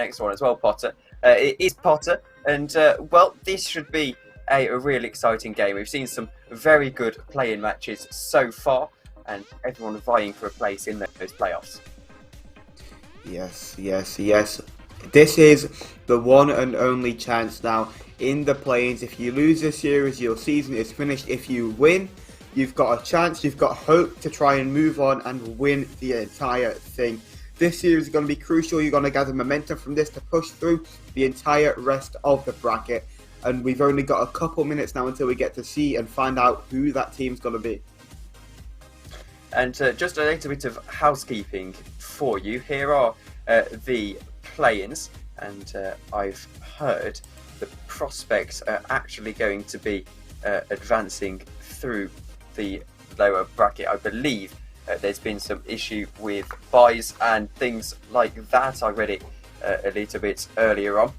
next one as well, Potter. It is Potter, and well, this should be a real exciting game. We've seen some very good play-in matches so far, and everyone vying for a place in those playoffs. Yes. This is the one and only chance now in the play-ins. If you lose this series, your season is finished. If you win, you've got a chance, you've got hope to try and move on and win the entire thing. This series is going to be crucial. You're going to gather momentum from this to push through the entire rest of the bracket. And we've only got a couple minutes now until we get to see and find out who that team's going to be. And just a little bit of housekeeping for you. Here are the play-ins, and I've heard the prospects are actually going to be advancing through the lower bracket. I believe there's been some issue with buys and things like that. I read it a little bit earlier on,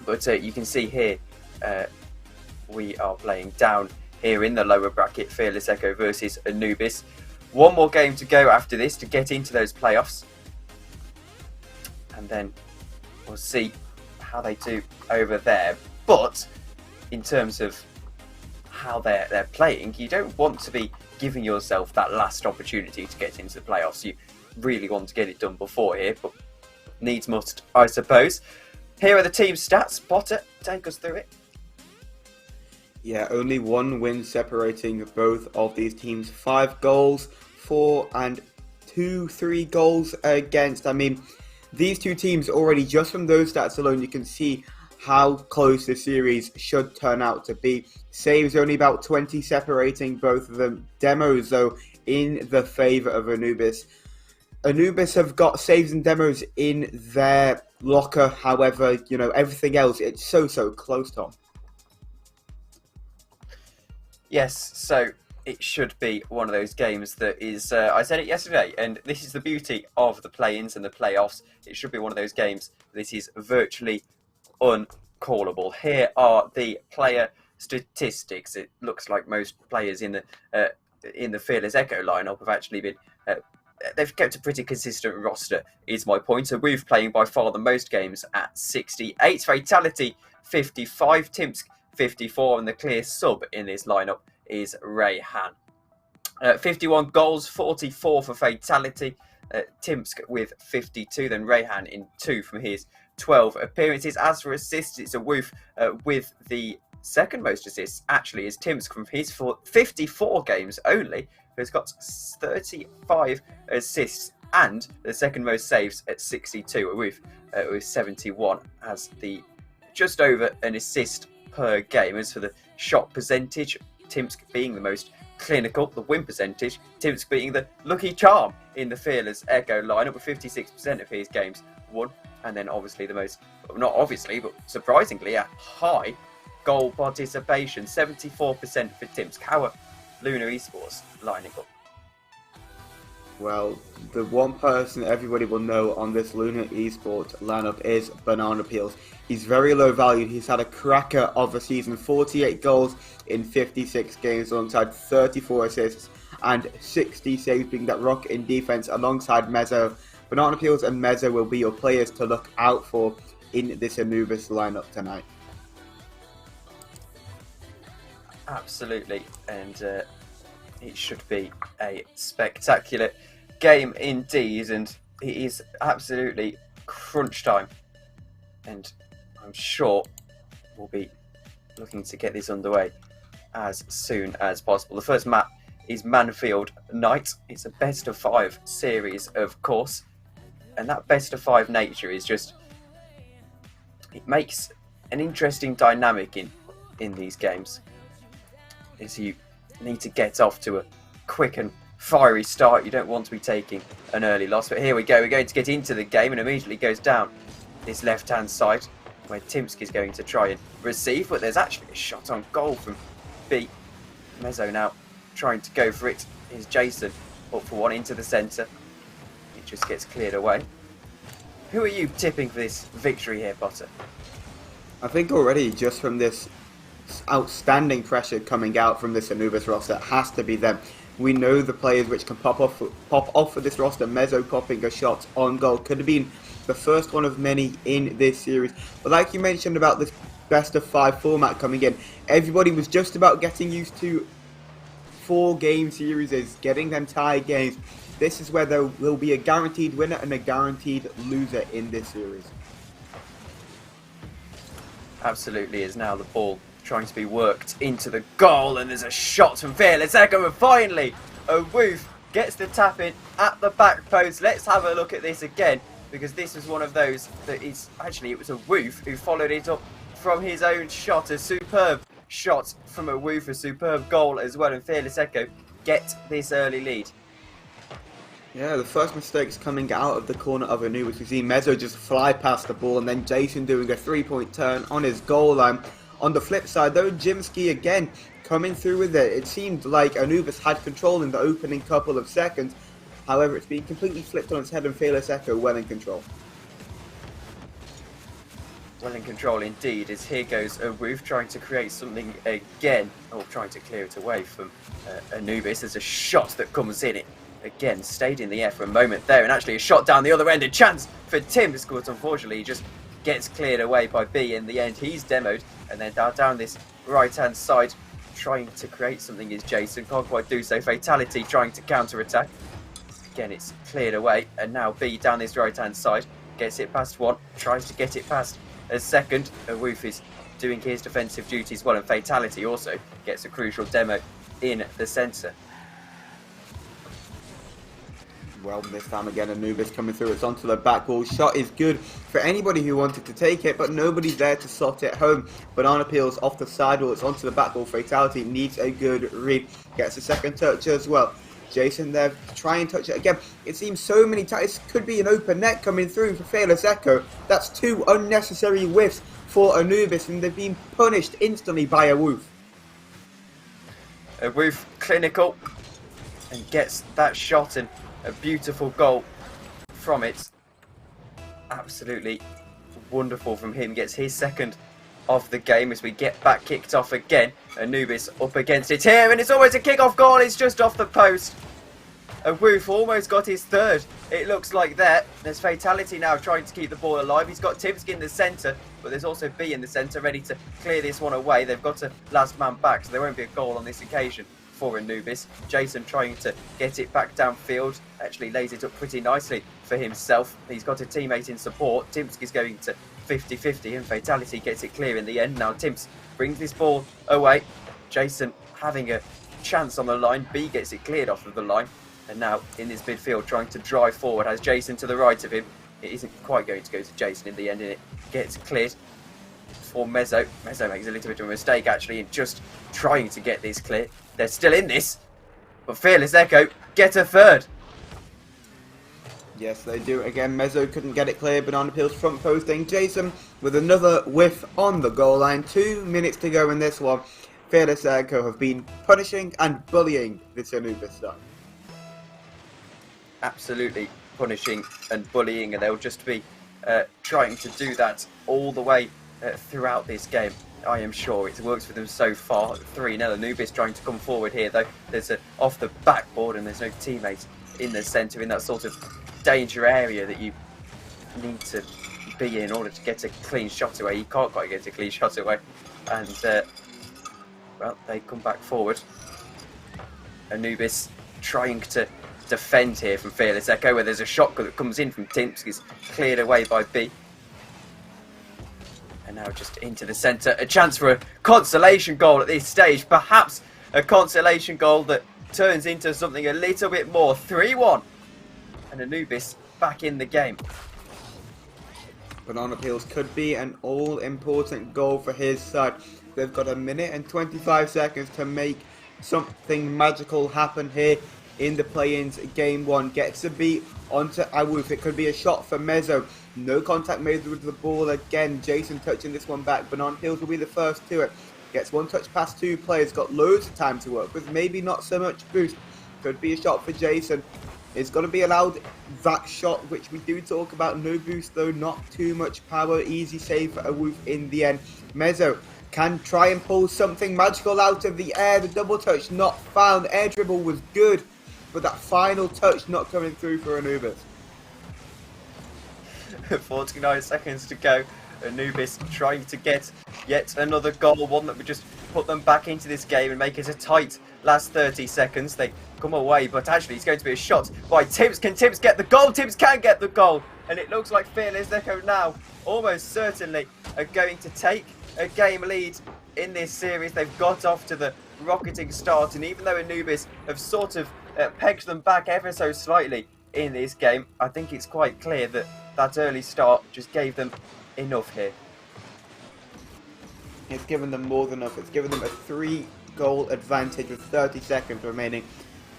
but you can see here we are playing down here in the lower bracket, Fearless Echo versus Anubis. One more game to go after this to get into those playoffs, and then we'll see how they do over there. But in terms of how they're playing, you don't want to be giving yourself that last opportunity to get into the playoffs. You really want to get it done before here, but needs must, I suppose. Here are the team stats. Potter, take us through it. Yeah, only one win separating both of these teams. 5 goals, 4 and 3 goals against. I mean, these two teams already, just from those stats alone, you can see how close the series should turn out to be. Saves only about 20 separating both of them. Demos, though, in the favour of Anubis. Anubis have got saves and demos in their locker. However, you know, everything else, it's so close, Tom. Yes, so it should be one of those games that is, I said it yesterday, and this is the beauty of the play-ins and the playoffs. It should be one of those games. This is virtually uncallable. Here are the player statistics. It looks like most players in the Fearless Echo lineup have actually been, they've kept a pretty consistent roster, is my point. So we're playing by far the most games at 68. Fatality, 55. Timsk, 54, and the clear sub in this lineup is Rayhan. 51 goals, 44 for Fatality. Timsk with 52, then Rayhan in 2 from his 12 appearances. As for assists, it's a Woof with the second most assists, actually, is Timsk from his 54 games only, who's got 35 assists, and the second most saves at 62. A Woof with 71 as the just over an assist per game. As for the shot percentage, Timsk being the most clinical, the win percentage, Timsk being the lucky charm in the Fearless Echo lineup with 56% of his games won. And then obviously the most, not obviously, but surprisingly a high goal participation, 74% for Timsk. How are Lunar Esports lining up? Well, the one person everybody will know on this Lunar Esports lineup is Banana Peels. He's very low value. He's had a cracker of a season, 48 goals in 56 games alongside 34 assists and 60 saves, being that rock in defense alongside Mezzo. Banana Peels and Mezzo will be your players to look out for in this Anubis lineup tonight. Absolutely, and it should be a spectacular game indeed, and it is absolutely crunch time, and I'm sure we'll be looking to get this underway as soon as possible. The first map is Manfield Night. It's a best of 5 series, of course, and that best of 5 nature is just, it makes an interesting dynamic in these games, as you need to get off to a quick and fiery start. You don't want to be taking an early loss, but here we go. We're going to get into the game, and immediately goes down this left hand side where Timsk is going to try and receive, but there's actually a shot on goal from B. Mezzo now trying to go for it. Here's Jason up for one into the centre. It just gets cleared away. Who are you tipping for this victory here, Potter? I think already just from this outstanding pressure coming out from this Anubis roster, it has to be them. We know the players which can pop off for this roster. Mezzo popping a shot on goal could have been the first one of many in this series. But like you mentioned about this best of 5 format coming in, everybody was just about getting used to 4-game series, getting them tie games. This is where there will be a guaranteed winner and a guaranteed loser in this series. Absolutely is now the ball trying to be worked into the goal, and there's a shot from Fearless Echo, and finally a Woof gets the tap in at the back post. Let's have a look at this again, because this was one of those that is actually, it was a Woof who followed it up from his own shot. A superb shot from a Woof, a superb goal as well, and Fearless Echo get this early lead. Yeah, the first mistakes coming out of the corner of Anubis. We see Mezzo just fly past the ball, and then Jason doing a 3-point turn on his goal line. On the flip side, though, Jimsky again coming through with it. It seemed like Anubis had control in the opening couple of seconds. However, it's been completely flipped on its head, and Fearless Echo well in control. Well in control indeed, as here goes a Woof trying to create something again, or trying to clear it away from Anubis. There's a shot that comes in, it again stayed in the air for a moment there, and actually a shot down the other end, a chance for Tim to score. Unfortunately, he just gets cleared away by B in the end. He's demoed, and then down this right hand side trying to create something is Jason, can't quite do so. Fatality trying to counter attack, again it's cleared away, and now B down this right hand side gets it past one, tries to get it past a second. A Woof is doing his defensive duties well, and Fatality also gets a crucial demo in the centre. Well, this time again, Anubis coming through. It's onto the back wall. Shot is good for anybody who wanted to take it, but nobody's there to slot it home. Banana Peels off the sidewall. It's onto the back wall. Fatality needs a good read. Gets a second touch as well. Jason there to try and touch it again. It seems so many times. This could be an open net coming through for Fearless Echo. That's 2 unnecessary whiffs for Anubis, and they've been punished instantly by a Woof. A Woof clinical and gets that shot, and a beautiful goal from it. Absolutely wonderful from him. Gets his second of the game as we get back kicked off again. Anubis up against it here, and it's almost a kick-off goal. It's just off the post. A Woof almost got his third, it looks like that. There's Fatality now trying to keep the ball alive. He's got Timsky in the centre, but there's also B in the centre ready to clear this one away. They've got a last man back, so there won't be a goal on this occasion for Anubis. Jason trying to get it back downfield, actually lays it up pretty nicely for himself. He's got a teammate in support. Timsky's going to 50-50, and Fatality gets it clear in the end. Now Tims brings this ball away. Jason having a chance on the line. B gets it cleared off of the line, and now in this midfield trying to drive forward has Jason to the right of him. It isn't quite going to go to Jason in the end, and it gets cleared for Mezzo. Mezzo makes a little bit of a mistake actually in just trying to get this clear. They're still in this, but Fearless Echo get a third. Yes, they do. Again, Mezzo couldn't get it clear. Banana Peel's front posting. Jason with another whiff on the goal line. 2 minutes to go in this one. Fearless Echo have been punishing and bullying this Anubis side. Absolutely punishing and bullying, and they'll just be trying to do that all the way throughout this game. I am sure it works for them so far. 3-0. Anubis trying to come forward here though. There's a off the backboard, and there's no teammates in the centre, in that sort of danger area that you need to be in order to get a clean shot away. You can't quite get a clean shot away, and well, they come back forward. Anubis trying to defend here from Fearless Echo, where there's a shot that comes in from Timsky's, cleared away by B. And now just into the centre. A chance for a consolation goal at this stage. Perhaps a consolation goal that turns into something a little bit more. 3-1. And Anubis back in the game. Banana Peels could be an all-important goal for his side. They've got 1 minute and 25 seconds to make something magical happen here in the play-ins. Game 1 gets a beat onto Awoof. It could be a shot for Mezzo. No contact made with the ball again. Jason touching this one back. Banana Peels will be the first to it. Gets one touch past 2 players. Got loads of time to work with. Maybe not so much boost. Could be a shot for Jason. It's going to be allowed that shot, which we do talk about. No boost though, not too much power. Easy save for Awoof in the end. Mezzo can try and pull something magical out of the air. The double touch not found. Air dribble was good, but that final touch not coming through for Anubis. 49 seconds to go. Anubis trying to get yet another goal, one that would just put them back into this game and make it a tight last 30 seconds. They come away, but actually it's going to be a shot by Tibbs. Can Tibbs get the goal? Tibbs can get the goal, and it looks like Fearless Echo now almost certainly are going to take a game lead in this series. They've got off to the rocketing start, and even though Anubis have sort of pegged them back ever so slightly in this game, I think it's quite clear that that early start just gave them enough here. It's given them more than enough. It's given them a 3-goal advantage with 30 seconds remaining.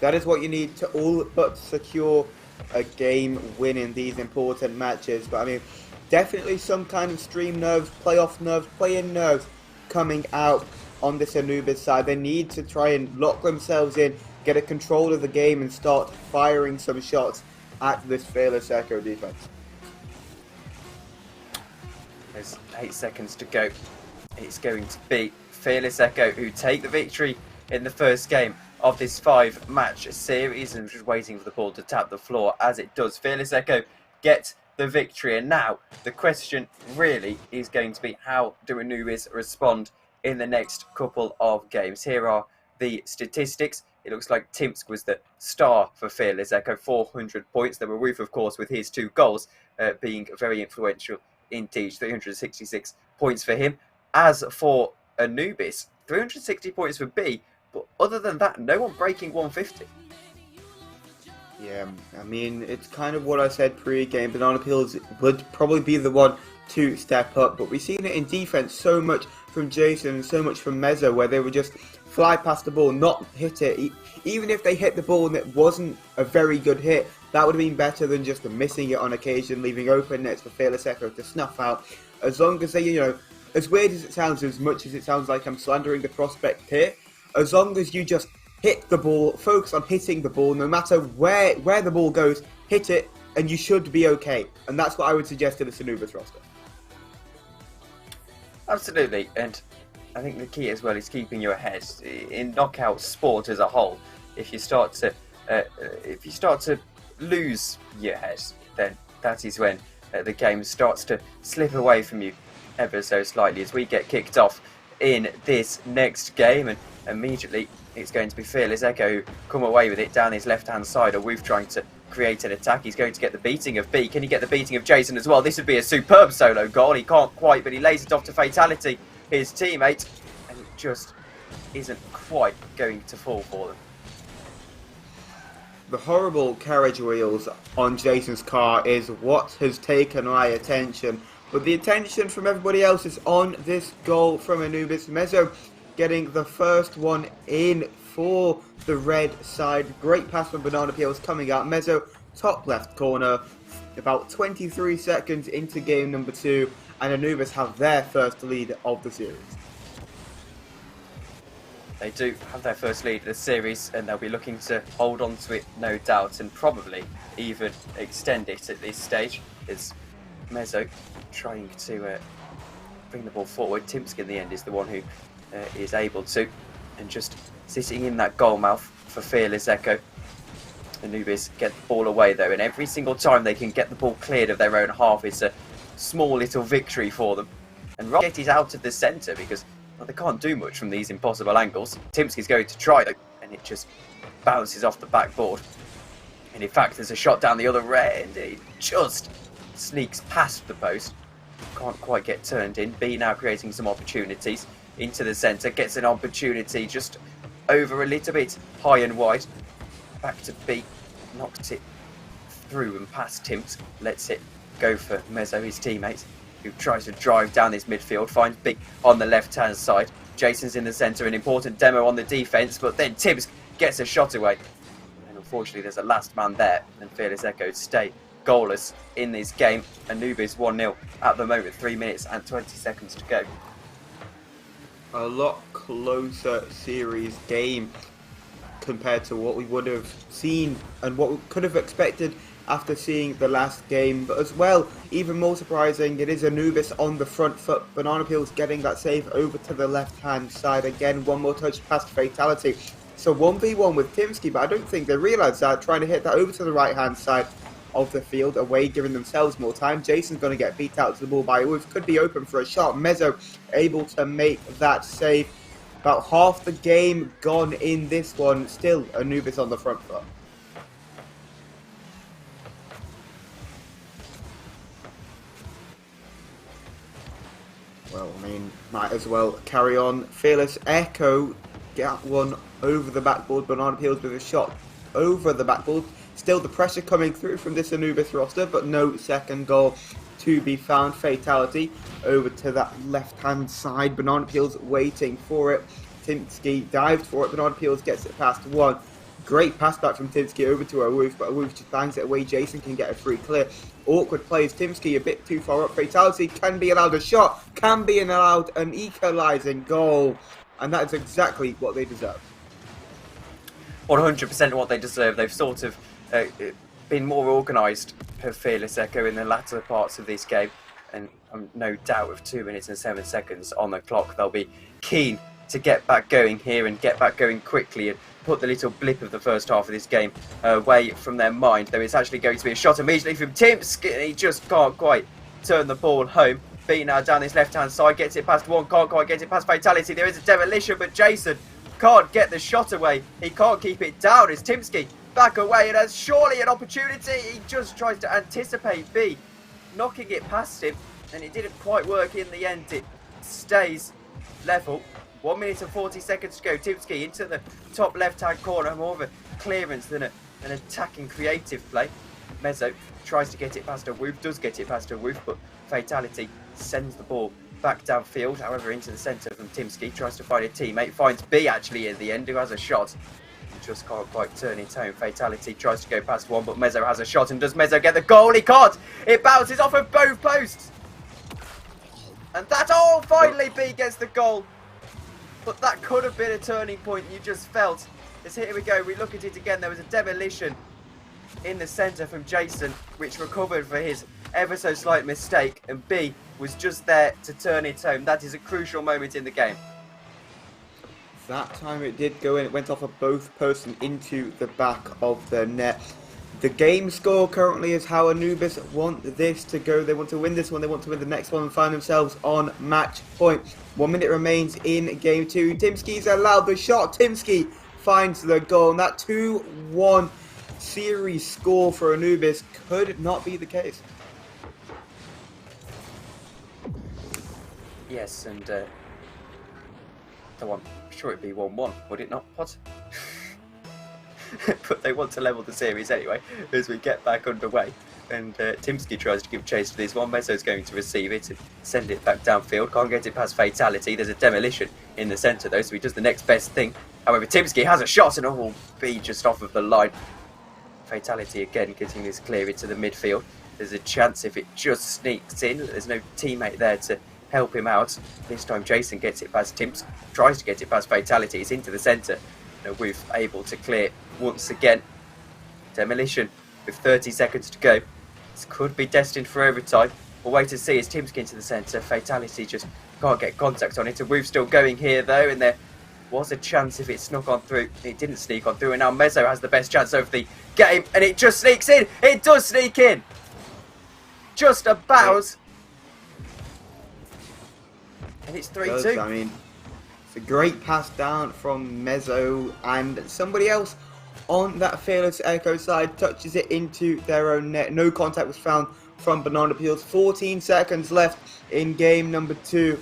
That is what you need to all but secure a game win in these important matches. But I mean, definitely some kind of stream nerves, playoff nerves, play-in nerves coming out on this Anubis side. They need to try and lock themselves in, get a control of the game, and start firing some shots at this Fearless Echo defense. There's 8 seconds to go. It's going to be Fearless Echo who take the victory in the first game of this 5-match series, and just waiting for the ball to tap the floor. As it does, Fearless Echo get the victory, and now the question really is going to be, how do Anubis respond in the next couple of games? Here are the statistics. It looks like Timsk was the star for Fearless Echo, 400 points. There were Roof, of course, with his 2 goals being very influential indeed. 366 points for him. As for Anubis, 360 points for B, but other than that, no one breaking 150. Yeah, I mean, it's kind of what I said pre-game. Banana Peels would probably be the one to step up, but we've seen it in defense so much from Jason and so much from Mezzo, where they would just fly past the ball, not hit it. Even if they hit the ball and it wasn't a very good hit, that would have been better than just missing it on occasion, leaving open nets for Fearless Echo to snuff out. As long as they, you know, as weird as it sounds, as much as it sounds like I'm slandering the prospect here, as long as you just hit the ball, focus on hitting the ball, no matter where the ball goes, hit it, and you should be okay. And that's what I would suggest to the Anubis roster. Absolutely, and I think the key as well is keeping your head in knockout sport as a whole. If you start to lose your head, then that is when the game starts to slip away from you ever so slightly. As we get kicked off in this next game, and immediately it's going to be Fearless Echo who come away with it down his left-hand side. A Woof trying to create an attack. He's going to get the beating of B. Can he get the beating of Jason as well? This would be a superb solo goal. He can't quite, but he lays it off to Fatality, his teammate, and it just isn't quite going to fall for them. The horrible carriage wheels on Jason's car is what has taken my attention, but the attention from everybody else is on this goal from Anubis. Mezzo getting the first one in for the red side. Great pass from Banana Peels coming out. Mezzo, top left corner, about 23 seconds into game number 2, and Anubis have their first lead of the series. They do have their first lead of the series, and they'll be looking to hold on to it, no doubt, and probably even extend it at this stage. Is Mezzo trying to bring the ball forward. Timsk in the end is the one who is able to, and just sitting in that goal mouth for Fearless Echo. Anubis get the ball away though, and every single time they can get the ball cleared of their own half, it's a small little victory for them. And Rocket is out of the centre because, well, they can't do much from these impossible angles. Timsk is going to try though, and it just bounces off the backboard. And in fact, there's a shot down the other end. It just sneaks past the post. Can't quite get turned in. B now creating some opportunities into the centre. Gets an opportunity just over a little bit high and wide. Back to B. Knocks it through and past Timsk. Lets it go for Mezzo, his teammate, who tries to drive down this midfield. Finds B on the left-hand side. Jason's in the centre. An important demo on the defence. But then Timsk gets a shot away. And unfortunately, there's a last man there. And Fearless Echo stay goalless in this game. Anubis 1-0 at the moment. 3 minutes and 20 seconds to go. A lot closer series game compared to what we would have seen and what we could have expected after seeing the last game. But as well, even more surprising, it is Anubis on the front foot. Banana Peels getting that save over to the left-hand side. Again, one more touch past Fatality. So 1v1 with Timsky, but I don't think they realised that, trying to hit that over to the right-hand side of the field away, giving themselves more time. Jason's going to get beat out to the ball by Wolves. Could be open for a shot. Mezzo able to make that save. About half the game gone in this one. Still Anubis on the front foot. Well, I mean, might as well carry on. Fearless Echo get one over the backboard. Banana Peels with a shot over the backboard. Still the pressure coming through from this Anubis roster, but no second goal to be found. Fatality over to that left-hand side. Banana Peels waiting for it. Timsky dived for it. Banana Peels gets it past one. Great pass back from Timsky over to Awoof, but Awoof just bangs it away. Jason can get a free clear. Awkward plays. Timsky a bit too far up. Fatality can be allowed a shot. Can be allowed an equalising goal. And that is exactly what they deserve. 100% what they deserve. They've sort of been more organised per Fearless Echo in the latter parts of this game. And I'm no doubt with 2 minutes and 7 seconds on the clock, they'll be keen to get back going here and get back going quickly and put the little blip of the first half of this game away from their mind. Though it's actually going to be a shot immediately from Timsky. He just can't quite turn the ball home. B now down this left-hand side, gets it past one, can't quite get it past Fatality. There is a demolition, but Jason can't get the shot away. He can't keep it down as Timsky back away, and has surely an opportunity. He just tries to anticipate B knocking it past him, and it didn't quite work in the end. It stays level. 1 minute and 40 seconds to go. Timsky into the top left-hand corner, more of a clearance than an attacking creative play. Mezzo tries to get it past Awoof, does get it past Awoof, but Fatality sends the ball back downfield, however into the centre from Timsky. Tries to find a teammate, finds B actually in the end, who has a shot. He just can't quite turn it home. Fatality tries to go past one, but Mezzo has a shot, and does Mezzo get the goal? He can't! It bounces off of both posts! And that's all! Finally B gets the goal! But that could have been a turning point, you just felt. As here we go, we look at it again. There was a demolition in the centre from Jason, which recovered for his ever so slight mistake, and B was just there to turn it home. That is a crucial moment in the game. That time it did go in. It went off of both posts and into the back of the net. The game score currently is how Anubis want this to go. They want to win this one. They want to win the next one and find themselves on match point. 1 minute remains in game two. Timsky's allowed the shot. Timsky finds the goal. And that 2-1 series score for Anubis could not be the case. Yes, and I'm sure it'd be 1-1, would it not, Pod? But they want to level the series anyway as we get back underway. And Timsky tries to give chase for this one. Mezzo's going to receive it and send it back downfield. Can't get it past Fatality. There's a demolition in the centre though, so he does the next best thing. However, Timsky has a shot and will be just off of the line. Fatality again getting this clear into the midfield. There's a chance if it just sneaks in. There's no teammate there to help him out. This time Jason gets it past Timsky. Tries to get it past Fatality. It's into the centre. We're able to clear once again. Demolition with 30 seconds to go. This could be destined for overtime. We'll wait and see as Timsky into the centre. Fatality just can't get contact on it. And we're still going here though, and there was a chance if it snuck on through. It didn't sneak on through, and now Mezzo has the best chance of the game, and it just sneaks in. It does sneak in. Just about. And it's 3-2. I mean, it's a great pass down from Mezzo, and somebody else on that Fearless Echo side touches it into their own net. No contact was found from Banana Peels. 14 seconds left in game number 2,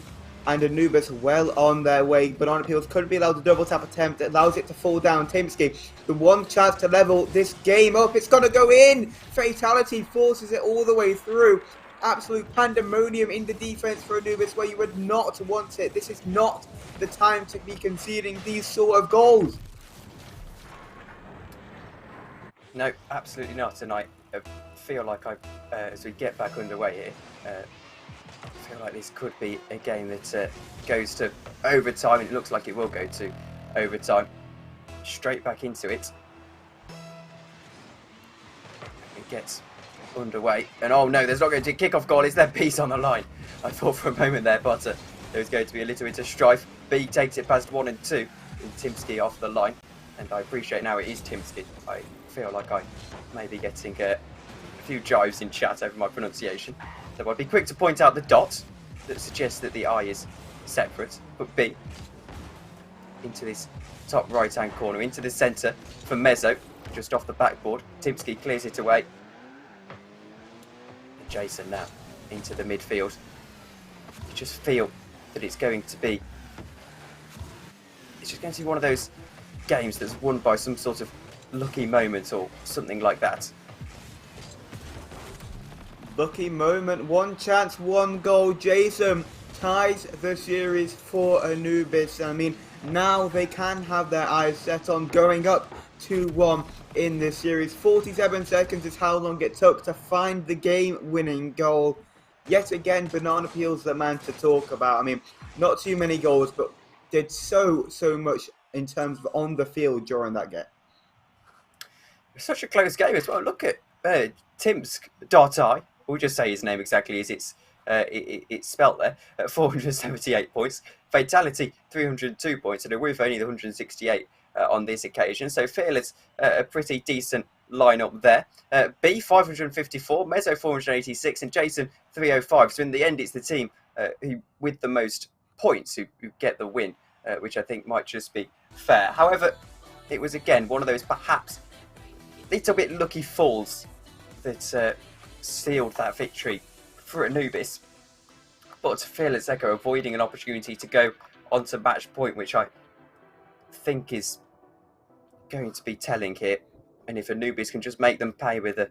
and Anubis well on their way. Banana Peels could be allowed a double tap attempt. It allows it to fall down. Timsky, the one chance to level this game up. It's going to go in. Fatality forces it all the way through. Absolute pandemonium in the defense for Anubis, where you would not want it. This is not the time to be conceding these sort of goals. No, absolutely not. And I feel like as we get back underway here, I feel like this could be a game that goes to overtime. It looks like it will go to overtime. Straight back into it. It gets underway, and oh no, there's not going to be a kick-off goal. Is there? B's on the line. I thought for a moment there, but there was going to be a little bit of strife. B takes it past 1 and 2, and Timsky off the line. And I appreciate now it is Timsky. I feel like I may be getting few jives in chat over my pronunciation. So I'd be quick to point out the dot that suggests that the I is separate, but B into this top right-hand corner, into the centre for Mezzo, just off the backboard. Timsky clears it away. And Jason now into the midfield. You just feel that it's just going to be one of those games that's won by some sort of lucky moment or something like that. Lucky moment, one chance, one goal. Jason ties the series for Anubis. I mean, now they can have their eyes set on going up 2-1 in this series. 47 seconds is how long it took to find the game-winning goal. Yet again, Banana Peel's the man to talk about. I mean, not too many goals, but did so much in terms of on the field during that game. It's such a close game as well. Look at Timsk.I. We'll just say his name exactly as it's spelt there. 478 points. Fatality, 302 points. And a Roof only the 168 on this occasion. So Fearless, a pretty decent lineup there. B, 554. Mezzo, 486. And Jason, 305. So in the end, it's the team who with the most points who get the win, which I think might just be fair. However, it was again one of those perhaps little bit lucky falls that sealed that victory for Anubis. But Fearless Echo avoiding an opportunity to go onto match point, which I think is going to be telling here. And if Anubis can just make them pay with a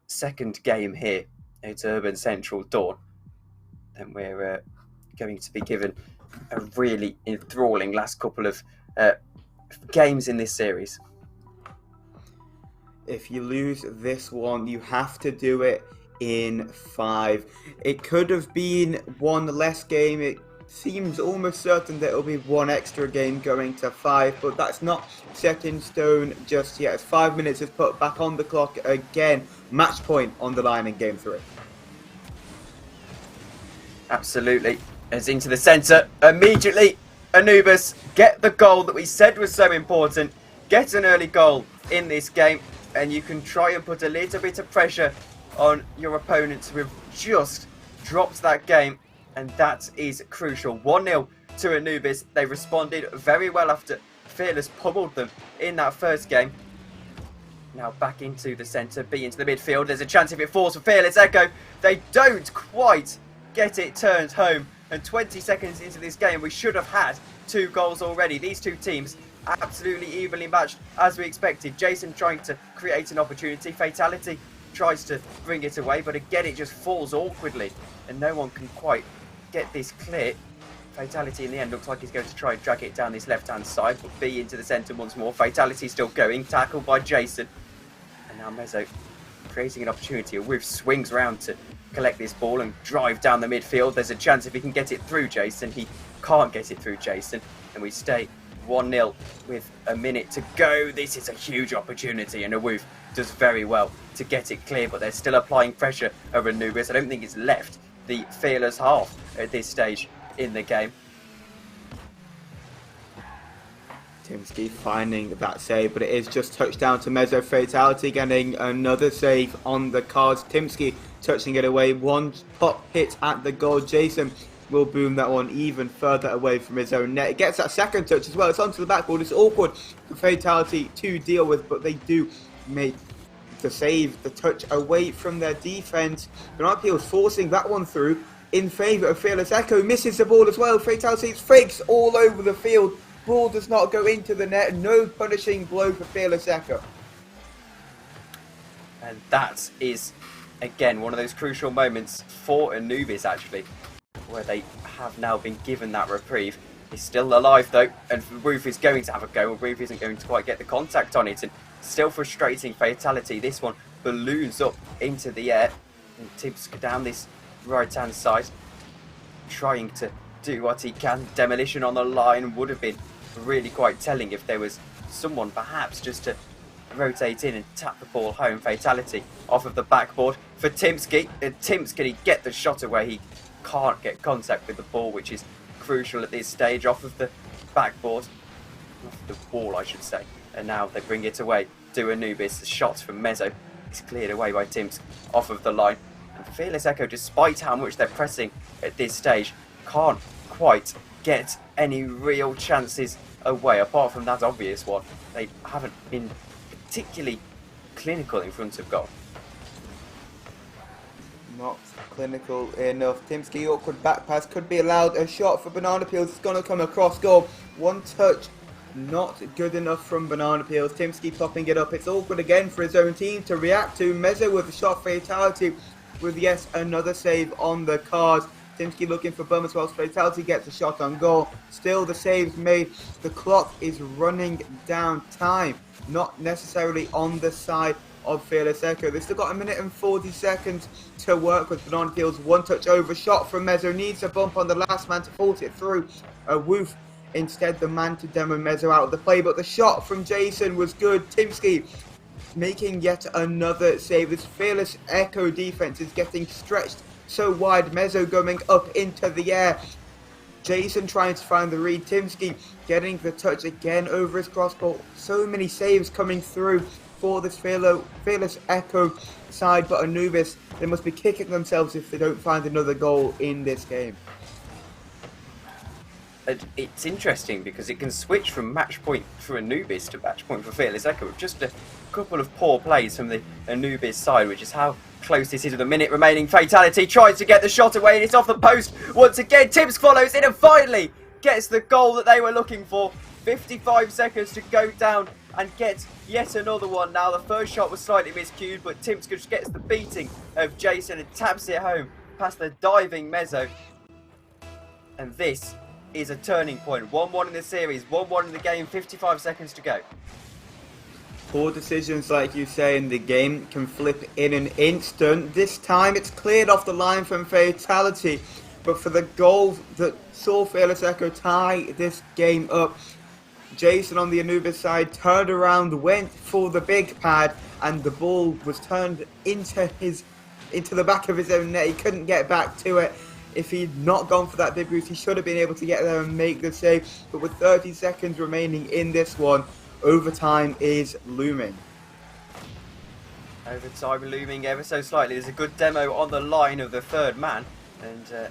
second game here at Urban Central Dawn, then we're going to be given a really enthralling last couple of games in this series. If you lose this one, you have to do it in 5. It could have been one less game. It seems almost certain that it'll be one extra game going to 5, but that's not set in stone just yet. As 5 minutes is put back on the clock again. Match point on the line in game 3. Absolutely. As into the centre, immediately Anubis get the goal that we said was so important. Get an early goal in this game, and you can try and put a little bit of pressure on your opponents who have just dropped that game, and that is crucial. 1-0 to Anubis. They responded very well after Fearless pummeled them in that first game. Now back into the centre, B into the midfield. There's a chance if it falls for Fearless Echo. They don't quite get it turned home, and 20 seconds into this game we should have had 2 goals already. These two teams absolutely evenly matched as we expected. Jason trying to create an opportunity. Fatality tries to bring it away, but again it just falls awkwardly and no one can quite get this clear. Fatality in the end looks like he's going to try and drag it down this left hand side, but B into the centre once more. Fatality still going, tackled by Jason, and now Mezzo creating an opportunity. A Roof swings round to collect this ball and drive down the midfield. There's a chance if he can get it through Jason. He can't get it through Jason, and we stay 1-0 with a minute to go. This is a huge opportunity, and Awoof does very well to get it clear, but they're still applying pressure over Anubis. I don't think it's left the Fearless half at this stage in the game. Timsky finding that save, but it is just touchdown to Mezzo. Fatality getting another save on the cards. Timsky touching it away. One pop hit at the goal. Jason will boom that one even further away from his own net. It gets that second touch as well. It's onto the backboard. It's awkward for Fatality to deal with, but they do make the save, the touch away from their defense. Bernard forcing that one through in favour of Fearless Echo. Misses the ball as well. Fatality fakes all over the field. Ball does not go into the net. No punishing blow for Fearless Echo. And that is, again, one of those crucial moments for Anubis, actually, where they have now been given that reprieve. He's still alive, though, and Roof is going to have a go. Roof isn't going to quite get the contact on it, and still frustrating. Fatality. This one balloons up into the air and tips down this right-hand side, trying to do what he can. Demolition on the line would have been really quite telling if there was someone perhaps just to rotate in and tap the ball home. Fatality off of the backboard for Timsky. Timsky get the shot away. He can't get contact with the ball, which is crucial at this stage. Off of the backboard, off the wall I should say, and now they bring it away to Anubis. The shot from Mezzo It's cleared away by Timsk off of the line. And Fearless Echo, despite how much they're pressing at this stage, can't quite get any real chances away, apart from that obvious one. They haven't been particularly clinical in front of goal. Not clinical enough. Timsky, awkward back pass, could be allowed. A shot for Banana Peels. It's going to come across goal. One touch, not good enough from Banana Peels. Timsky popping it up. It's awkward again for his own team to react to. Mezzo with a shot fatality with, yes, another save on the cards. Timsky looking for Burma's whilst fatality gets a shot on goal. Still the saves made. The clock is running down. Time not necessarily on the side of Fearless Echo. They've still got a minute and 40 seconds to work with. Banana Peels, one touch over, shot from Mezzo, needs a bump on the last man to force it through. A woof. Instead, the man to demo Mezzo out of the play, but the shot from Jason was good. Timsky making yet another save. This Fearless Echo defense is getting stretched so wide. Mezzo going up into the air. Jason trying to find the read. Timsky getting the touch again over his crossbar. So many saves coming through for this Fearless Echo side, but Anubis, they must be kicking themselves if they don't find another goal in this game. It's interesting because it can switch from match point for Anubis to match point for Fearless Echo with just a couple of poor plays from the Anubis side, which is how close this is with a minute remaining. Fatality tries to get the shot away and it's off the post once again. Timsk follows in and finally gets the goal that they were looking for. 55 seconds to go down and get yet another one. Now the first shot was slightly miscued, but Timsk just gets the beating of Jason and taps it home past the diving Mezzo. And this is a turning point. 1-1 in the series, 1-1 in the game, 55 seconds to go. Poor decisions, like you say, in the game can flip in an instant. This time it's cleared off the line from fatality, but for the goal that saw Fearless Echo tie this game up, Jason on the Anubis side turned around, went for the big pad, and the ball was turned into the back of his own net. He couldn't get back to it. If he'd not gone for that big boost, he should have been able to get there and make the save. But with 30 seconds remaining in this one, overtime is looming. Overtime looming ever so slightly. There's a good demo on the line of the third man. And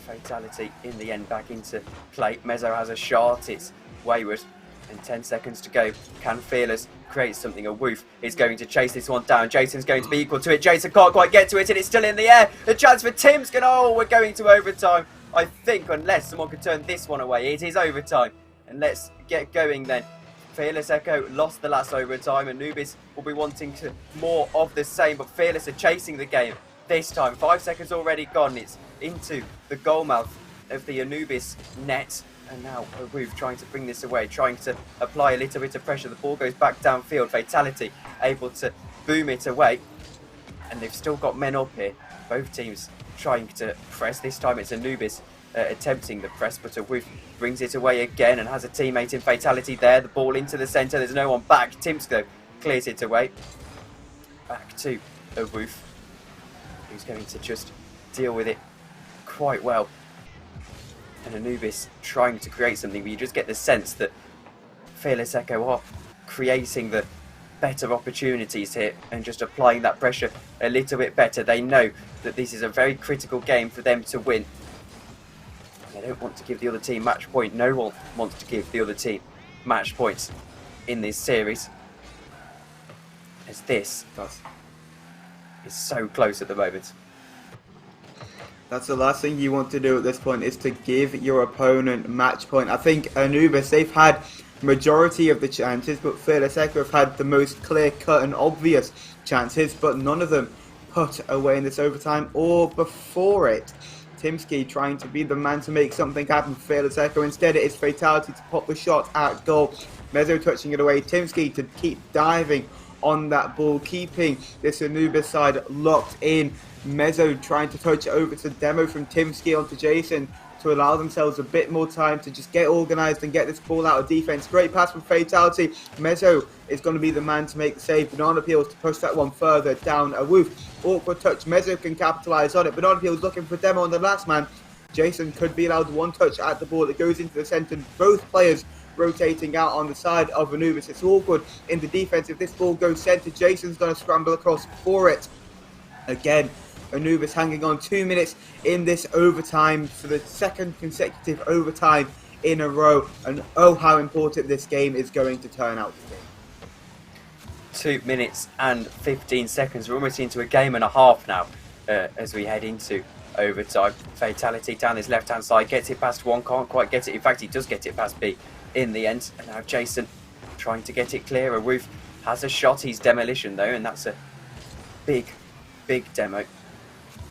fatality in the end back into play. Mezzo has a shot. It's wayward. And 10 seconds to go. Can Fearless create something? A woof is going to chase this one down. Jason's going to be equal to it. Jason can't quite get to it and it's still in the air. The chance for Timsk, and oh, we're going to overtime. I think unless someone could turn this one away, it is overtime. And let's get going then. Fearless Echo lost the last overtime. Anubis will be wanting to more of the same, but Fearless are chasing the game this time. 5 seconds already gone. It's into the goal mouth of the Anubis net. And now Awoof trying to bring this away, trying to apply a little bit of pressure. The ball goes back downfield. Fatality able to boom it away. And they've still got men up here. Both teams trying to press. This time it's Anubis attempting the press, but Awoof brings it away again and has a teammate in Fatality there. The ball into the centre. There's no one back. Timsk, though, clears it away. Back to Awoof, who's going to just deal with it quite well. And Anubis trying to create something, but you just get the sense that Fearless Echo are creating the better opportunities here and just applying that pressure a little bit better. They know that this is a very critical game for them to win. And they don't want to give the other team match point. No one wants to give the other team match points in this series, as this is so close at the moment. That's the last thing you want to do at this point, is to give your opponent match point. I think Anubis, they've had majority of the chances, but Fearless Echo have had the most clear-cut and obvious chances, but none of them put away in this overtime or before it. Timsky trying to be the man to make something happen for Fearless Echo. Instead, it is Fatality to pop the shot at goal. Mezzo touching it away. Timsky to keep diving on that ball, keeping this Anubis side locked in. Mezzo trying to touch it over to Demo from Timsky onto Jason to allow themselves a bit more time to just get organised and get this ball out of defence. Great pass from Fatality. Mezzo is going to be the man to make the save. Banana Peels to push that one further down. Awoof. Awkward touch. Mezzo can capitalise on it. Banana Peels looking for Demo on the last man. Jason could be allowed one touch at the ball. It goes into the centre. Both players rotating out on the side of Anubis. It's awkward in the defense. If this ball goes centre, Jason's going to scramble across for it. Again, Anubis hanging on 2 minutes in this overtime for the second consecutive overtime in a row. And oh, how important this game is going to turn out to be. 2 minutes and 15 seconds. We're almost into a game and a half now as we head into overtime. Fatality down his left-hand side. Gets it past one. Can't quite get it. In fact, he does get it past B in the end. And now Jason trying to get it clear. Roof has a shot. He's demolition though. And that's a big demo.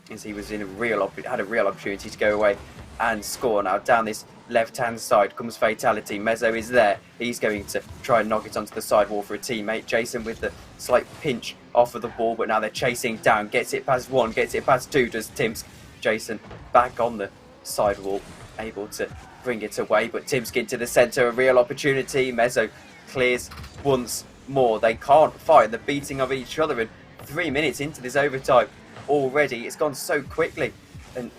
As he was in had a real opportunity to go away and score. Now down this left-hand side comes Fatality. Mezzo is there. He's going to try and knock it onto the sidewall for a teammate. Jason with the slight pinch off of the ball, but now they're chasing down. Gets it past one, gets it past two, does Timsk. Jason back on the sidewall, able to bring it away, but Timsk into the centre, a real opportunity. Mezzo clears once more. They can't fight the beating of each other, and 3 minutes into this overtime already. It's gone so quickly, and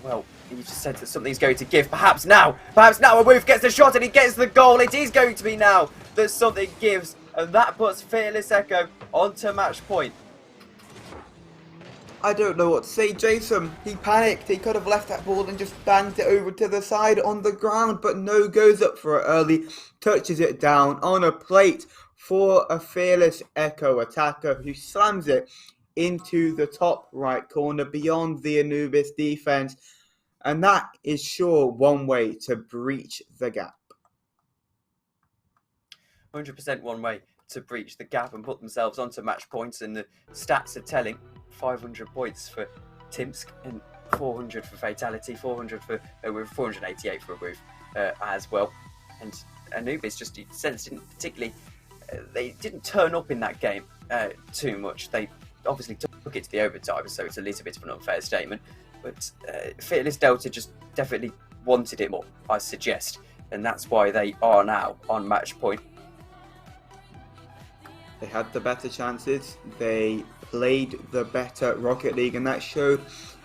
well, you just said that something's going to give. Perhaps now Awoof gets the shot and he gets the goal. It is going to be now that something gives, and that puts Fearless Echo onto match point. I don't know what to say. Jason, he panicked. He could have left that ball and just banged it over to the side on the ground, but no, goes up for it early, touches it down on a plate for a Fearless Echo attacker who slams it into the top right corner beyond the Anubis defense. And that is sure one way to breach the gap. 100% one way to breach the gap and put themselves onto match points, and the stats are telling. 500 points for Timsk and 400 for Fatality, 400 for 488 for Awoof as well. And Anubis just didn't particularly, they didn't turn up in that game too much. They obviously took it to the overtime, so it's a little bit of an unfair statement. But Fearless Delta just definitely wanted it more, I suggest. And that's why they are now on match point. They had the better chances. They played the better Rocket League, and that showed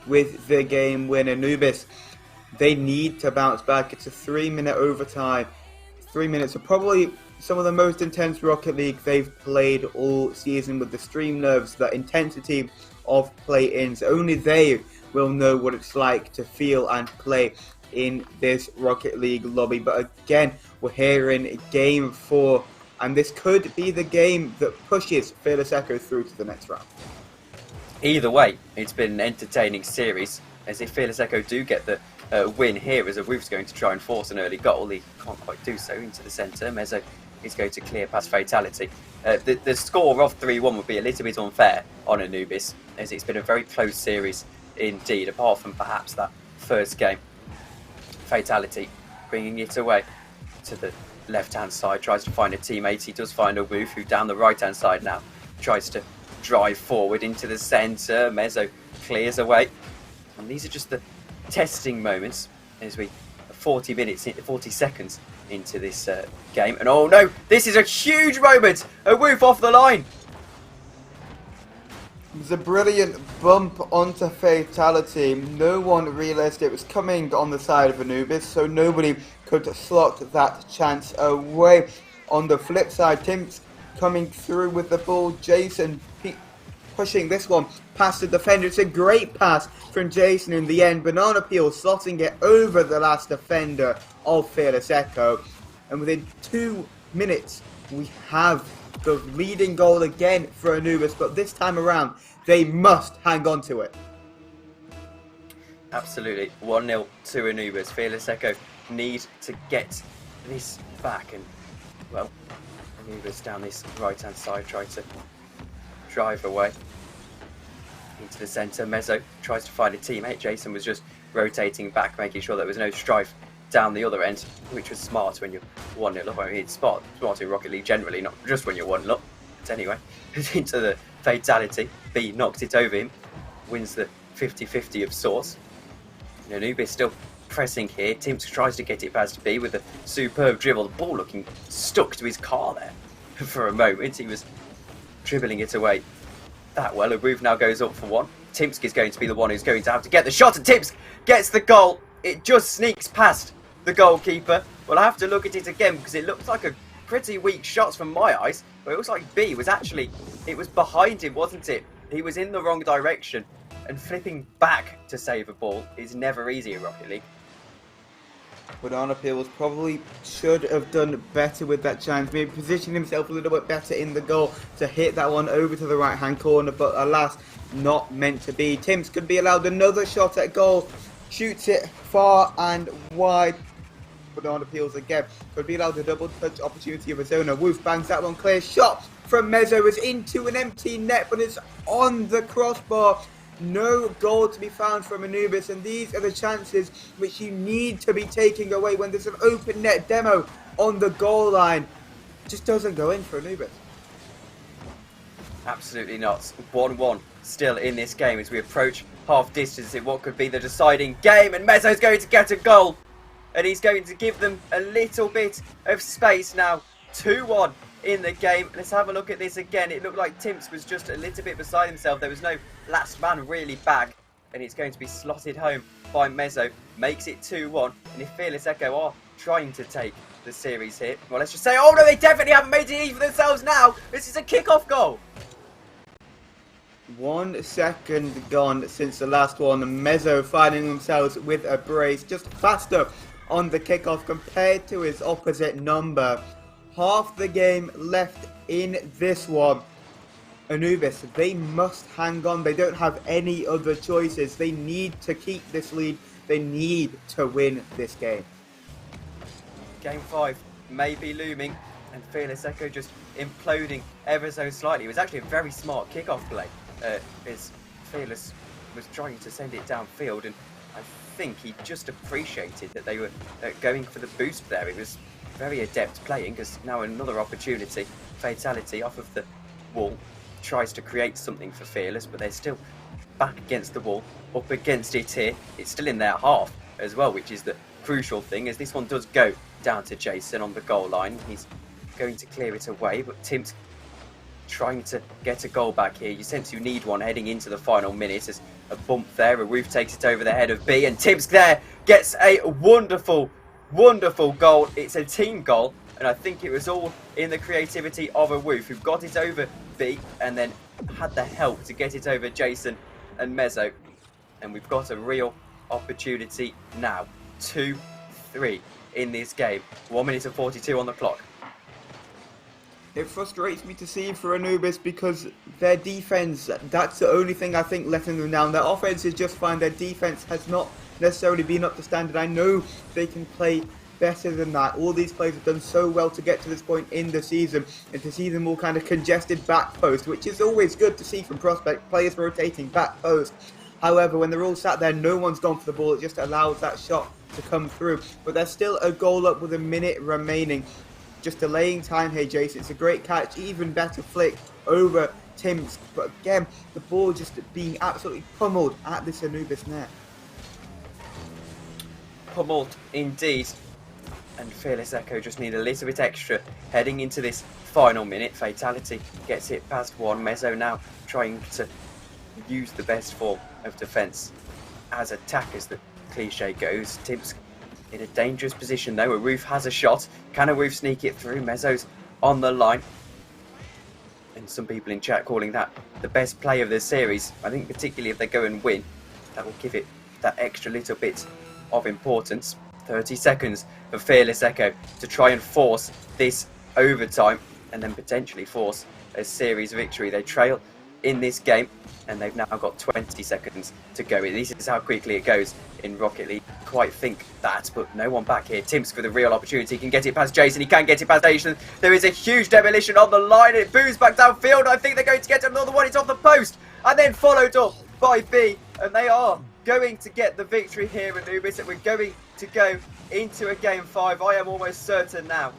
with the game win. Anubis, they need to bounce back. It's a 3-minute overtime. 3 minutes are probably some of the most intense Rocket League they've played all season, with the stream nerves, the intensity of play-ins. Only they will know what it's like to feel and play in this Rocket League lobby. But again, we're here in game 4, and this could be the game that pushes Fearless Echo through to the next round. Either way, it's been an entertaining series, as if Fearless Echo do get the win here, as Awoof's going to try and force an early goal. He can't quite do so into the centre. Mezzo is going to clear past Fatality. The score of 3-1 would be a little bit unfair on Anubis, as it's been a very close series indeed, apart from perhaps that first game. Fatality bringing it away to the left-hand side, tries to find a teammate. He does find Awoof, who down the right-hand side now tries to drive forward into the centre. Mezzo clears away. And these are just the testing moments as we 40 seconds into this game. And oh no, this is a huge moment! Awoof off the line! It was a brilliant bump onto Fatality. No one realised it was coming on the side of Anubis, so nobody could slot that chance away. On the flip side, Tim's coming through with the ball. Jason pushing this one past the defender. It's a great pass from Jason in the end. Banana Peel slotting it over the last defender of Fearless Echo. And within 2 minutes, we have the leading goal again for Anubis, but this time around, they must hang on to it. Absolutely. 1-0 to Anubis. Fearless Echo need to get this back, and well, Anubis down this right-hand side try to drive away into the centre. Mezzo tries to find a teammate. Jason was just rotating back, making sure there was no strife down the other end, which was smart when you're 1-0 up. I mean, it's smart in Rocket League generally, not just when you're 1-0 up. But anyway, into the Fatality. B knocks it over him, wins the 50-50 of sorts. Anubis still pressing here. Timsk tries to get it past B with a superb dribble. The ball looking stuck to his car there for a moment. He was dribbling it away that well. Awoof now goes up for one. Timsk is going to be the one who's going to have to get the shot, and Timsk gets the goal. It just sneaks past the goalkeeper. Well, I have to look at it again because it looked like a pretty weak shot from my eyes. But it looks like B was actually, it was behind him, wasn't it? He was in the wrong direction. And flipping back to save a ball is never easy in Rocket League. Banana Peels probably should have done better with that chance, maybe position himself a little bit better in the goal to hit that one over to the right hand corner, but alas, not meant to be. Timms could be allowed another shot at goal, shoots it far and wide. Banana Peels again could be allowed a double touch opportunity of his own. Wolf bangs that one clear. Shot from Mezzo is into an empty net, but it's on the crossbar. No goal to be found from Anubis, and these are the chances which you need to be taking away when there's an open net demo on the goal line. Just doesn't go in for Anubis. Absolutely not. 1-1 still in this game as we approach half distance in what could be the deciding game, and Mezzo's going to get a goal, and he's going to give them a little bit of space now. 2-1 in the game. Let's have a look at this again. It looked like Timps was just a little bit beside himself. There was no last man really back, and it's going to be slotted home by Mezzo. Makes it 2-1, and if Fearless Echo are trying to take the series here, well, let's just say, oh no, they definitely haven't made it easy for themselves now. This is a kick-off goal. 1 second gone since the last one. Mezzo finding themselves with a brace, just faster on the kickoff compared to his opposite number. Half the game left in this one. Anubis, they must hang on. They don't have any other choices. They need to keep this lead. They need to win this game. Game 5 may be looming, and Fearless Echo just imploding ever so slightly. It was actually a very smart kickoff play as Fearless was trying to send it downfield, and I think he just appreciated that they were going for the boost there. It was very adept playing, because now another opportunity. Fatality off of the wall. Tries to create something for Fearless, but they're still back against the wall, up against it here. It's still in their half as well, which is the crucial thing, as this one does go down to Jason on the goal line. He's going to clear it away, but Tim's trying to get a goal back here. You sense you need one heading into the final minute. There's a bump there. A Roof takes it over the head of B, and Tim's there gets a wonderful goal. It's a team goal, and I think it was all in the creativity of a Woof, who got it over B and then had the help to get it over Jason and Mezzo. And we've got a real opportunity now. 2-3 in this game. 1 minute and 42 on the clock. It frustrates me to see for Anubis because their defense, that's the only thing I think letting them down. Their offense is just fine. Their defense has not necessarily been up to standard. I know they can play better than that. All these players have done so well to get to this point in the season, and to see them all kind of congested back post, which is always good to see from Prospect, players rotating back post. However, when they're all sat there, no one's gone for the ball. It just allows that shot to come through. But there's still a goal up with a minute remaining. Just delaying time here, Jason. It's a great catch, even better flick over Timms. But again, the ball just being absolutely pummeled at this Anubis net. Pummeled indeed. And Fearless Echo just need a little bit extra heading into this final minute. Fatality gets it past one. Mezzo now trying to use the best form of defence as attack, as the cliche goes. Timms in a dangerous position though. A Roof has a shot. Can a Roof sneak it through? Mezzo's on the line. And some people in chat calling that the best play of the series. I think particularly if they go and win, that will give it that extra little bit of importance. 30 seconds for Fearless Echo to try and force this overtime and then potentially force a series victory. They trail in this game and they've now got 20 seconds to go. This is how quickly it goes in Rocket League. Quite think that, but no one back here. Timms for the real opportunity. He can get it past Jason. He can get it past Jason. There is a huge demolition on the line. It booms back downfield. I think they're going to get another one. It's off the post and then followed up by B, and they are going to get the victory here, Anubis, and we're going to go into a game 5. I am almost certain now.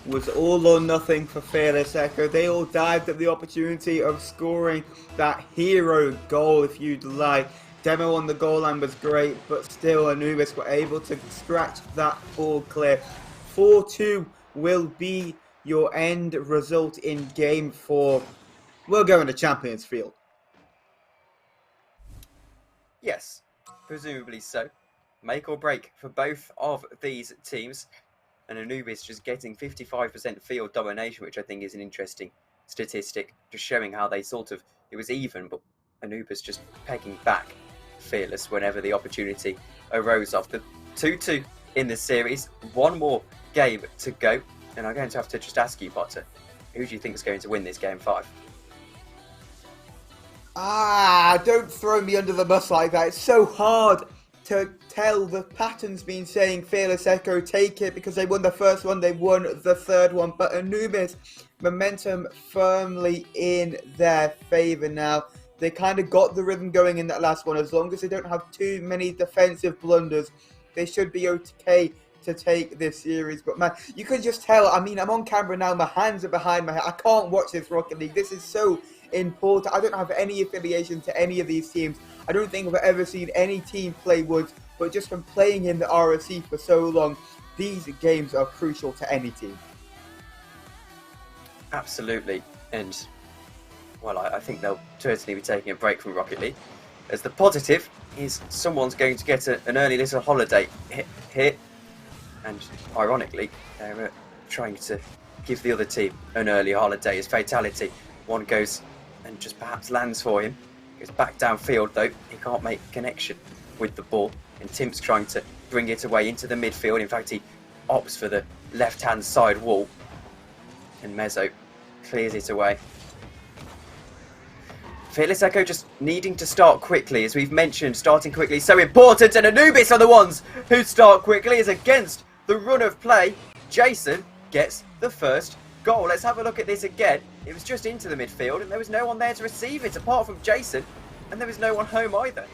Was all or nothing for Fearless Echo. They all dived at the opportunity of scoring that hero goal, if you'd like. Demo on the goal line was great, but still Anubis were able to scratch that ball clear. 4-2 will be your end result in game 4. We'll go into Champions Field. Yes, presumably so. make or break for both of these teams. And Anubis just getting 55% field domination, which I think is an interesting statistic, just showing how they it was even, but Anubis just pegging back Fearless whenever the opportunity arose. After 2-2 in the series, one more game to go, and I'm going to have to just ask you, Potter, who do you think is going to win this game 5? Don't throw me under the bus like that. It's so hard to tell. The pattern's been saying Fearless Echo take it because they won the first one, they won the third one, but Anubis, momentum firmly in their favour now. They kind of got the rhythm going in that last one. As long as they don't have too many defensive blunders, they should be okay to take this series. But man, you can just tell, I mean, I'm on camera now, my hands are behind my head. I can't watch this Rocket League. This is so important. I don't have any affiliation to any of these teams. I don't think I've ever seen any team play Woods, but just from playing in the RSC for so long, these games are crucial to any team. Absolutely, and well, I think they'll certainly be taking a break from Rocket League, as the positive is someone's going to get an early little holiday here, and ironically, they're trying to give the other team an early holiday as Fatality. One goes and just perhaps lands for him. Goes back downfield though. He can't make connection with the ball. And Tim's trying to bring it away into the midfield. In fact, he opts for the left-hand side wall. And Mezzo clears it away. Fearless Echo just needing to start quickly, as we've mentioned. Starting quickly so important. And Anubis are the ones who start quickly, as against the run of play, Jason gets the first goal. Let's have a look at this again. It was just into the midfield and there was no one there to receive it apart from Jason, and there was no one home either.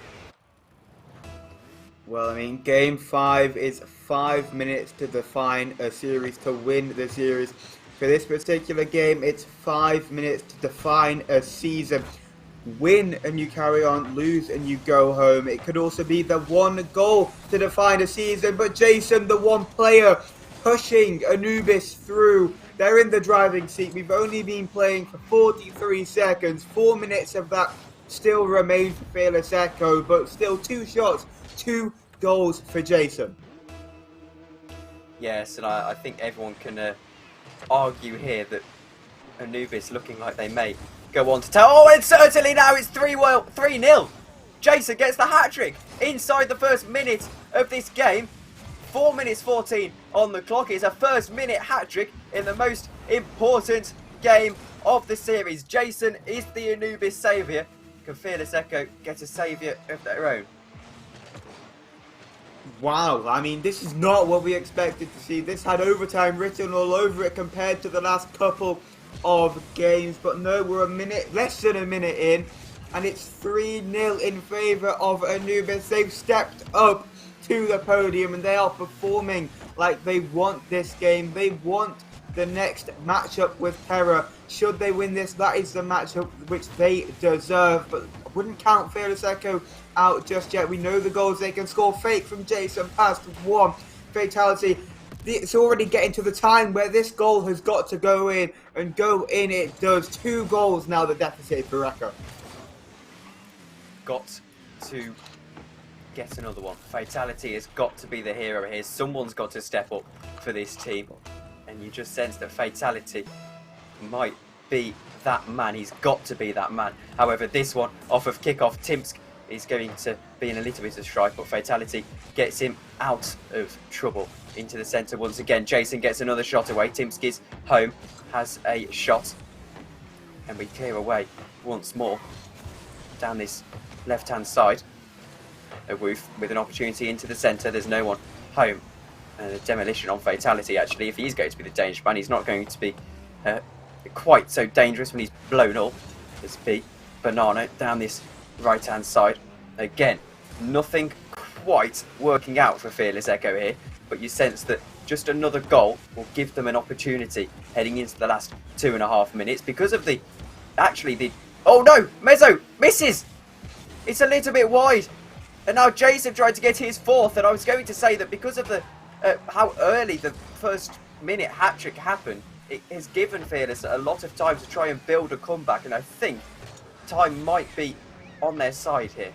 Well, I mean, game 5 is 5 minutes to define a series, to win the series. For this particular game, it's 5 minutes to define a season. Win and you carry on, lose and you go home. It could also be the one goal to define a season, but Jason, the one player pushing Anubis through. They're in the driving seat. We've only been playing for 43 seconds. 4 minutes of that still remain for Fearless Echo, but still 2 shots, 2 goals for Jason. Yes, and I think everyone can argue here that Anubis looking like they may go on to tell. Oh, and certainly now it's 3-0. Jason gets the hat-trick inside the first minute of this game. 4 minutes 14 on the clock. Is a first minute hat-trick in the most important game of the series. Jason is the Anubis saviour. Can Fearless Echo get a saviour of their own? Wow, I mean, this is not what we expected to see. This had overtime written all over it compared to the last couple of games. But no, we're less than a minute in, and it's 3-0 in favour of Anubis. They've stepped up to the podium and they are performing like they want this game. They want the next matchup with Terra. Should they win this, that is the matchup which they deserve. But I wouldn't count Fearless Echo out just yet. We know the goals they can score. Fake from Jason past one. Fatality. It's already getting to the time where this goal has got to go in, and go in it does. 2 goals now, the deficit for Echo. Got to get another one. Fatality has got to be the hero here. Someone's got to step up for this team. And you just sense that Fatality might be that man. He's got to be that man. However, this one off of kickoff, Timsk is going to be in a little bit of strife, but Fatality gets him out of trouble into the centre once again. Jason gets another shot away. Timsk is home, has a shot, and we clear away once more down this left-hand side. A Woof with an opportunity into the centre. There's no one home. And a demolition on Fatality, actually. If he's going to be the danger man, he's not going to be quite so dangerous when he's blown up as P. Banana down this right-hand side. Again, nothing quite working out for Fearless Echo here, but you sense that just another goal will give them an opportunity heading into the last 2.5 minutes because of the... Actually, the... Oh no! Mezzo misses! It's a little bit wide. And now Jason tried to get his 4th, and I was going to say that because of the how early the first minute hat-trick happened, it has given Fearless a lot of time to try and build a comeback, and I think time might be on their side here.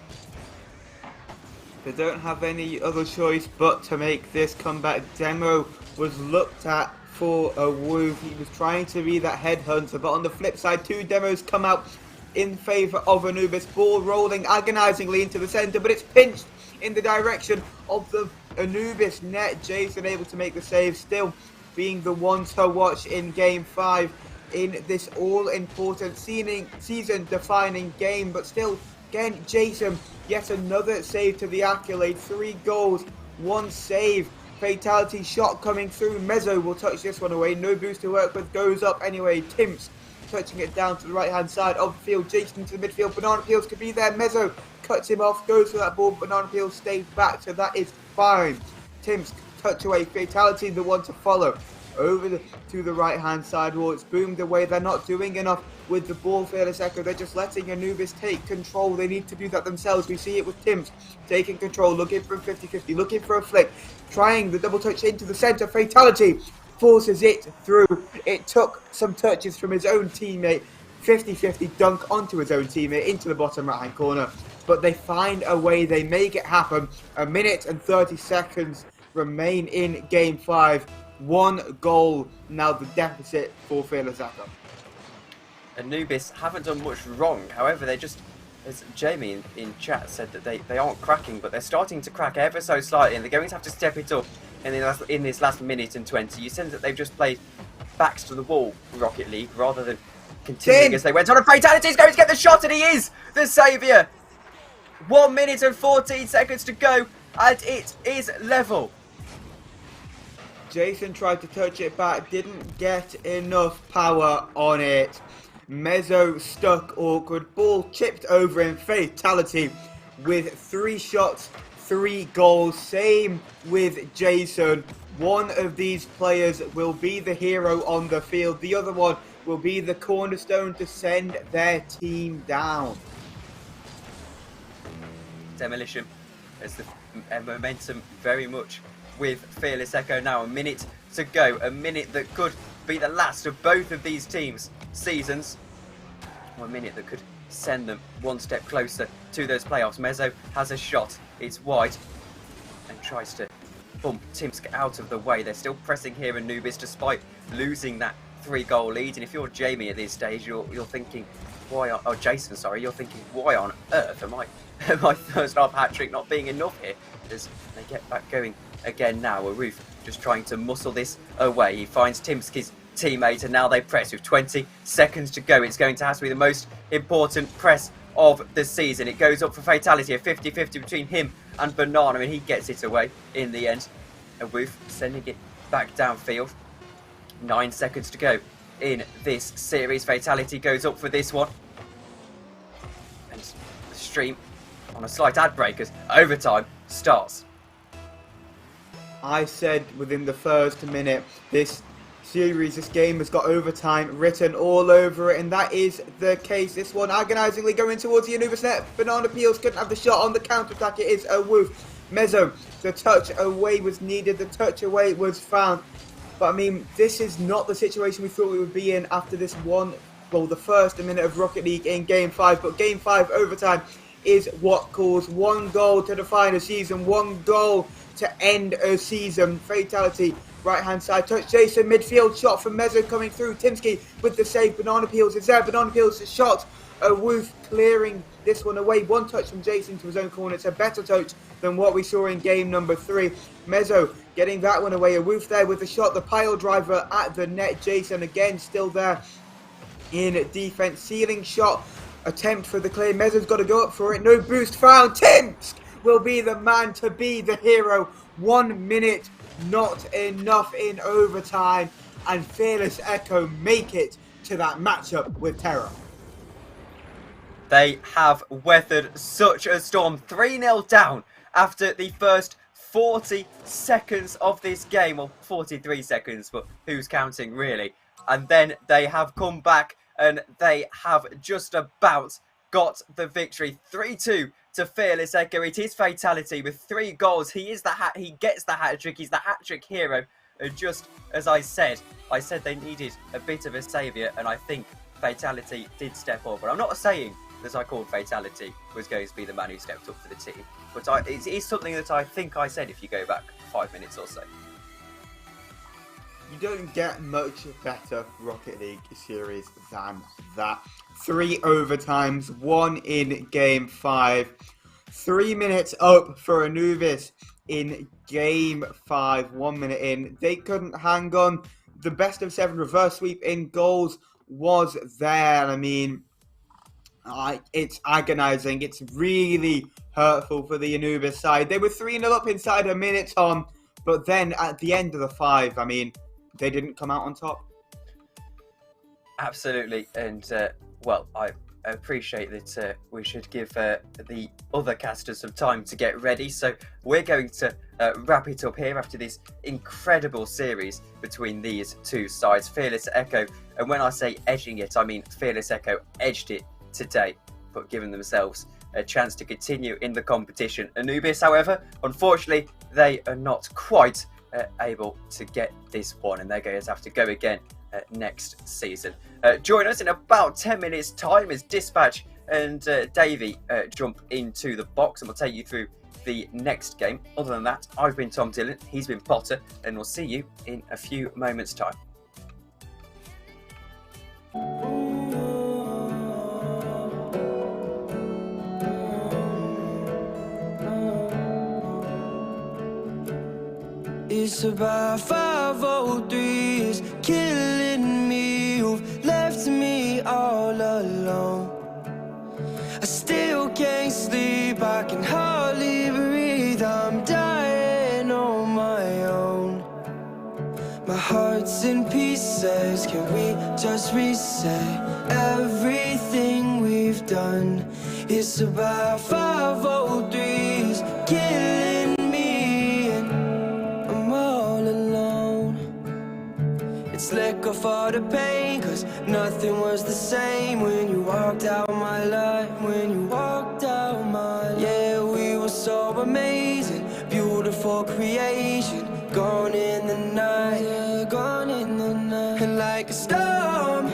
They don't have any other choice but to make this comeback. Demo was looked at for a Woof. He was trying to be that headhunter, but on the flip side, two demos come out in favour of Anubis. Ball rolling agonisingly into the centre, but it's pinched in the direction of the Anubis net. Jason able to make the save, still being the one to watch in Game 5 in this all-important season-defining game. But still, again, Jason, yet another save to the accolade. 3 goals, 1 save. Fatality shot coming through. Mezzo will touch this one away. No boost to work with. Goes up anyway. Timps touching it down to the right-hand side of the field. Jason to the midfield. Banana Peels could be there. Mezzo cuts him off. Goes for that ball. Banana Peels stays back. So that is fine. Timps touch away. Fatality the one to follow. Over to the right-hand side wall. It's boomed away. They're not doing enough with the ball, Fearless Echo. They're just letting Anubis take control. They need to do that themselves. We see it with Timps taking control, looking for a 50-50, looking for a flick, trying the double touch into the centre. Fatality forces it through. It took some touches from his own teammate. 50-50 dunk onto his own teammate into the bottom right-hand corner. But they find a way. They make it happen. 1 minute and 30 seconds remain in Game 5. 1 goal now the deficit for Fearless Echo. Anubis haven't done much wrong. However, they just, as Jamie in chat said, that they aren't cracking, but they're starting to crack ever so slightly, and they're going to have to step it up in this last minute and 20. You sense that they've just played backs to the wall, Rocket League, rather than continuing as they went on. A fatality is going to get the shot, and he is the saviour. 1 minute and 14 seconds to go, and it is level. Jason tried to touch it back, didn't get enough power on it. Mezzo stuck, awkward, ball chipped over in Fatality with 3 shots, 3 goals. Same with Jason. One of these players will be the hero on the field. The other one will be the cornerstone to send their team down. Demolition as the momentum very much with Fearless Echo now. 1 minute to go. A minute that could be the last of both of these teams' seasons. 1 minute that could send them one step closer to those playoffs. Mezzo has a shot. It's wide and tries to bump Timsk out of the way. They're still pressing here in Anubis despite losing that 3-goal lead. And if you're Jamie at this stage, you're thinking, Jason, sorry, you're thinking, why on earth am my first half hat-trick not being enough here? As they get back going again now. Aruf just trying to muscle this away. He finds Timsky's teammate, and now they press with 20 seconds to go. It's going to have to be the most important press of the season. It goes up for Fatality, a 50-50 between him and Banana, and he gets it away in the end. Aruf sending it back downfield. 9 seconds to go in this series. Fatality goes up for this one. And the stream on a slight ad break as overtime starts. I said within the first minute, this game has got overtime written all over it, and that is the case. This one agonisingly going towards the Anubis net. Banana Peels couldn't have the shot on the counter-attack. It is a Woof. Mezzo, the touch away was needed, the touch away was found. But I mean, this is not the situation we thought we would be in after this the first minute of Rocket League in Game 5. But Game 5 overtime is what calls. 1 goal to define a season, 1 goal to end a season. Fatality, right-hand side touch. Jason, midfield shot from Mezzo coming through. Timsky with the save. Banana Peels is there. Banana Peels is shot. A Woof clearing this one away. 1 touch from Jason to his own corner. It's a better touch than what we saw in game number 3. Mezzo getting that one away. A Woof there with the shot. The pile driver at the net. Jason again still there in defense. Ceiling shot attempt for the clear. Mezzo's got to go up for it. No boost found. Timsk will be the man to be the hero. 1 minute, not enough in overtime, and Fearless Echo make it to that matchup with Terror. They have weathered such a storm. 3-0 down after the first 40 seconds of this game. Well, 43 seconds, but who's counting really? And then they have come back and they have just about got the victory. 3-2 to Fearless Echo. It is Fatality with 3 goals. He gets the hat-trick. He's the hat-trick hero. And just as I said they needed a bit of a saviour, and I think Fatality did step up. But I'm not saying that I called Fatality was going to be the man who stepped up for the team. but it is something that I think I said if you go back 5 minutes or so. You don't get much better Rocket League series than that. 3 overtimes, 1 in Game 5. 3 minutes up for Anubis in Game 5, 1 minute in. They couldn't hang on. The best of 7 reverse sweep in goals was there. I mean, it's agonizing. It's really hurtful for the Anubis side. They were 3-0 up inside a minute on, but then at the end of the 5, I mean, they didn't come out on top. Absolutely, and well, I appreciate that we should give the other casters some time to get ready, so we're going to wrap it up here after this incredible series between these two sides, Fearless Echo, and when I say edging it, I mean Fearless Echo edged it today, but given themselves a chance to continue in the competition. Anubis, however, unfortunately, they are not quite able to get this one, and they're going to have to go again next season. Join us in about 10 minutes time as Dispatch and Davey jump into the box, and we'll take you through the next game. Other than that, I've been Tom Dillon, he's been Potter, and we'll see you in a few moments time. It's about 503s killing me. You've left me all alone. I still can't sleep, I can hardly breathe. I'm dying on my own. My heart's in pieces, can we just reset everything we've done? It's about 503s killing me, and I'm all alone. It's let go for the pain, cause nothing was the same when you walked out my life, when you walked out my life. Yeah, we were so amazing, beautiful creation, gone in the night, yeah, gone in the night. And like a storm,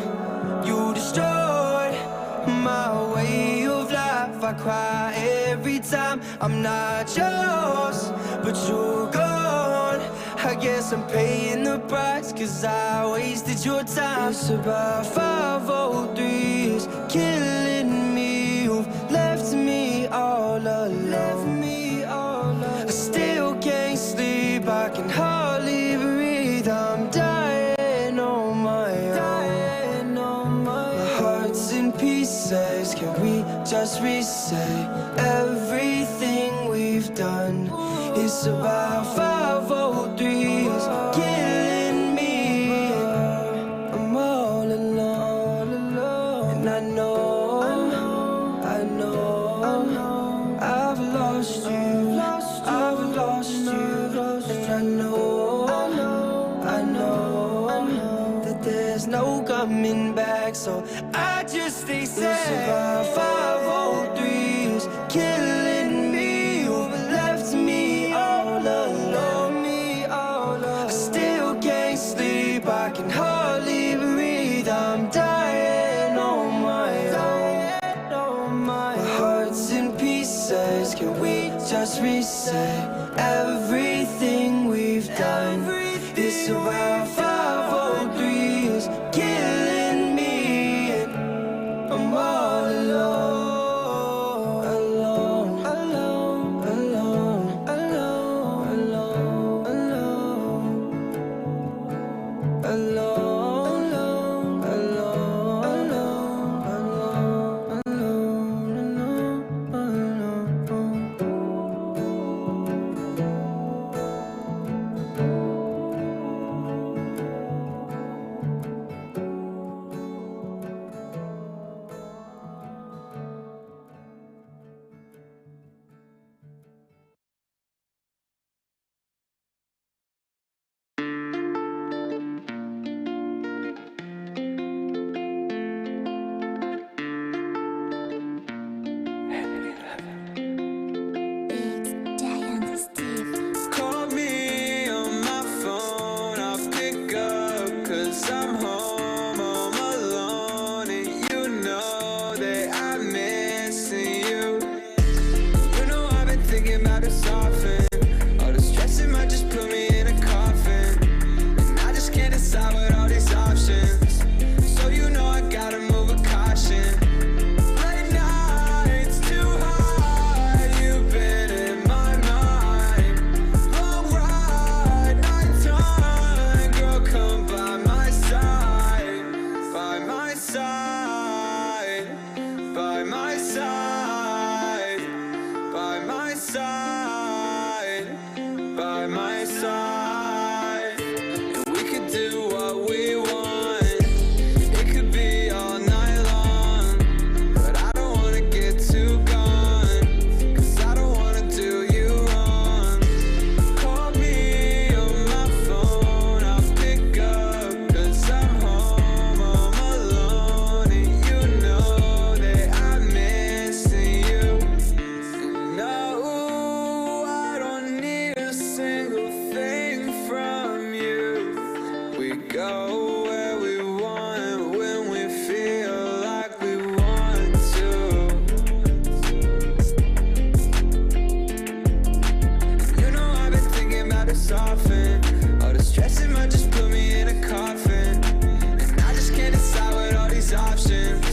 you destroyed my way of life. I cry every time I'm not yours, but you're gone. I guess I'm paying the price, cause I wasted your time. It's about 503s killing me. You've left me all alone. I still can't sleep, I can hardly breathe. I'm dying on my own. My heart's in pieces, can we just reset everything we've done? It's about 503s killing me, I'm all alone. And I know I've lost you, I've lost you. And I know that there's no coming back, so I just stay safe. It's about 503s killing me. You've left me all alone. I still can't sleep, I can hardly breathe. I'm dying on my own. My heart's in pieces, can we just reset everything we've done? It's about 503s killing me, and I'm all alone, alone, alone, alone, alone, alone, alone, alone, alone, alone. side, and we could do what we want. It could be all night long, but I don't wanna get too gone, 'cause I don't wanna do you wrong. Call me on my phone, I'll pick up, 'cause I'm home alone, and you know that I'm missing you. No, I don't need a single thing from you. We go where we want when we feel like we want to. You know I've been thinking about this often. All the stressing might just put me in a coffin, and I just can't decide with all these options.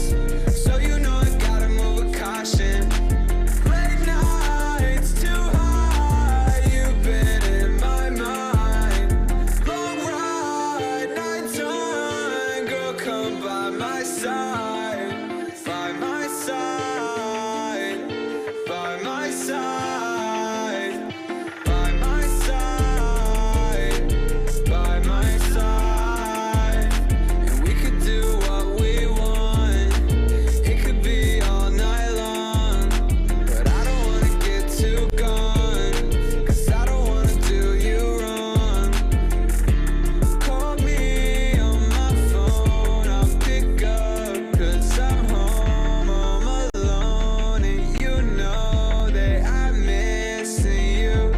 So you know I gotta move with caution. Late nights too high, you've been in my mind. Long ride, nighttime, girl, come by my side, by my side, by my side, by my side, by my side, and we could do what we want. It could be all night long, but I don't wanna get too gone, 'cause I don't wanna do you wrong. Call me on my phone, I'll pick up, 'cause I'm home alone, and you know that I'm missing you.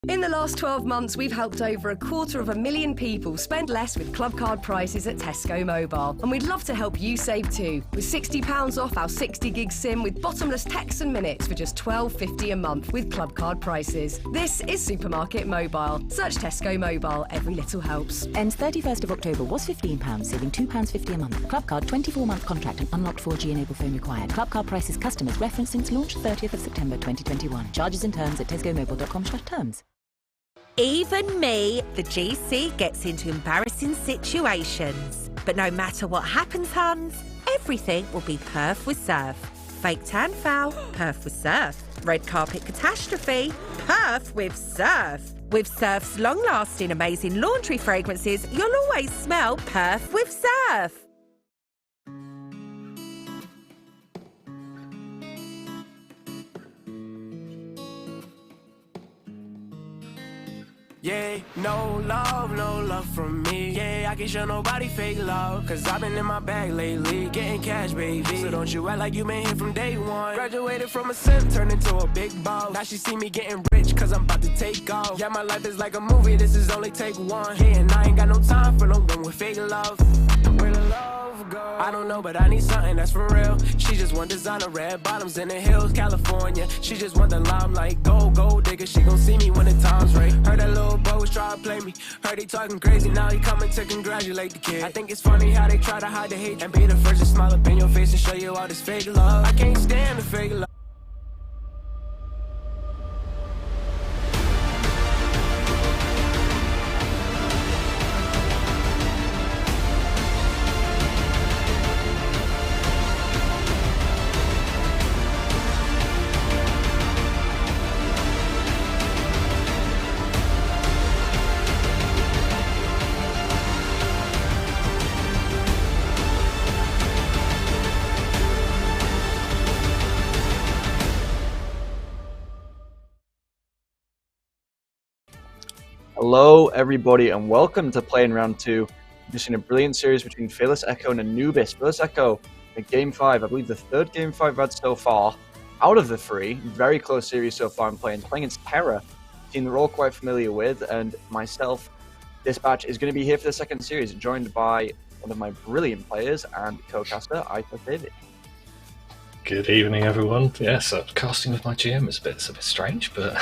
In the last 12 months, we've helped over 250,000 people spend less with club card prices at Tesco Mobile. And we'd love to help you save too, with £60 off our 60 gig SIM with bottomless texts and minutes for just £12.50 a month with club card prices. This is Supermarket Mobile. Search Tesco Mobile, every little helps. Ends 31st of October was £15, saving £2.50 a month. Club card 24-month contract and unlocked 4G enabled phone required. Club card prices customers referenced since launch 30th of September 2021. Charges and terms at tescomobile.com/terms. Even me, the GC, gets into embarrassing situations. But no matter what happens, Huns, everything will be perf with Surf. Fake tan foul, perf with Surf. Red carpet catastrophe, perf with Surf. With Surf's long-lasting, amazing laundry fragrances, you'll always smell perf with Surf. Yeah, no love from me. Yeah, I can show nobody fake love, 'cause I've been in my bag lately, getting cash, baby. So don't you act like you been here from day one. Graduated from a simp, turned into a big boss. Now she see me getting rich, 'cause I'm about to take off. Yeah, my life is like a movie, this is only take one. Yeah, and I ain't got no time for no one with fake love. Where the love go? I don't know, but I need something that's for real. She just want designer red bottoms in the hills, California. She just want the limelight, gold digger. She gon' see me when the time's right. Heard that little boy was try to play me. Heard he talking crazy, now he coming to congratulate the kid. I think it's funny how they try to hide the hate and be the first to smile up in your face and show you all this fake love. I can't stand the fake love. Hello, everybody, and welcome to Playing Round 2. Just in a brilliant series between Fearless Echo and Anubis. Fearless Echo in Game 5, I believe the third Game 5 we've had so far. Out of the three, very close series so far I'm playing against Terra, a team that we're all quite familiar with, and myself, Dispatch, is going to be here for the second series, joined by one of my brilliant players and co-caster, Ito David. Good evening, everyone. Yes, casting with my GM is a bit strange, but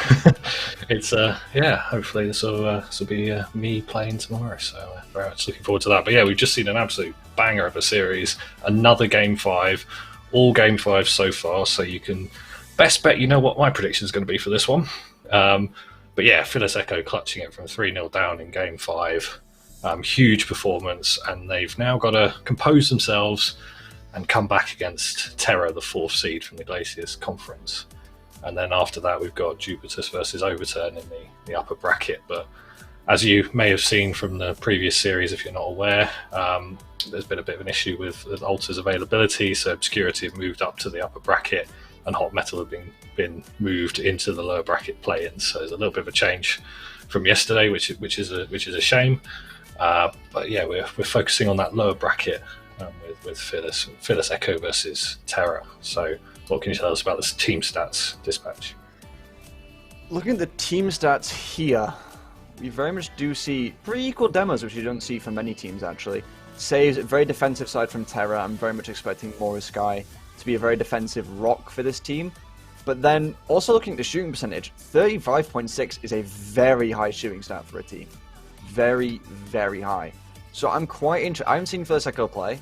it's hopefully this will be me playing tomorrow. So very much looking forward to that. But yeah, we've just seen an absolute banger of a series. Another Game 5, all Game 5 so far. So you can best bet you know what my prediction is going to be for this one. But yeah, Fearless Echo clutching it from 3-0 down in Game 5. Huge performance, and they've now got to compose themselves and come back against Terra, the 4th seed from the Glaciers Conference. And then after that, we've got Jupiter's versus Overturn in the upper bracket. But as you may have seen from the previous series, if you're not aware, there's been a bit of an issue with Alter's availability, so Obscurity have moved up to the upper bracket, and Hot Metal have been moved into the lower bracket play-ins. So there's a little bit of a change from yesterday, which is a shame. But yeah, we're focusing on that lower bracket with Fearless Echo versus Terra. So what can you tell us about this team stats, Dispatch? Looking at the team stats here, we very much do see pretty equal demos, which you don't see from many teams actually. Saves, very defensive side from Terra. I'm very much expecting Sky to be a very defensive rock for this team. But then, also looking at the shooting percentage, 35.6 is a very high shooting stat for a team. Very, very high. So I'm quite interested. I haven't seen Fearless Echo play.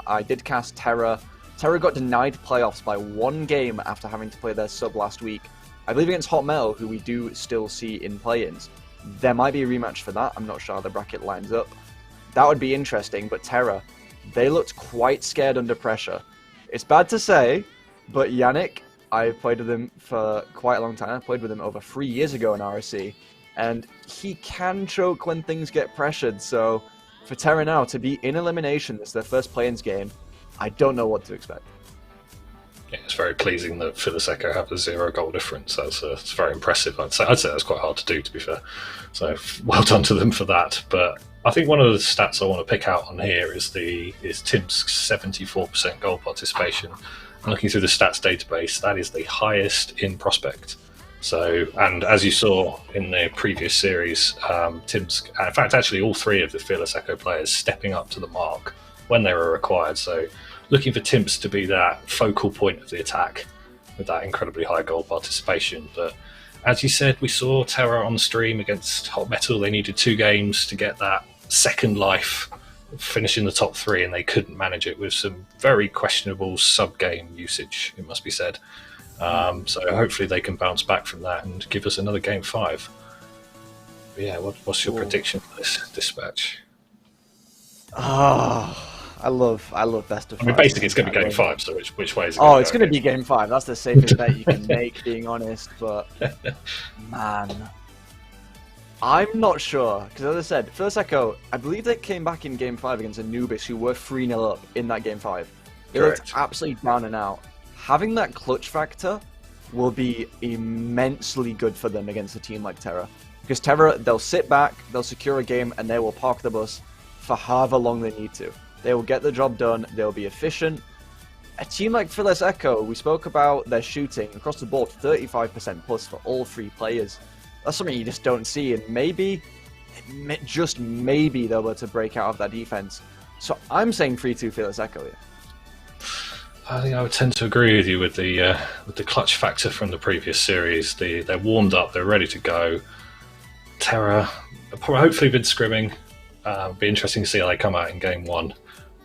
I did cast Terra. Terra got denied playoffs by 1 game after having to play their sub last week. I believe against Hot Metal, who we do still see in play-ins. There might be a rematch for that. I'm not sure how the bracket lines up. That would be interesting, but Terra, they looked quite scared under pressure. It's bad to say, but Yannick, I've played with him for quite a long time. I played with him over 3 years ago in RSC, and he can choke when things get pressured. So for Terra now to be in elimination, it's their first play-ins game, I don't know what to expect. Yeah, it's very pleasing that Fearless Echo have a 0 goal difference. It's very impressive. I'd say that's quite hard to do, to be fair. So well done to them for that. But I think one of the stats I want to pick out on here is Tim's 74% goal participation. And looking through the stats database, that is the highest in Prospect. So, and as you saw in the previous series, Tim's, in fact, actually all 3 of the Fearless Echo players stepping up to the mark when they were required. So looking for Timps to be that focal point of the attack with that incredibly high goal participation. But as you said, we saw Terra on stream against Hot Metal. They needed 2 games to get that second life, finish in the top 3, and they couldn't manage it with some very questionable sub-game usage, it must be said. So hopefully they can bounce back from that and give us another game 5. But yeah, what's your prediction for this Dispatch? I love best of 5. I mean, basically it's going to be game 5, so which way is it going to go? It's going to be game 5. That's the safest bet you can make, being honest. But, man, I'm not sure. Because as I said, Fearless Echo, I believe they came back in game 5 against Anubis, who were 3-0 up in that game 5. They looked absolutely down and out. Having that clutch factor will be immensely good for them against a team like Terra. Because Terra, they'll sit back, they'll secure a game, and they will park the bus for however long they need to. They will get the job done, they'll be efficient. A team like Fearless Echo, we spoke about their shooting across the board, 35% plus for all 3 players. That's something you just don't see, and maybe, just maybe, they'll be able to break out of that defense. So I'm saying 3-2 Fearless Echo here. I think I would tend to agree with you with the clutch factor from the previous series. They're warmed up, they're ready to go. Terra, hopefully been scrimming. Be interesting to see how they come out in game 1.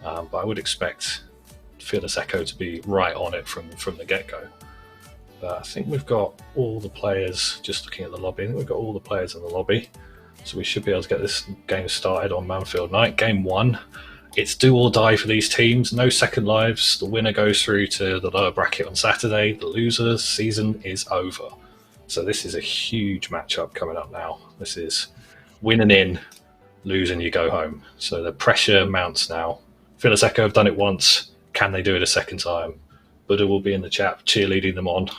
But I would expect Fearless Echo to be right on it from the get-go. But I think we've got all the players, just looking at the lobby, I think we've got all the players in the lobby. So we should be able to get this game started on Manfield night. Game 1, it's do or die for these teams. No second lives. The winner goes through to the lower bracket on Saturday. The loser's season is over. So this is a huge matchup coming up now. This is winning in, losing you go home. So the pressure mounts now. Fearless Echo have done it once. Can they do it a second time? Buddha will be in the chat cheerleading them on.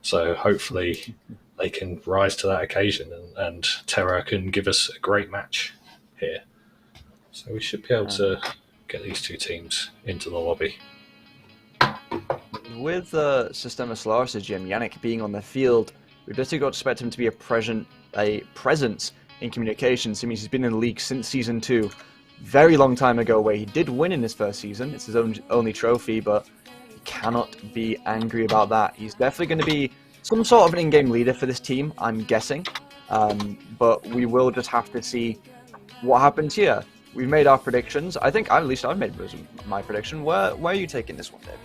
So hopefully they can rise to that occasion and Terra can give us a great match here. So we should be able to get these 2 teams into the lobby. With Sistema Solaris' GM Yannick being on the field, we've basically got to expect him to be a presence in communications. It means he's been in the league since Season 2. Very long time ago, where he did win in his first season. It's his only trophy, but he cannot be angry about that. He's definitely going to be some sort of an in-game leader for this team, I'm guessing. But we will just have to see what happens here. We've made our predictions. I think at least I've made my prediction. Where are you taking this one, David?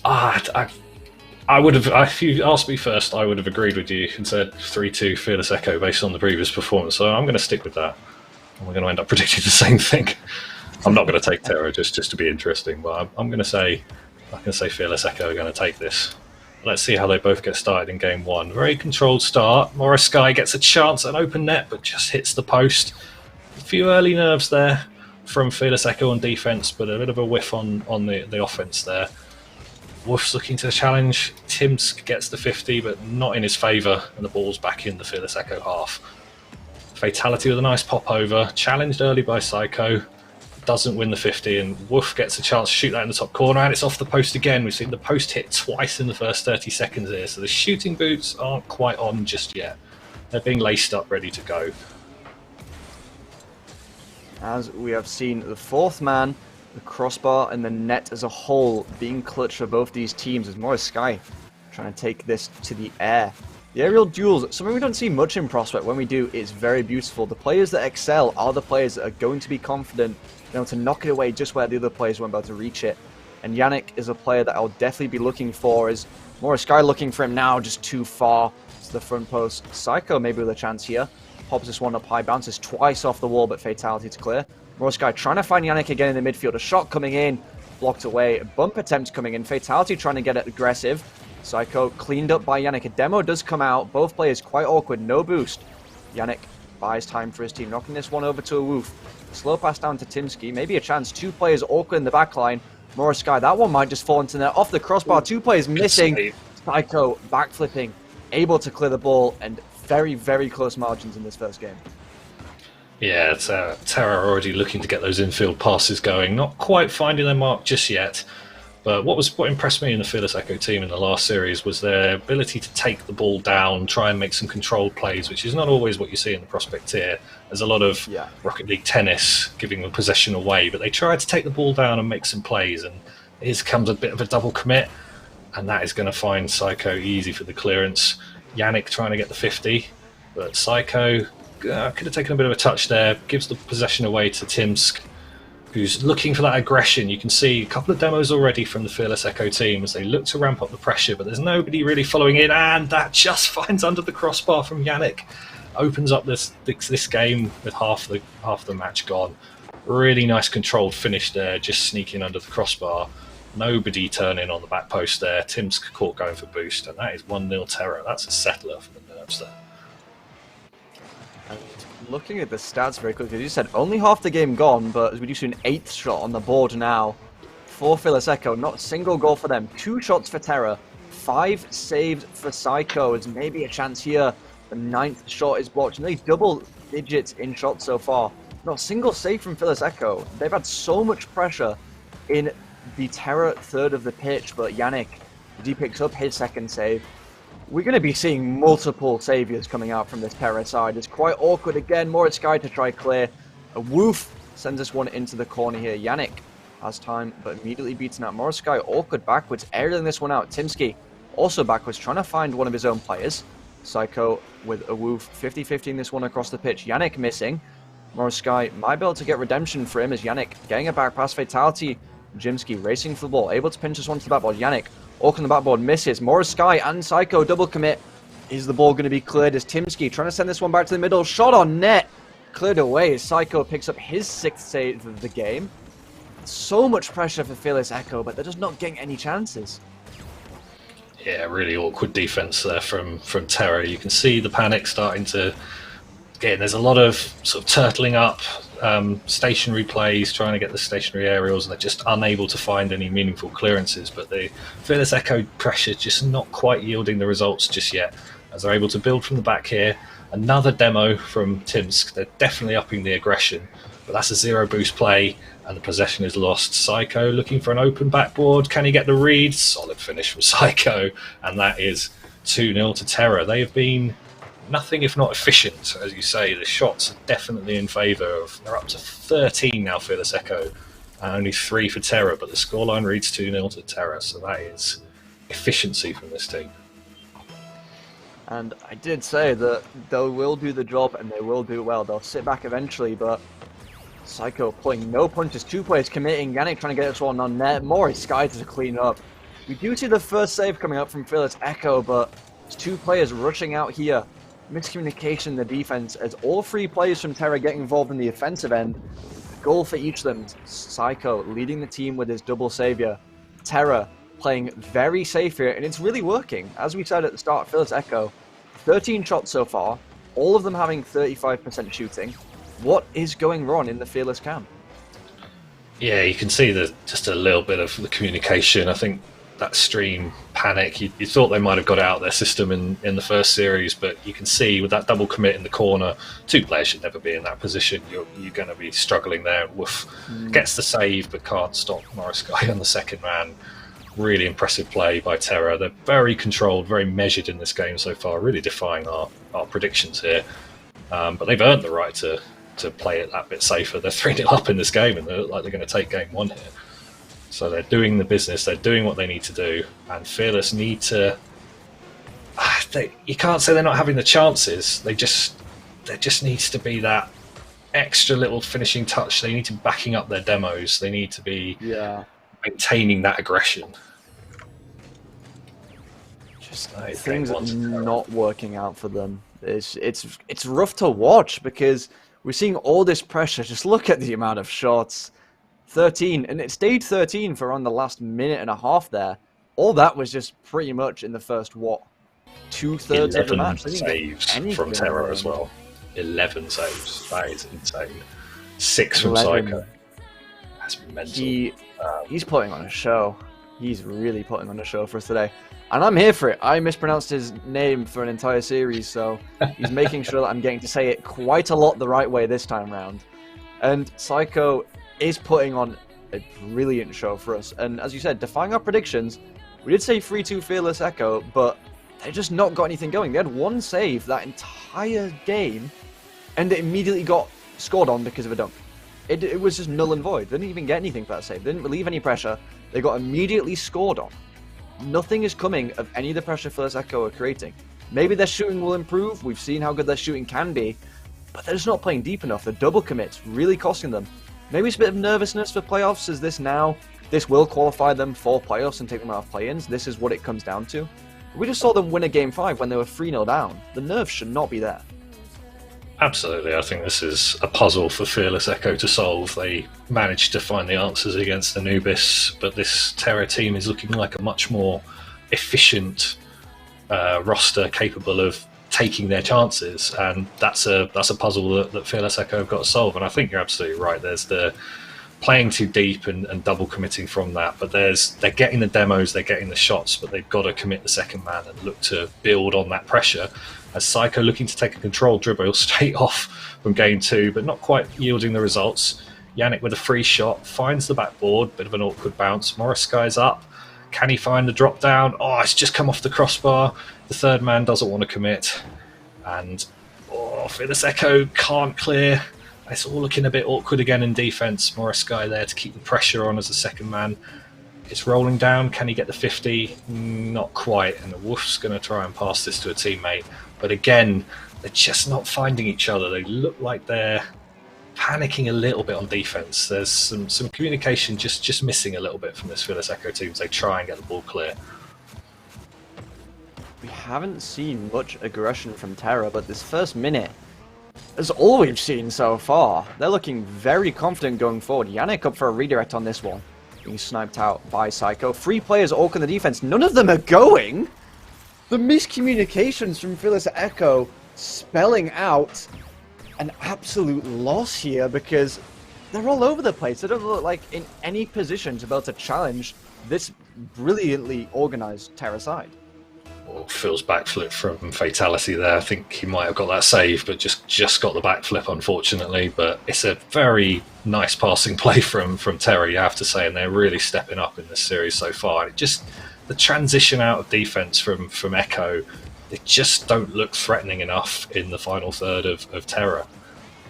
I would have, if you asked me first, I would have agreed with you and said 3-2 Fearless Echo based on the previous performance. So I'm going to stick with that. And we're going to end up predicting the same thing. I'm not going to take Terra just to be interesting, but I'm going to say Fearless Echo are going to take this. Let's see how they both get started in game one. Very controlled start. Morris Sky gets a chance at an open net, but just hits the post. A few early nerves there from Fearless Echo on defense, but a bit of a whiff on the offense there. Wolf's looking to challenge. Timsk gets the 50, but not in his favour, and the ball's back in the Fearless Echo half. Fatality with a nice pop over, challenged early by Psycho, doesn't win the 50, and Wolf gets a chance to shoot that in the top corner, and it's off the post again. We've seen the post hit twice in the first 30 seconds here, so the shooting boots aren't quite on just yet. They're being laced up, ready to go. As we have seen, the fourth man, the crossbar, and the net as a whole being clutch for both these teams as Morris Sky trying to take this to the air. The aerial duels, something we don't see much in Prospect. When we do, it's very beautiful. The players that excel are the players that are going to be confident, able to knock it away just where the other players won't be able to reach it. And Yannick is a player that I'll definitely be looking for. Is Morris Sky looking for him now, just too far to the front post. Psycho maybe with a chance here. Pops this one up high, bounces twice off the wall, but fatality to clear. Morris Sky trying to find Yannick again in the midfield. A shot coming in, blocked away. A bump attempt coming in. Fatality trying to get it aggressive. Psycho cleaned up by Yannick. A demo does come out. Both players quite awkward. No boost. Yannick buys time for his team. Knocking this one over to a Woof. Slow pass down to Timsky. Maybe a chance. Two players awkward in the back line. Morris Sky. That one might just fall into there. Off the crossbar. Two players missing. Psycho backflipping. Able to clear the ball. And very, very close margins in this first game. Yeah, it's, Terra already looking to get those infield passes going. Not quite finding their mark just yet. But what impressed me in the Fearless Echo team in the last series was their ability to take the ball down, try and make some controlled plays, which is not always what you see in the Prospect tier. There's a lot of Rocket League tennis giving the possession away, but they tried to take the ball down and make some plays, and here comes a bit of a double commit, and that is going to find Psycho easy for the clearance. Yannick trying to get the 50, but Psycho could have taken a bit of a touch there, gives the possession away to Timsk, who's looking for that aggression. You can see a couple of demos already from the Fearless Echo team as they look to ramp up the pressure, but there's nobody really following in, and that just finds under the crossbar from Yannick. Opens up this game with half the match gone. Really nice controlled finish there, just sneaking under the crossbar. Nobody turning on the back post there. Tim's caught going for boost, and that is 1-0 Terror. That's a settler for the nerves there. And looking at the stats very quickly, as you said, only half the game gone, but as we do see an 8th shot on the board now for Fearless Echo. Not a single goal for them. 2 shots for Terror. 5 saved for Psycho. As maybe a chance here. The 9th shot is blocked. Nearly double digits in shots so far. Not a single save from Fearless Echo. They've had so much pressure in the Terror third of the pitch, but Yannick, as he picks up his 2nd save, we're going to be seeing multiple saviors coming out from this Terror side. It's quite awkward again. Morris Sky to try clear. A Woof sends this one into the corner here. Yannick has time, but immediately beaten out. Morris Sky awkward backwards, aerialing this one out. Timsky also backwards, trying to find one of his own players. Psycho with a Woof, 50-50 in this one across the pitch. Yannick missing. Morris Sky might be able to get redemption for him as Yannick getting a back pass. Fatality. Jimsky racing for the ball, able to pinch this one to the backboard. Yannick, awkward on the backboard, misses. Morris Sky and Psycho double commit. Is the ball going to be cleared as Timsky trying to send this one back to the middle? Shot on net. Cleared away as Psycho picks up his 6th save of the game. So much pressure for Fearless Echo, but they're just not getting any chances. Yeah, really awkward defense there from Terror. You can see the panic starting to get. There's a lot of sort of turtling up, stationary plays, trying to get the stationary aerials, and they're just unable to find any meaningful clearances. But the Fearless Echo pressure just not quite yielding the results just yet, as they're able to build from the back here. Another demo from Timsk. They're definitely upping the aggression, but that's a 0 boost play, and the possession is lost. Psycho looking for an open backboard. Can he get the read? Solid finish from Psycho, and that is 2-0 to Terror. They have been nothing if not efficient, as you say. The shots are definitely in favour of. They're up to 13 now, Fearless Echo, and only 3 for Terror, but the scoreline reads 2-0 to Terror, so that is efficiency from this team. And I did say that they will do the job and they will do well. They'll sit back eventually, but Psycho pulling no punches. 2 players committing. Yannick trying to get this one on net. Morris Sky to clean up. We do see the first save coming up from Fearless Echo, but it's 2 players rushing out here miscommunication in the defense as all 3 players from Terra getting involved in the offensive end. Goal for each of them. Psycho leading the team with his double savior. Terra playing very safe here, and it's really working. As we said at the start, Fearless Echo, 13 shots so far, all of them having 35% shooting. What is going wrong in the Fearless camp? Yeah, you can see just a little bit of the communication. I think that stream panic, you thought they might have got out of their system in the first series, but you can see with that double commit in the corner, 2 players should never be in that position. You're going to be struggling there. Woof gets the save, but can't stop Morris Guy on the second man. Really impressive play by Terra. They're very controlled, very measured in this game so far, really defying our predictions here. But they've earned the right to play it that bit safer. They're 3-0 up in this game, and they look like they're going to take game 1 here. So they're doing the business, they're doing what they need to do, and Fearless need to... you can't say they're not having the chances, there just needs to be that extra little finishing touch. They need to be backing up their demos, they need to be maintaining that aggression. Just things are not working out for them. It's rough to watch because we're seeing all this pressure. Just look at the amount of shots. 13, and it stayed 13 for around the last minute and a half there. All that was just pretty much in the first, 2/3 of the match. Saves from Terra as well. 11 saves. That is insane. 6 from 11. Psycho. That's mental. He's putting on a show. He's really putting on a show for us today. And I'm here for it. I mispronounced his name for an entire series, so he's making sure that I'm getting to say it quite a lot the right way this time round. And Psycho is putting on a brilliant show for us. And as you said, defying our predictions, we did say 3-2 Fearless Echo, but they just not got anything going. They had 1 save that entire game, and it immediately got scored on because of a dunk. It was just null and void. They didn't even get anything for that save. They didn't relieve any pressure. They got immediately scored on. Nothing is coming of any of the pressure Fearless Echo are creating. Maybe their shooting will improve. We've seen how good their shooting can be, but they're just not playing deep enough. The double commits really costing them. Maybe it's a bit of nervousness for playoffs. Is this now? This will qualify them for playoffs and take them out of play-ins. This is what it comes down to. We just saw them win a Game 5 when they were 3-0 down. The nerves should not be there. Absolutely. I think this is a puzzle for Fearless Echo to solve. They managed to find the answers against Anubis, but this Terra team is looking like a much more efficient roster capable of taking their chances, and that's a puzzle that Fearless Echo have got to solve. And I think you're absolutely right. There's the playing too deep and double committing from that, but they're getting the demos, they're getting the shots, but they've got to commit the second man and look to build on that pressure. As Psycho looking to take a control dribble straight off from game 2, but not quite yielding the results. Yannick with a free shot finds the backboard, bit of an awkward bounce. Morris Sky's up. Can he find the drop down? Oh, it's just come off the crossbar. The third man doesn't want to commit. And Fearless Echo can't clear. It's all looking a bit awkward again in defence. Morris Sky there to keep the pressure on as the second man. It's rolling down. Can he get the 50? Not quite. And the Wolf's going to try and pass this to a teammate. But again, they're just not finding each other. They look like they're panicking a little bit on defence. There's some communication just missing a little bit from this Fearless Echo team as they try and get the ball clear. We haven't seen much aggression from Terra, but this first minute is all we've seen so far. They're looking very confident going forward. Yannick up for a redirect on this one. Being sniped out by Psycho. 3 players all in the defense. None of them are going. The miscommunications from Fearless Echo spelling out an absolute loss here because they're all over the place. They don't look like in any position to be able to challenge this brilliantly organized Terra side. Well, Phil's backflip from Fatality there. I think he might have got that save, but just got the backflip, unfortunately. But it's a very nice passing play from Terra, you have to say, and they're really stepping up in this series so far. The transition out of defense from Echo, they just don't look threatening enough in the final third of Terra.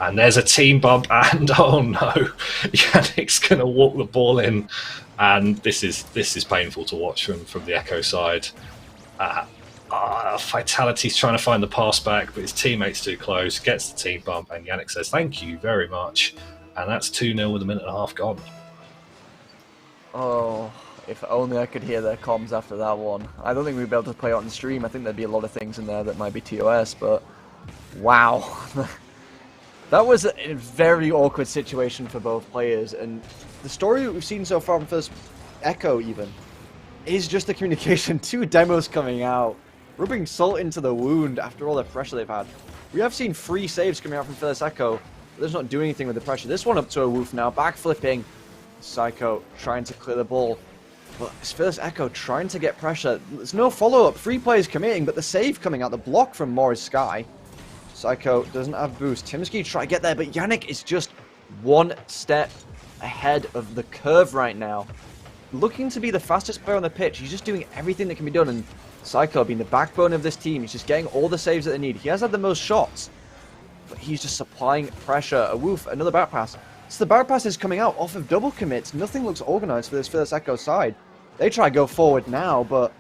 And there's a team bump, and oh no, Yannick's going to walk the ball in, and this is painful to watch from the Echo side. Fatality's trying to find the pass back, but his teammate's too close, gets the team bump, and Yannick says thank you very much, and that's 2-0 with a minute and a half gone. Oh, if only I could hear their comms after that one. I don't think we'd be able to play it on stream. I think there'd be a lot of things in there that might be TOS, but Wow. That was a very awkward situation for both players, and the story that we've seen so far from first Echo even is just the communication. Two demos coming out, rubbing salt into the wound after all the pressure they've had. We have seen 3 saves coming out from Fearless Echo, but they're not doing anything with the pressure. This one up to a Woof now, backflipping. Psycho trying to clear the ball, but it's Fearless Echo trying to get pressure. There's no follow-up, 3 players committing, but the save coming out, the block from Morris Sky. Psycho doesn't have boost. Timsky try to get there, but Yannick is just one step ahead of the curve right now. Looking to be the fastest player on the pitch. He's just doing everything that can be done, and Psycho being the backbone of this team. He's just getting all the saves that they need. He has had the most shots, but he's just supplying pressure. A Woof, another back pass. So the back pass is coming out off of double commits. Nothing looks organized for this Fearless Echo side. They try to go forward now, but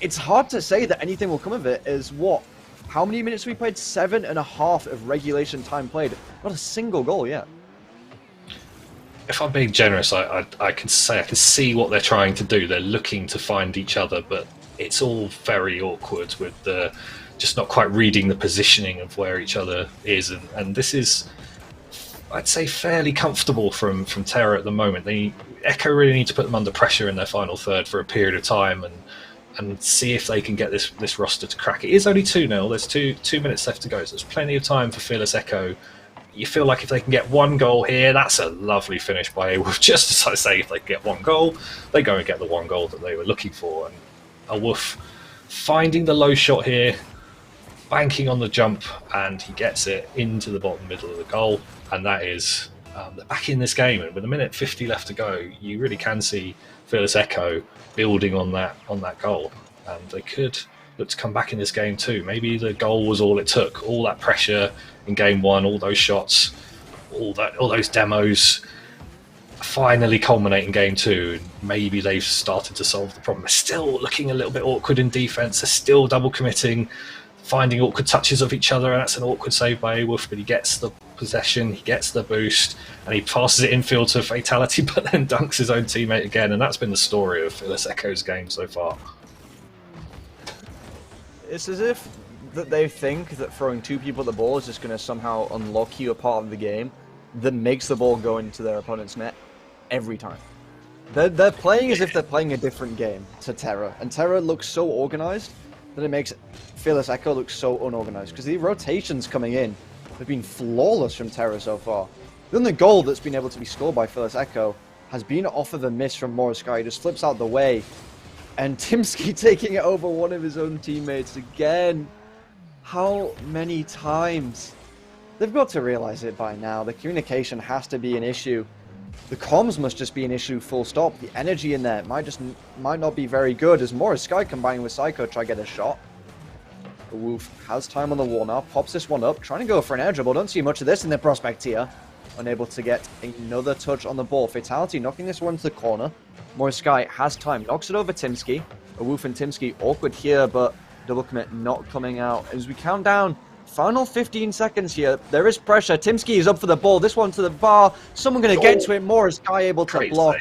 it's hard to say that anything will come of it. Is what? How many minutes we played? 7.5 of regulation time played. Not a single goal yet. If I'm being generous, I can say I can see what they're trying to do. They're looking to find each other, but it's all very awkward with the just not quite reading the positioning of where each other is. And this is, I'd say, fairly comfortable from Terra at the moment. Echo really need to put them under pressure in their final third for a period of time and see if they can get this roster to crack. It is only 2-0. There's two minutes left to go, so there's plenty of time for Fearless Echo. You feel like if they can get 1 goal here, that's a lovely finish by Awolf. Just as I say, if they can get 1 goal, they go and get the 1 goal that they were looking for. And Awolf finding the low shot here, banking on the jump, and he gets it into the bottom middle of the goal. And that is, they're back in this game. And with a minute 50 left to go, you really can see Fearless Echo building on that goal, and they could look to come back in this game too. Maybe the goal was all it took. All that pressure in game 1, all those shots, all those demos, finally culminate in game 2. And maybe they've started to solve the problem. They're still looking a little bit awkward in defense. They're still double committing, finding awkward touches of each other, and that's an awkward save by Awolf, but he gets the possession, he gets the boost, and he passes it infield to Fatality, but then dunks his own teammate again, and that's been the story of Fearless Echo's game so far. It's as if that they think that throwing 2 people at the ball is just going to somehow unlock you a part of the game that makes the ball go into their opponent's net every time. They're playing as if they're playing a different game to Terra, and Terra looks so organized that it makes Fearless Echo look so unorganized, because the rotations coming in have been flawless from Terra so far. The only goal that's been able to be scored by Fearless Echo has been off of a miss from Morris Sky. He just flips out the way, and Timsky taking it over one of his own teammates again. How many times? They've got to realize it by now. The communication has to be an issue. The comms must just be an issue, full stop. The energy in there might not be very good, as Morris Sky combining with Psycho try to get a shot. The Wolf has time on the wall now, pops this one up, trying to go for an air dribble. Don't see much of this in the prospect here. Unable to get another touch on the ball. Fatality knocking this one to the corner. Morris Sky has time, knocks it over Timsky. A Wolf and Timsky awkward here, but double commit not coming out. As we count down, final 15 seconds here, there is pressure. Timsky is up for the ball. This one to the bar. Someone going to get to it. Morris Sky able to block.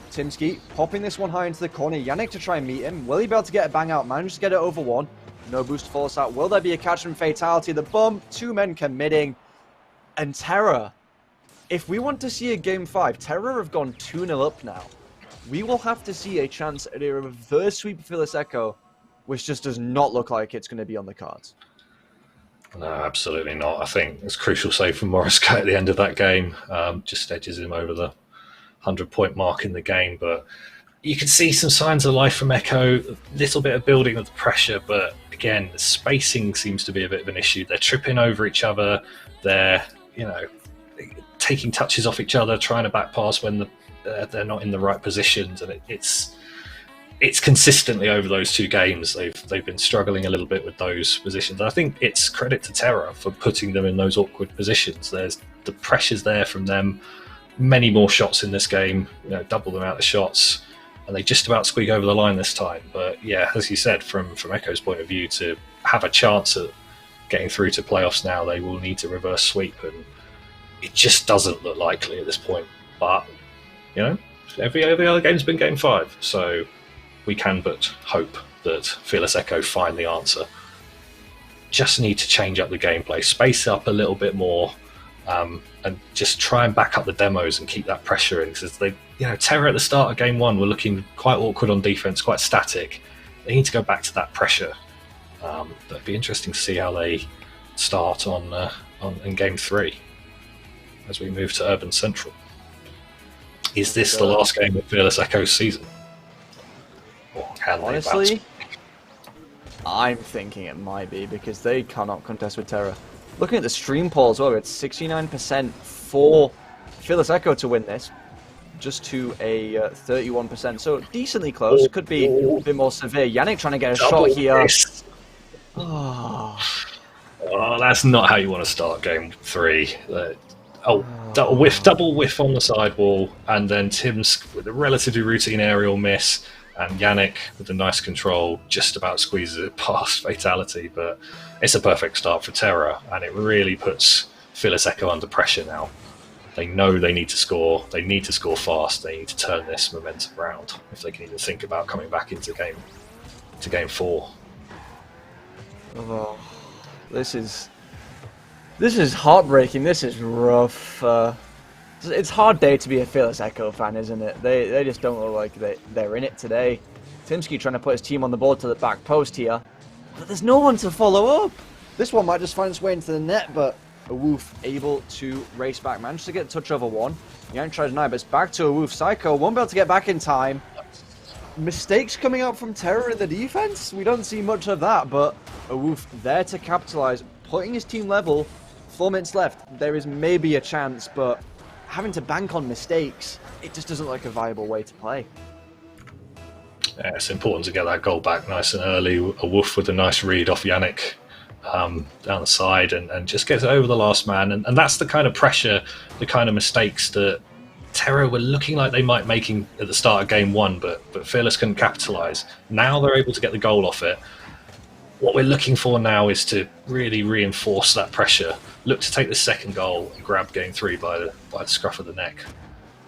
Timsky popping this one high into the corner. Yannick to try and meet him. Will he be able to get a bang out? Managed to get it over 1. No boost falls out. Will there be a catch from Fatality? The bump, 2 men committing. And Terra, if we want to see a game 5, Terra have gone 2-0 up now. We will have to see a chance at a reverse sweep of Fearless Echo, which just does not look like it's going to be on the cards. No, absolutely not. I think it's a crucial save from Morris Sky at the end of that game. Just edges him over the 100-point mark in the game, but you can see some signs of life from Echo, a little bit of building of the pressure, but again, the spacing seems to be a bit of an issue. They're tripping over each other, they're, taking touches off each other, trying to back pass when they're not in the right positions, and it's consistently over those 2 games they've been struggling a little bit with those positions. And I think it's credit to Terra for putting them in those awkward positions. There's the pressures there from them, many more shots in this game, double the amount of shots, and they just about squeak over the line this time. But yeah, as you said, from Echo's point of view, to have a chance at getting through to playoffs now, they will need to reverse sweep, and it just doesn't look likely at this point. But every other game's been game 5, so we can but hope that Fearless Echo find the answer. just need to change up the gameplay, space up a little bit more, and just try and back up the demos and keep that pressure in. Because Terra at the start of game 1 were looking quite awkward on defense, quite static. They need to go back to that pressure. But it'd be interesting to see how they start in game 3 as we move to Urban Central. Is this the last game of Fearless Echo's season? Or can they Honestly, I'm thinking it might be, because they cannot contest with Terra. Looking at the stream poll as well, it's 69% for Fearless Echo to win this, just to a 31%, so decently close. Could be a bit more severe. Yannick trying to get a shot here. Oh, that's not how you want to start game 3. Double whiff on the sidewall, and then Tim's with a relatively routine aerial miss, and Yannick with a nice control just about squeezes it past Fatality. But it's a perfect start for Terra, and it really puts Fearless Echo under pressure now. They know they need to score. They need to score fast. They need to turn this momentum around if they can even think about coming back into game 4. Oh, this is heartbreaking. This is rough. It's a hard day to be a Fearless Echo fan, isn't it? They just don't look like they're in it today. Timsky trying to put his team on the board to the back post here, but there's no one to follow up. This one might just find its way into the net, but Awoof able to race back, managed to get a touch over one. Yank tries to deny, but it's back to Awoof. Psycho won't be able to get back in time. Mistakes coming out from Terror in the defense. We don't see much of that, but Awoof there to capitalize, putting his team level. 4 minutes left. There is maybe a chance, but having to bank on mistakes, it just doesn't look like a viable way to play. Yeah, it's important to get that goal back nice and early. Awoof with a nice read off Yannick down the side, and just gets it over the last man. And that's the kind of pressure, the kind of mistakes that Terror were looking like they might making at the start of game 1, but Fearless couldn't capitalise. Now they're able to get the goal off it. What we're looking for now is to really reinforce that pressure. Look to take the second goal and grab game 3 by the scruff of the neck.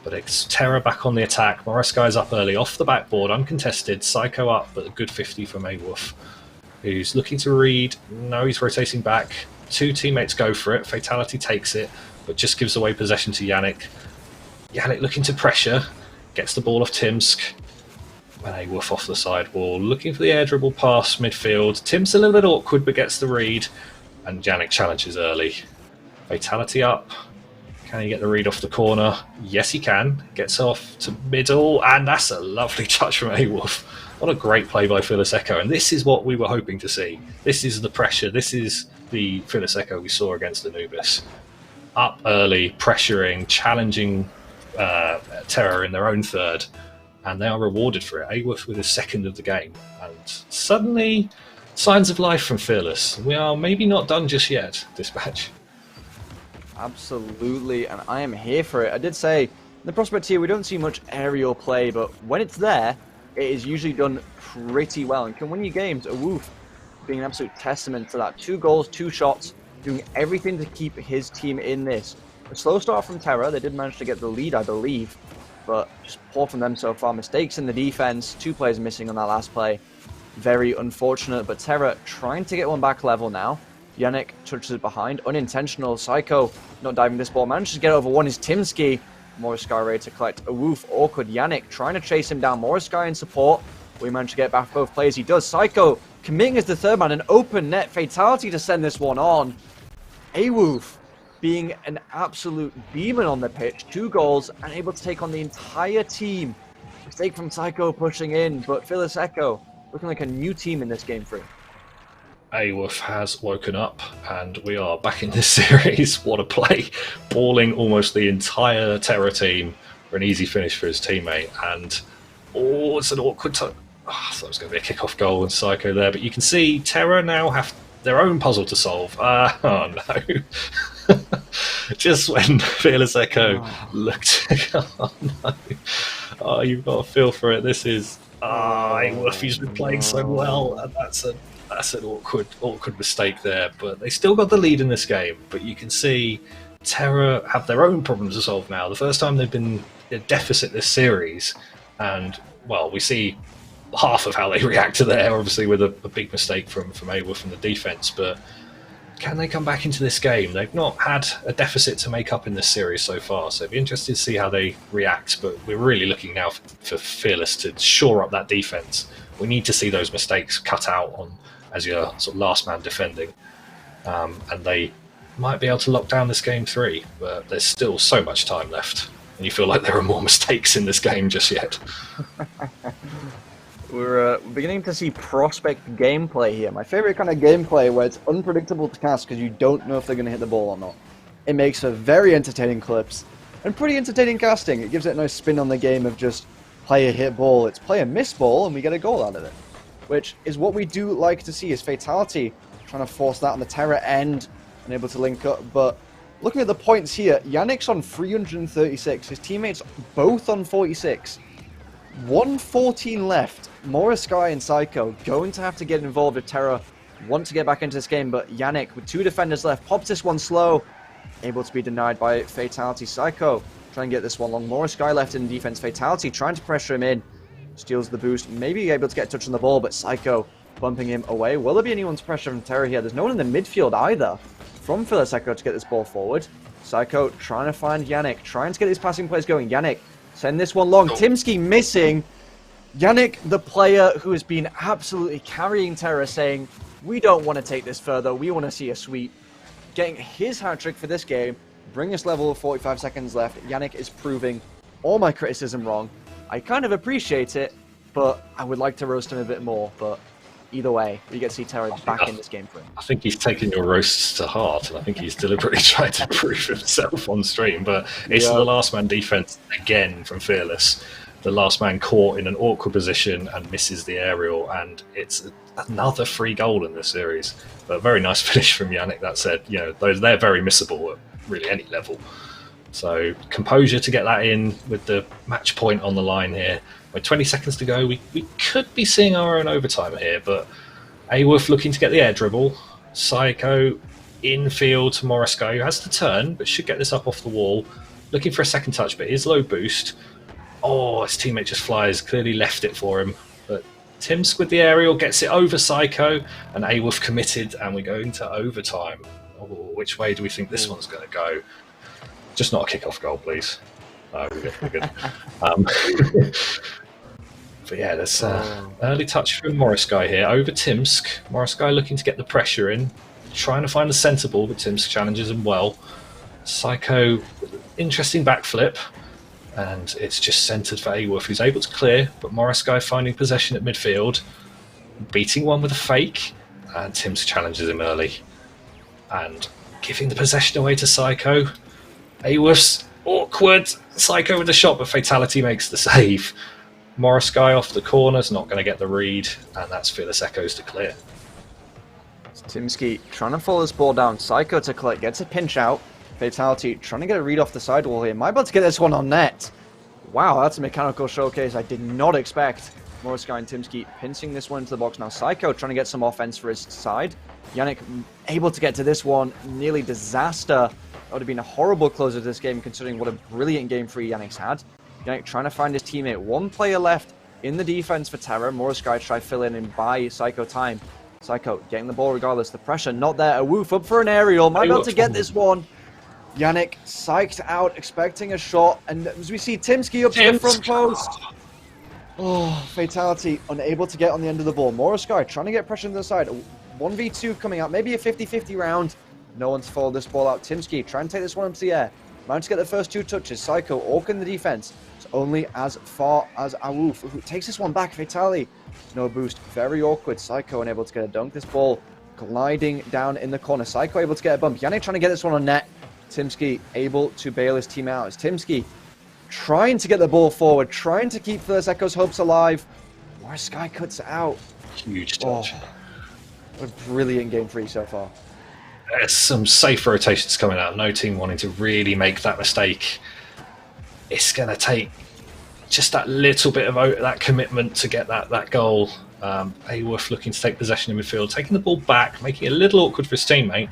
But it's Terror back on the attack. Moreskai's up early, off the backboard, uncontested. Psycho up, but a good 50 from Awoof, who's looking to read. No, he's rotating back. 2 teammates go for it. Fatality takes it, but just gives away possession to Yannick. Yannick looking to pressure, gets the ball off Timsk. When Awoof off the sidewall, looking for the air dribble pass midfield. Tim's a little bit awkward, but gets the read. And Yannick challenges early. Fatality up. Can he get the read off the corner? Yes, he can. Gets off to middle, and that's a lovely touch from Awoof. What a great play by Fearless Echo, and this is what we were hoping to see. This is the pressure. This is the Fearless Echo we saw against Anubis. Up early, pressuring, challenging Terror in their own third, and they are rewarded for it. Awoof with his second of the game, and suddenly signs of life from Fearless. We are maybe not done just yet, Dispatch. Absolutely, and I am here for it. I did say, in the Prospect tier we don't see much aerial play, but when it's there, it is usually done pretty well and can win you games. Awoof being an absolute testament to that. 2 goals, 2 shots, doing everything to keep his team in this. A slow start from Terra. They did manage to get the lead, I believe, but just poor from them so far. Mistakes in the defense, 2 players missing on that last play. Very unfortunate, but Terra trying to get one back level now. Yannick touches it behind, unintentional. Psycho not diving this ball, manages to get over one. Is Timsky. Moreskai ready to collect. Awoof awkward. Yannick trying to chase him down. Moreskai in support. We managed to get back both players. He does. Psycho committing as the third man. An open net. Fatality to send this one on. Awoof being an absolute demon on the pitch. 2 goals and able to take on the entire team. Mistake from Psycho pushing in, but Fearless Echo looking like a new team in this game 3. Awoof has woken up, and we are back in this series. What a play. Balling almost the entire Terror team for an easy finish for his teammate. And, it's an awkward time. I thought it was going to be a kick-off goal and Psycho there, but you can see Terror now have their own puzzle to solve. Oh, no. Just when Fearless Echo looked... Oh, no. Oh, you've got to feel for it. This is... Awoof, he's been playing so well, and that's an awkward mistake there, but they still got the lead in this game. But you can see Terror have their own problems to solve now. The first time they've been a deficit this series, and well, we see half of how they reacted there, obviously with a big mistake from Aworth in the defence, but can they come back into this game? They've not had a deficit to make up in this series so far, so it'd be interesting to see how they react, but we're really looking now for Fearless to shore up that defence. We need to see those mistakes cut out on as your sort of last man defending, and they might be able to lock down this game 3, but there's still so much time left, and you feel like there are more mistakes in this game just yet. We're beginning to see prospect gameplay here. My favourite kind of gameplay where it's unpredictable to cast because you don't know if they're going to hit the ball or not. It makes for very entertaining clips and pretty entertaining casting. It gives it a nice spin on the game of just player hit ball. It's player miss ball and we get a goal out of it, which is what we do like to see, is Fatality trying to force that on the Terra end and able to link up. But looking at the points here, Yannick's on 336, his teammates both on 46. 114 left. Moraskai and Psycho going to have to get involved if Terra want to get back into this game, but Yannick with 2 defenders left pops this one slow, able to be denied by Fatality. Psycho trying to get this one long. Moraskai left in defense. Fatality trying to pressure him in, steals the boost, maybe able to get a touch on the ball, but Psycho bumping him away. Will there be anyone's pressure from Terra here? There's no one in the midfield either from Phyllis Echo to get this ball forward. Psycho trying to find Yannick, trying to get his passing plays going. Yannick send this one long. Timsky missing. Yannick, the player who has been absolutely carrying Terra, saying, we don't want to take this further, we want to see a sweep. Getting his hat-trick for this game, bring us level with 45 seconds left. Yannick is proving all my criticism wrong. I kind of appreciate it, but I would like to roast him a bit more. But either way, we get to see Terra back in this game for him. I think he's taken your roasts to heart, and I think he's deliberately tried to prove himself on stream, but it's the last man defense again from Fearless. The last man caught in an awkward position and misses the aerial, and it's another free goal in this series. But a very nice finish from Yannick. That said, you know, they're very missable at really any level. So composure to get that in with the match point on the line here. With 20 seconds to go, we could be seeing our own overtime here, but Aworth looking to get the air dribble. Psycho infield to Morasco, who has to turn, but should get this up off the wall. Looking for a second touch, but is low boost. Oh, his teammate just flies, clearly left it for him. But Timsk with the aerial gets it over Psycho, and Aworth committed, and we go into overtime. Oh, which way do we think this one's going to go? Just not a kick-off goal, please. No, we're good. But yeah, there's early touch from Moraskai here over Timsk. Moraskai looking to get the pressure in, trying to find the centre ball, but Timsk challenges him well. Psycho, interesting backflip. And it's just centred for Aworth, who's able to clear, but Moraskai finding possession at midfield, beating one with a fake, and Tim's challenges him early. And giving the possession away to Psycho. Aworth's awkward, Psycho with the shot, but Fatality makes the save. Moraskai off the corner's not going to get the read, and that's Fearless Echoes to clear. Timsky trying to follow this ball down, Psycho to collect, gets a pinch out. Fatality trying to get a read off the sidewall here. Am I about to get this one on net? Wow, that's a mechanical showcase I did not expect. Moraskai and Timsky pincing this one into the box now. Psycho trying to get some offense for his side. Yannick able to get to this one. Nearly disaster. That would have been a horrible closer to this game considering what a brilliant game 3 Yannick's had. Yannick trying to find his teammate. One player left in the defense for Terra. Moraskai try fill in and buy Psycho time. Psycho getting the ball regardless. The pressure not there. A woof up for an aerial. Am I about to get this one? Yannick psyched out, expecting a shot, and as we see Timsky up to the front post. Oh, Fatality unable to get on the end of the ball. Moraskai trying to get pressure on the side. 1v2 coming out, maybe a 50-50 round. No one's followed this ball out. Timsky trying to take this one up to the air. Managed to get the first 2 touches. Psycho orking the defense. It's only as far as Awoof, who takes this one back. Fatality, no boost, very awkward. Psycho unable to get a dunk. This ball gliding down in the corner. Psycho able to get a bump. Yannick trying to get this one on net. Timsky able to bail his team out. It's Timsky trying to get the ball forward, trying to keep First Echo's hopes alive. Moraskai cuts it out. Huge touch. A brilliant game 3 so far. There's some safe rotations coming out. No team wanting to really make that mistake. It's going to take just that little bit of that commitment to get that goal. Aworth looking to take possession in midfield, taking the ball back, making it a little awkward for his teammate.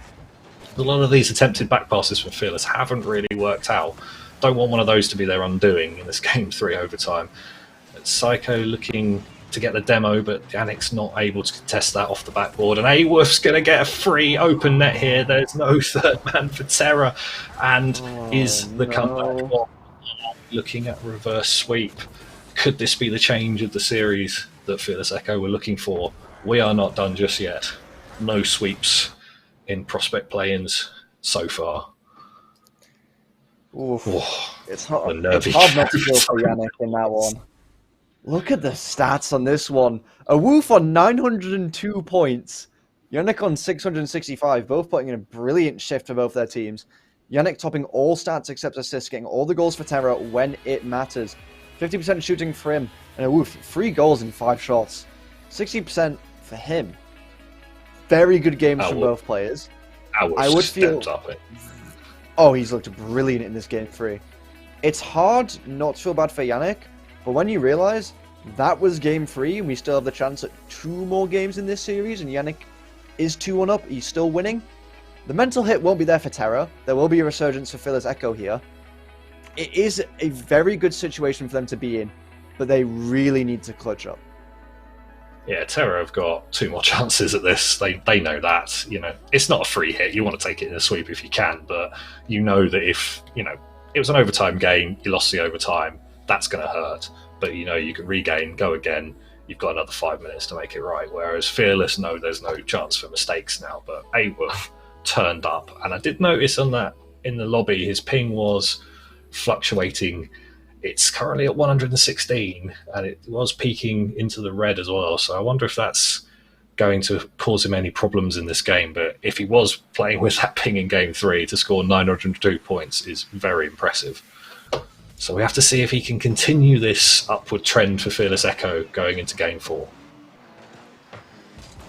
A lot of these attempted back passes from Fearless haven't really worked out. Don't want one of those to be their undoing in this game 3 overtime. But Psycho looking to get the demo, but Yannick's not able to contest that off the backboard. And Awolf's going to get a free open net here. There's no third man for Terra. And is the comeback on? Looking at reverse sweep. Could this be the change of the series that Fearless Echo were looking for? We are not done just yet. No sweeps in prospect play-ins so far. Oof. Oh, it's hard not to feel for Yannick in that one. Look at the stats on this one. Awolf on 902 points. Yannick on 665, both putting in a brilliant shift for both their teams. Yannick topping all stats except assists, getting all the goals for Terra when it matters. 50% shooting for him, and Awolf, 3 goals in 5 shots. 60% for him. Very good games from both players. I would feel... Up it. Oh, he's looked brilliant in this game 3. It's hard not to feel bad for Yannick, but when you realise that was game 3 and we still have the chance at 2 more games in this series and Yannick is 2-1 up, he's still winning, the mental hit won't be there for Terra. There will be a resurgence for Fearless Echo here. It is a very good situation for them to be in, but they really need to clutch up. Yeah, Terra have got 2 more chances at this. They know that. You know, it's not a free hit. You want to take it in a sweep if you can, but you know that if, you know, it was an overtime game, you lost the overtime, that's going to hurt. But, you know, you can regain, go again. You've got another 5 minutes to make it right. Whereas Fearless, no, there's no chance for mistakes now. But Awolf turned up. And I did notice on that in the lobby, his ping was fluctuating. It's currently at 116, and it was peaking into the red as well. So I wonder if that's going to cause him any problems in this game. But if he was playing with that ping in game 3, to score 902 points is very impressive. So we have to see if he can continue this upward trend for Fearless Echo going into game 4.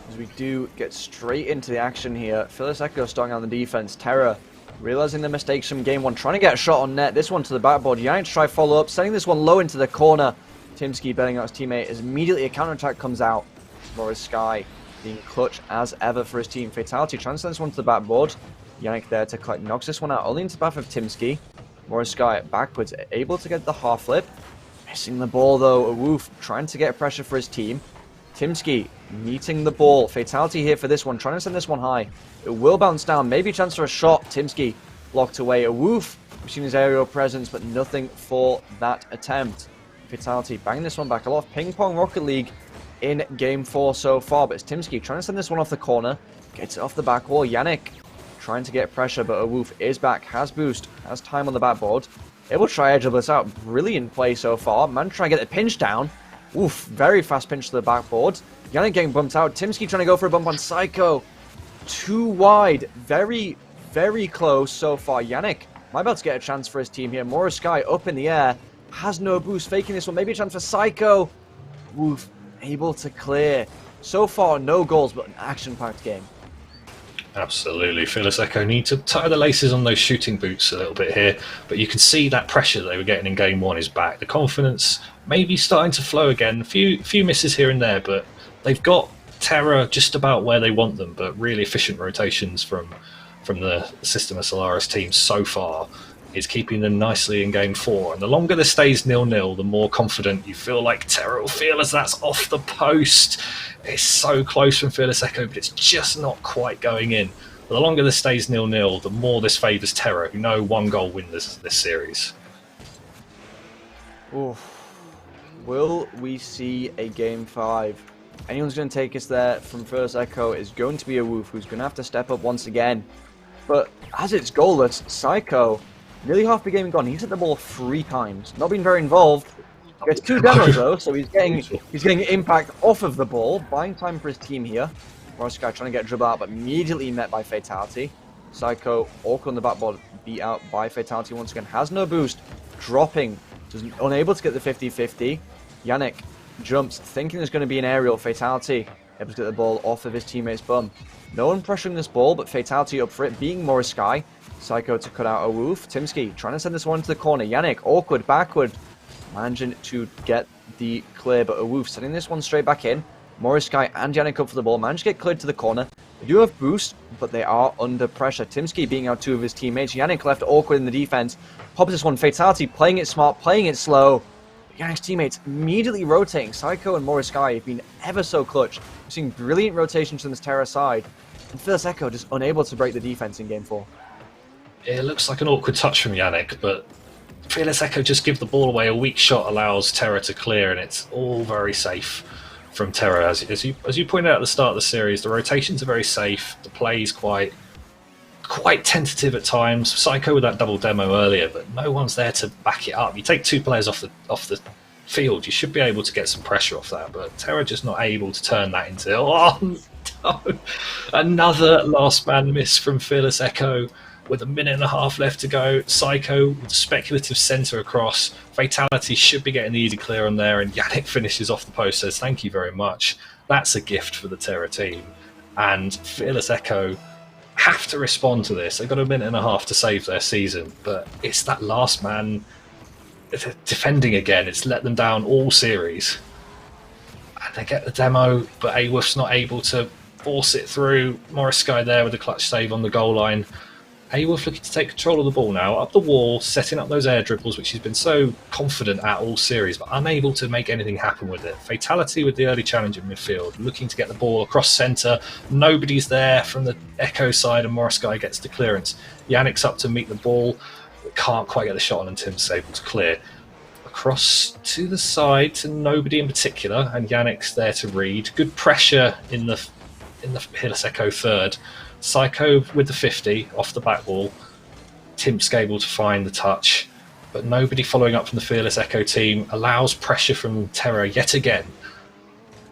As we do get straight into the action here, Fearless Echo starting on the defense. Terra realizing the mistakes from game 1, trying to get a shot on net. This one to the backboard. Yannick try follow up, sending this one low into the corner. Timsky betting out his teammate as immediately a counterattack comes out. Morris Sky being clutch as ever for his team. Fatality trying to send this one to the backboard. Yannick there to collect, knocks this one out only into the path of Timsky. Morris Sky backwards, able to get the half flip. Missing the ball though. Awolf trying to get pressure for his team. Timsky meeting the ball. Fatality here for this one, trying to send this one high. It will bounce down, maybe a chance for a shot. Timsky blocked away. Awolf, we've seen his aerial presence, but nothing for that attempt. Fatality banging this one back. A lot of ping pong Rocket League in game 4 so far, but it's Timsky trying to send this one off the corner. Gets it off the back wall. Yannick trying to get pressure, but Awolf is back, has boost, has time on the backboard. Able to try edge of this out. Brilliant play so far. Man trying to get the pinch down. Oof, very fast pinch to the backboard. Yannick getting bumped out. Timsky trying to go for a bump on Psycho. Too wide. Very, very close so far. Yannick might be able to get a chance for his team here. Morris Sky up in the air. Has no boost. Faking this one. Maybe a chance for Psycho. Oof, able to clear. So far, no goals, but an action-packed game. Absolutely. Fearless Echo need to tie the laces on those shooting boots a little bit here, but you can see that pressure they were getting in game 1 is back. The confidence maybe starting to flow again. A few misses here and there, but they've got Terra just about where they want them, but really efficient rotations from the System of Solaris team so far is keeping them nicely in game 4. And the longer this stays 0-0, the more confident you feel like Terra will feel as that's off the post. It's so close from Fearless Echo, but it's just not quite going in. But the longer this stays 0-0, the more this favours Terra, who know 1 goal win this series. Oof. Will we see a game 5? Anyone's going to take us there from Fearless Echo is going to be Awolf, who's going to have to step up once again. But as it's goalless, Psycho, nearly half the game gone. He's hit the ball 3 times. Not been very involved. Gets 2 demos though, so he's getting impact off of the ball. Buying time for his team here. Morris Sky trying to get dribble out, but immediately met by Fatality. Psycho, awkward on the backboard, beat out by Fatality once again. Has no boost. Dropping. Just unable to get the 50-50. Yannick jumps, thinking there's going to be an aerial. Fatality able to get the ball off of his teammate's bum. No one pressuring this ball, but Fatality up for it, being Morris Sky. Psycho to cut out Awolf. Timsky trying to send this one to the corner. Yannick, awkward, backward. Managing to get the clear, but Awolf sending this one straight back in. Morris Sky and Yannick up for the ball. Managed to get cleared to the corner. They do have boost, but they are under pressure. Timsky beating out 2 of his teammates. Yannick left awkward in the defense. Pops this one. Fatality playing it smart, playing it slow. Yannick's teammates immediately rotating. Psycho and Morris Sky have been ever so clutch. We're seeing brilliant rotations from this Terra side. And Fearless Echo just unable to break the defense in Game 4. It looks like an awkward touch from Yannick, but Fearless Echo just give the ball away. A weak shot allows Terra to clear, and it's all very safe from Terra. As you pointed out at the start of the series, the rotations are very safe. The play's quite tentative at times. Psycho with that double demo earlier, but no one's there to back it up. You take 2 players off the field, you should be able to get some pressure off that, but Terra just not able to turn that into no. Another last man miss from Fearless Echo with 1.5 minutes left to go. Psycho with a speculative centre across. Fatality should be getting the easy clear on there, and Yannick finishes off the post, says thank you very much. That's a gift for the Terra team, and Fearless Echo have to respond to this. They've got 1.5 minutes to save their season, but it's that last man defending again. It's let them down all series. And they get the demo, but AWolf's not able to force it through. Morris Sky there with a clutch save on the goal line. AWolf looking to take control of the ball now, up the wall, setting up those air dribbles, which he's been so confident at all series, but unable to make anything happen with it. Fatality with the early challenge in midfield, looking to get the ball across centre. Nobody's there from the Echo side, and Morris Sky gets the clearance. Yannick's up to meet the ball, but can't quite get the shot on, and Tim's able to clear. Across to the side to nobody in particular, and Yannick's there to read. Good pressure in the Fearless Echo third. Psycho with the 50 off the back wall. Tim's able to find the touch, but nobody following up from the Fearless Echo team. Allows pressure from Terra yet again.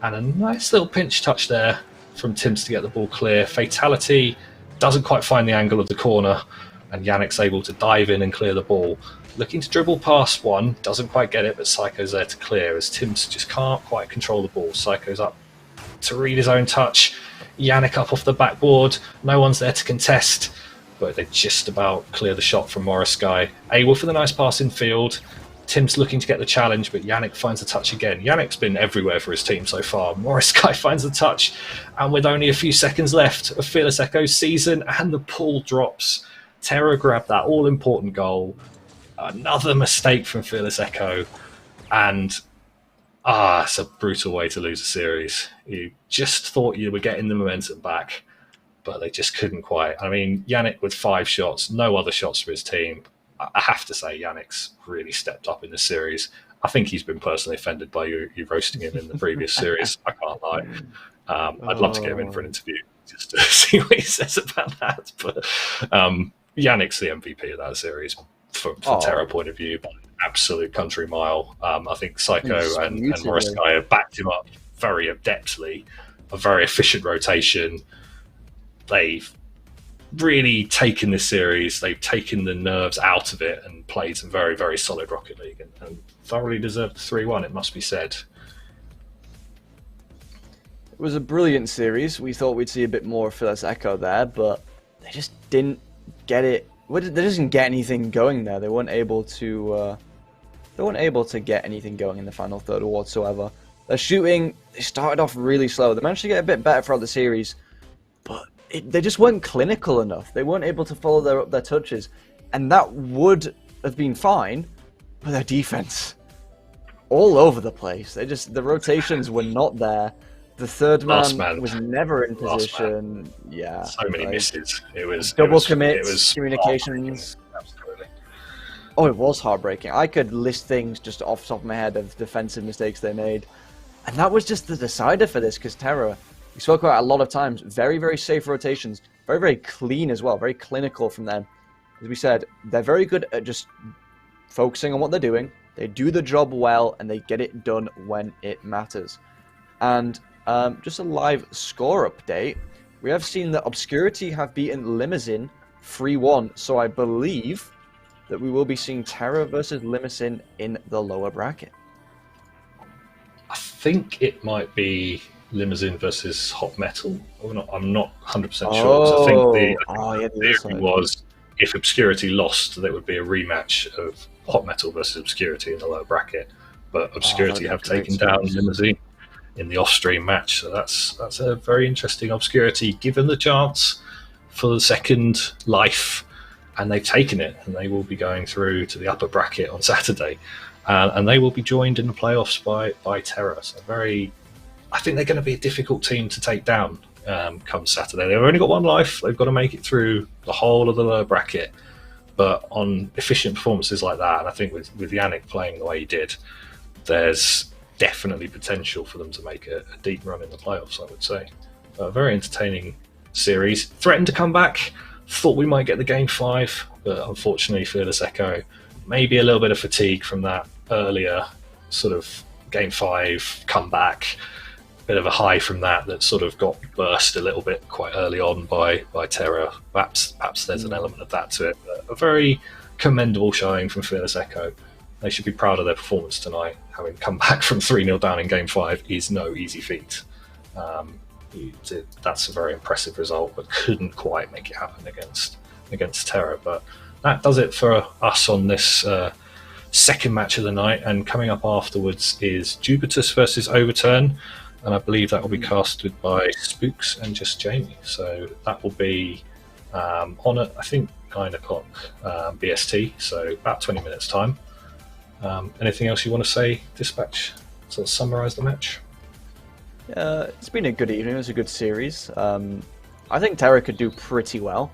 And a nice little pinch touch there from Tim's to get the ball clear. Fatality doesn't quite find the angle of the corner, and Yannick's able to dive in and clear the ball. Looking to dribble past one, doesn't quite get it, but Psycho's there to clear as Tim's just can't quite control the ball. Psycho's up to read his own touch. Yannick up off the backboard, no one's there to contest, but they just about clear the shot from Morris Sky. AWolf with a nice pass in field. Tim's looking to get the challenge, but Yannick finds the touch again. Yannick's been everywhere for his team so far. Morris Sky finds the touch, and with only a few seconds left of Fearless Echo's season, and the pull drops. Terra grabbed that all-important goal. Another mistake from Fearless Echo, and it's a brutal way to lose a series. You just thought you were getting the momentum back, but they just couldn't quite. I mean, Yannick with 5 shots, no other shots for his team. I have to say, Yannick's really stepped up in this series. I think he's been personally offended by you roasting him in the previous series. I can't lie. I'd love to get him in for an interview just to see what he says about that. But Yannick's the MVP of that series from Terra point of view. But absolute country mile. I think Psycho and Morris Sky have backed him up very adeptly. A very efficient rotation. They've really taken this series. They've taken the nerves out of it and played some very, very solid Rocket League, and thoroughly deserved 3-1, it must be said. It was a brilliant series. We thought we'd see a bit more of Fearless Echo there, but they just didn't get it. They didn't get anything going there. They weren't able to get anything going in the final third whatsoever. Their shooting, they started off really slow. They managed to get a bit better throughout the series, but they just weren't clinical enough. They weren't able to follow their touches, and that would have been fine, but their defense, all over the place. The rotations were not there. The third man was never in position. Yeah, so many misses. It was double commits, it was communications. Absolutely. Oh, it was heartbreaking. I could list things just off the top of my head of defensive mistakes they made, and that was just the decider for this, because Terra, we spoke about it a lot of times, very, very safe rotations, very, very clean as well, very clinical from them. As we said, they're very good at just focusing on what they're doing. They do the job well, and they get it done when it matters. And just a live score update. We have seen that Obscurity have beaten Limousine 3-1, so I believe that we will be seeing Terra versus Limousine in the lower bracket. I think it might be Limousine versus Hot Metal. I'm not 100% sure. I think the theory was if Obscurity lost, there would be a rematch of Hot Metal versus Obscurity in the lower bracket. But Obscurity have taken down Limousine in the off-stream match, so that's a very interesting. Obscurity given the chance for the second life, and they've taken it, and they will be going through to the upper bracket on Saturday. and they will be joined in the playoffs by Terra. So I think they're going to be a difficult team to take down come Saturday. They've only got one life. They've got to make it through the whole of the lower bracket. But on efficient performances like that, and I think with Yannick playing the way he did, there's definitely potential for them to make a deep run in the playoffs, I would say. A very entertaining series. Threatened to come back. Thought we might get the Game 5, but unfortunately Fearless Echo, maybe a little bit of fatigue from that earlier sort of Game 5 comeback. Bit of a high from that sort of got burst a little bit quite early on by Terra. Perhaps there's an element of that to it. But a very commendable showing from Fearless Echo. They should be proud of their performance tonight. Having come back from 3-0 down in Game 5 is no easy feat. That's a very impressive result, but couldn't quite make it happen against Terra. But that does it for us on this second match of the night. And coming up afterwards is Jubitus versus Overturn. And I believe that will be casted by Spooks and Just Jamie. So that will be on at, I think, 9 o'clock BST, so about 20 minutes' time. Anything else you want to say, Dispatch, to summarise the match? It's been a good evening. It was a good series. I think Terra could do pretty well.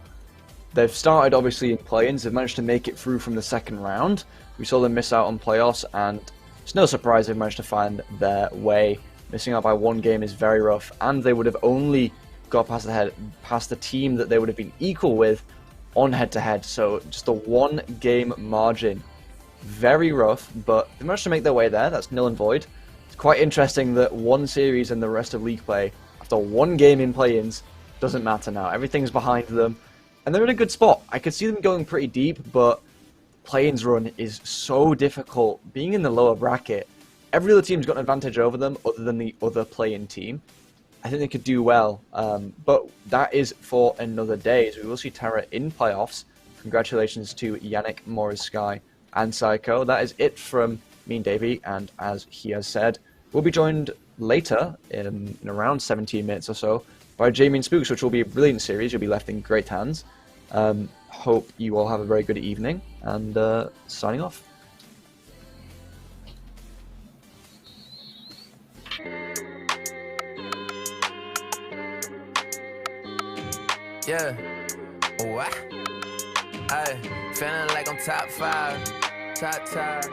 They've started, obviously, in play-ins. They've managed to make it through from the second round. We saw them miss out on playoffs, and it's no surprise they've managed to find their way. Missing out by one game is very rough, and they would have only got past the team that they would have been equal with on head-to-head, so just a one-game margin. Very rough, but they managed to make their way there. That's nil and void. It's quite interesting that one series and the rest of league play, after one game in play-ins, doesn't matter now. Everything's behind them, and they're in a good spot. I could see them going pretty deep, but play-ins run is so difficult. Being in the lower bracket, every other team's got an advantage over them other than the other play-in team. I think they could do well, but that is for another day. So we will see Terra in playoffs. Congratulations to Yannick, Morris Sky, and Psycho. That is it from me and Davey, and as he has said, we'll be joined later, in around 17 minutes or so, by Jamie and Spooks, which will be a brilliant series. You'll be left in great hands. Hope you all have a very good evening, and signing off. Yeah. What? Ay, feeling like I'm top 5. Top.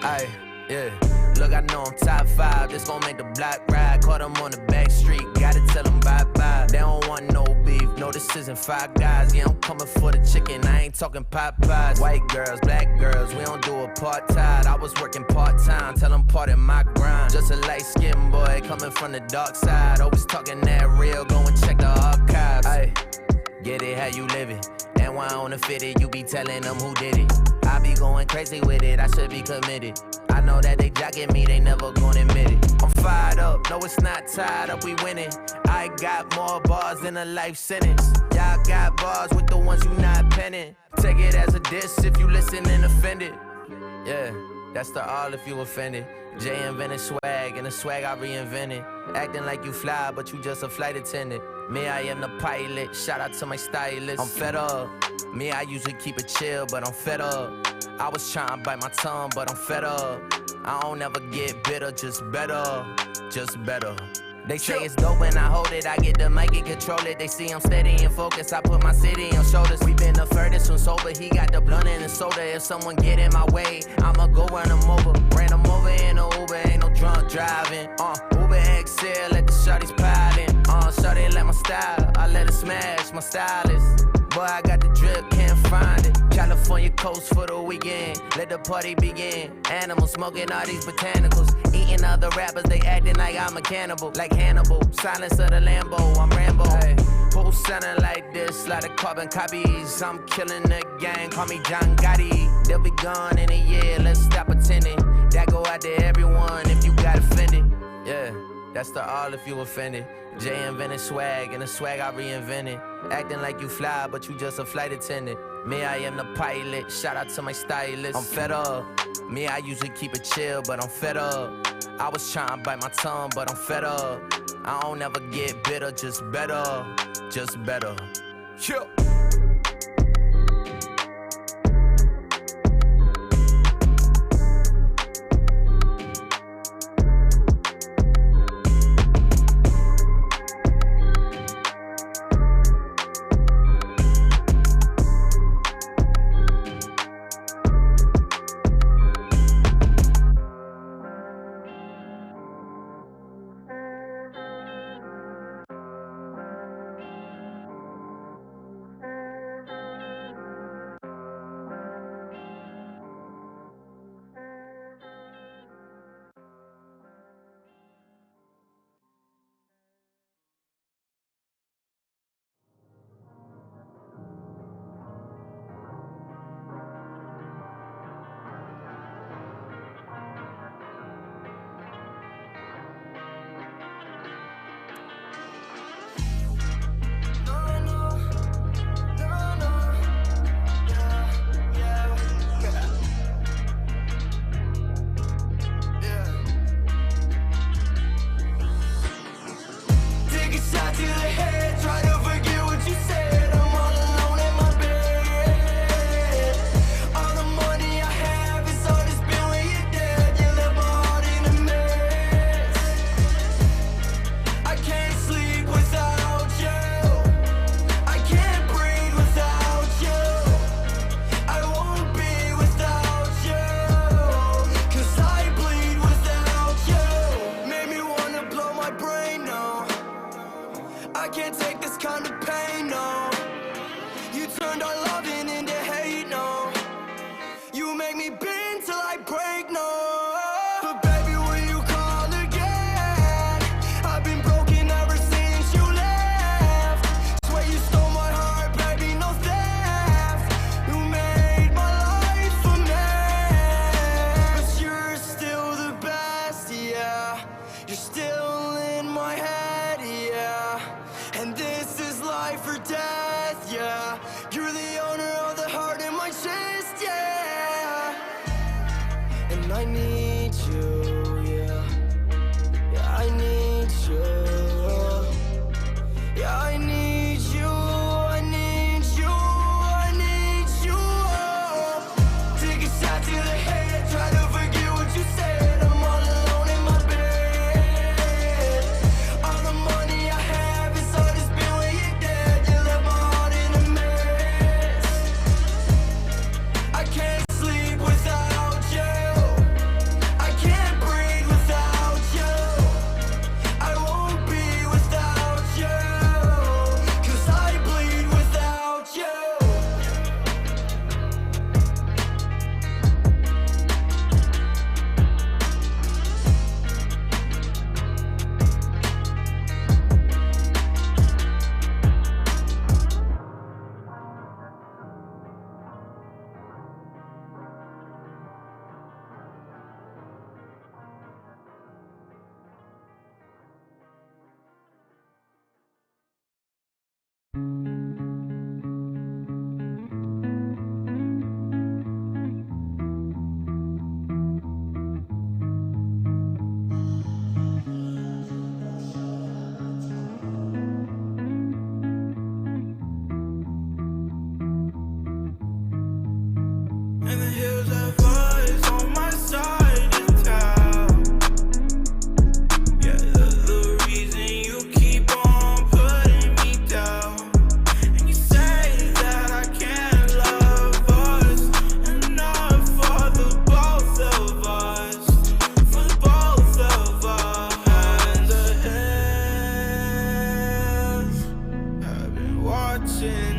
Ay, yeah. Look, I know I'm top 5. This gon' make the block ride. Caught them on the back street. Gotta tell them bye-bye. They don't want no beef. No, this isn't Five Guys. Yeah, I'm coming for the chicken. I ain't talking Popeyes. White girls, black girls. We don't do apartheid. I was working part-time. Tell them part in my grind. Just a light-skinned boy coming from the dark side. Always talking that real. Go and check the archives. Ay, get it how you live it. And why on the fitted, you be telling them who did it. I be going crazy with it. I should be committed. I know that they jocking me, they never gonna admit it. I'm fired up, no it's not tied up, we winning. I got more bars than a life sentence. Y'all got bars with the ones you not penning. Take it as a diss if you listen and offended. Yeah, that's the all if you offended. Jay invented swag, and the swag I reinvented. Acting like you fly, but you just a flight attendant. Me, I am the pilot, shout out to my stylist. I'm fed up. Me, I usually keep it chill, but I'm fed up. I was trying to bite my tongue, but I'm fed up. I don't ever get bitter, just better. They say it's dope when I hold it, I get the mic and control it. They see I'm steady and focused, I put my city on shoulders. We been the furthest from sober, he got the blunt and the soda. If someone get in my way, I'ma go run them over. Ran them over in a Uber, ain't no drunk driving. Uber XL, let the shorties piling. Shorty like my style, I let it smash, my stylist. Boy, I got the drip, can't find it. California coast for the weekend, let the party begin. Animals smoking all these botanicals, eating other rappers, they acting like I'm a cannibal. Like Hannibal, silence of the Lambo, I'm Rambo. Hey, who sounding like this, lot of carbon copies. I'm killing the gang, call me John Gotti. They'll be gone in a year, let's stop pretending. That go out to everyone if you got offended. Yeah, that's the all if you offended. Jay invented swag, and the swag I reinvented. Acting like you fly, but you just a flight attendant. Me, I am the pilot, shout out to my stylist. I'm fed up. Me, I usually keep it chill, but I'm fed up. I was trying to bite my tongue, but I'm fed up. I don't ever get bitter, just better. Yeah.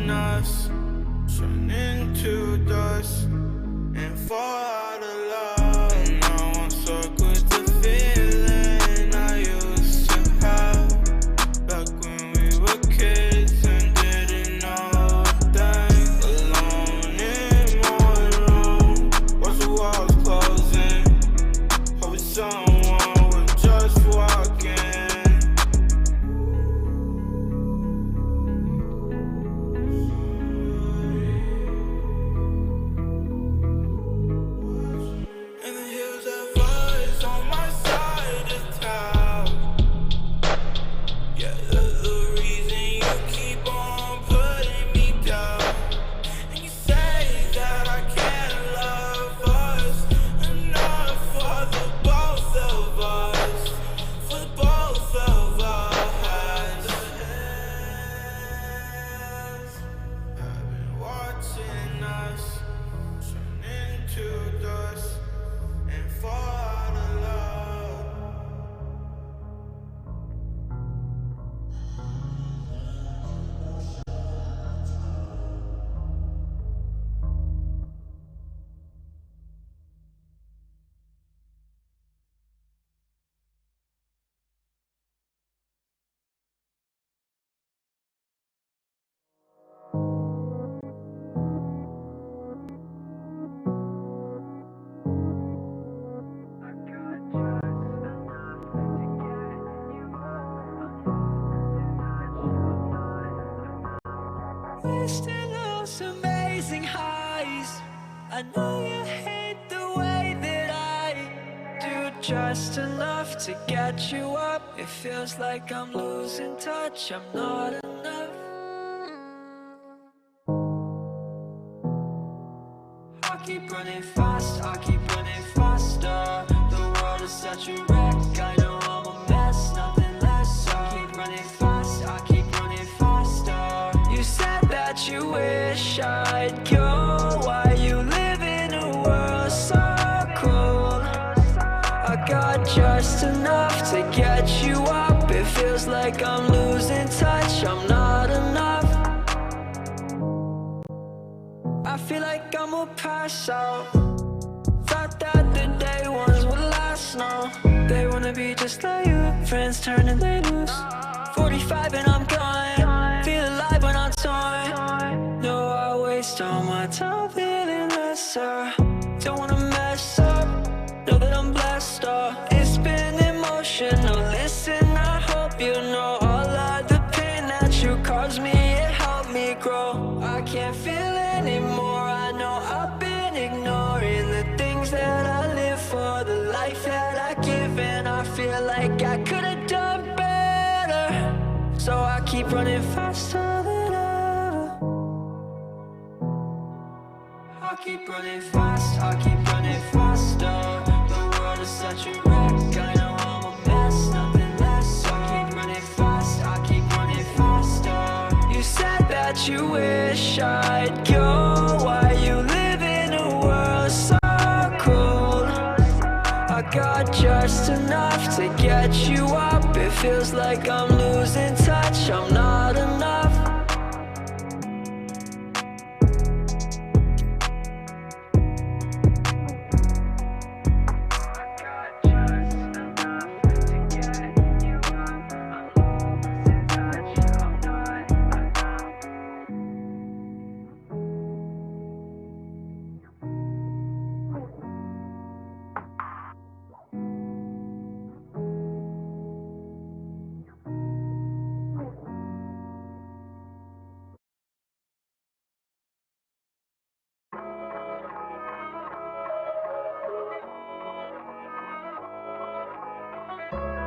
watching us turn into dust and fall out of love. And now I'm stuck with the feeling I used to have back when we were kids and didn't know a thing. Alone in my room, watch the walls closing, hoping someone would just walk in. And the hills have eyes on my side of town. Yeah, that's the reason you keep on putting me down. And you say that I can't love us enough for the both of us, for both of us. I've been watching us turn into dust and fall out of love. Wasting those amazing highs. I know you hate the way that I do just enough to get you up. It feels like I'm losing touch, I'm not enough. I keep running fast, I keep running faster. The world is such a wreck, I know I'm a mess, nothing less. I keep running fast, I keep running faster. You said that you wish I'd go. Why you live in a world so cold? I got just enough to get you up. It feels like I'm losing touch, I'm not enough. I feel like I'm gonna pass out. Thought that the day ones would last now. They wanna be just like you. Friends turn and they lose. 45 and I'm gone. Feel alive when I'm torn. No, I waste all my time feeling lesser. Don't wanna mess up. Know that I'm blessed up. It's been emotional. Listen, I hope you know all of the pain that you caused me. It helped me grow. I can't feel anymore. I know I've been ignoring the things that I live for, the life that I give, and I feel like I could have done better. So I keep running faster than ever. I keep running fast, I keep running faster. The world is such a wreck, I know I'm a mess, nothing less. I keep running fast, I keep running faster. You said that you wish I'd go. Why you live in a world so cold? I got just enough to get you up. It feels like I'm losing touch, I'm not enough.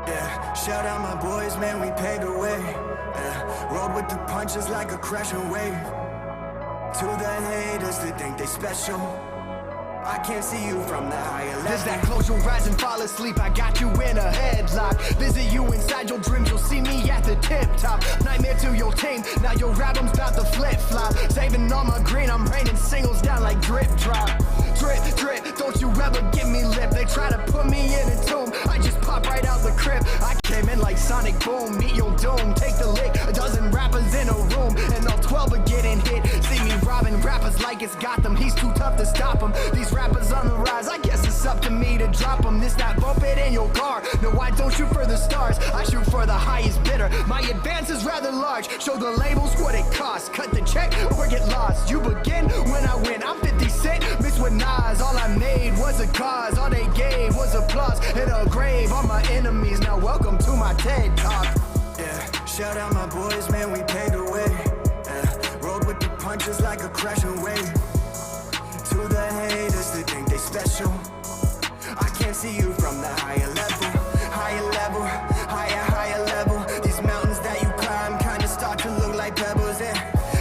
Yeah, shout out my boys, man, we paved the way. Yeah, rode with the punches like a crashing wave. To the haters that think they special, I can't see you from the higher level. Does that close your eyes and fall asleep? I got you in a headlock. Visit you inside your dreams, you'll see me at the tip top. Nightmare to your team, now your album's about to flip flop. Saving all my green, I'm raining singles down like drip drop. Drip, drip, don't you ever give me lip. They try to put me in a tomb, I just pop right out the crib. I came in like Sonic Boom, meet your doom. Take the lick, a dozen rappers in a room, and all 12 are getting hit. cameras like it's got them. He's too tough to stop him. These rappers on the rise, I guess it's up to me to drop them. This not bump it in your car. No, I don't shoot for the stars. I shoot for the highest bidder. My advance is rather large. Show the labels what it costs. Cut the check or get lost. You begin when I win. I'm 50 Cent mixed with Nas. All I made was a cause. All they gave was applause in a grave. All my enemies, now welcome to my TED Talk. Yeah, shout out my boys, man, we paid the way. Rolled with the punches like a crashing wave. To the haters that think they special, I can't see you from the higher level. Higher level, higher level. These mountains that you climb kinda start to look like pebbles, yeah.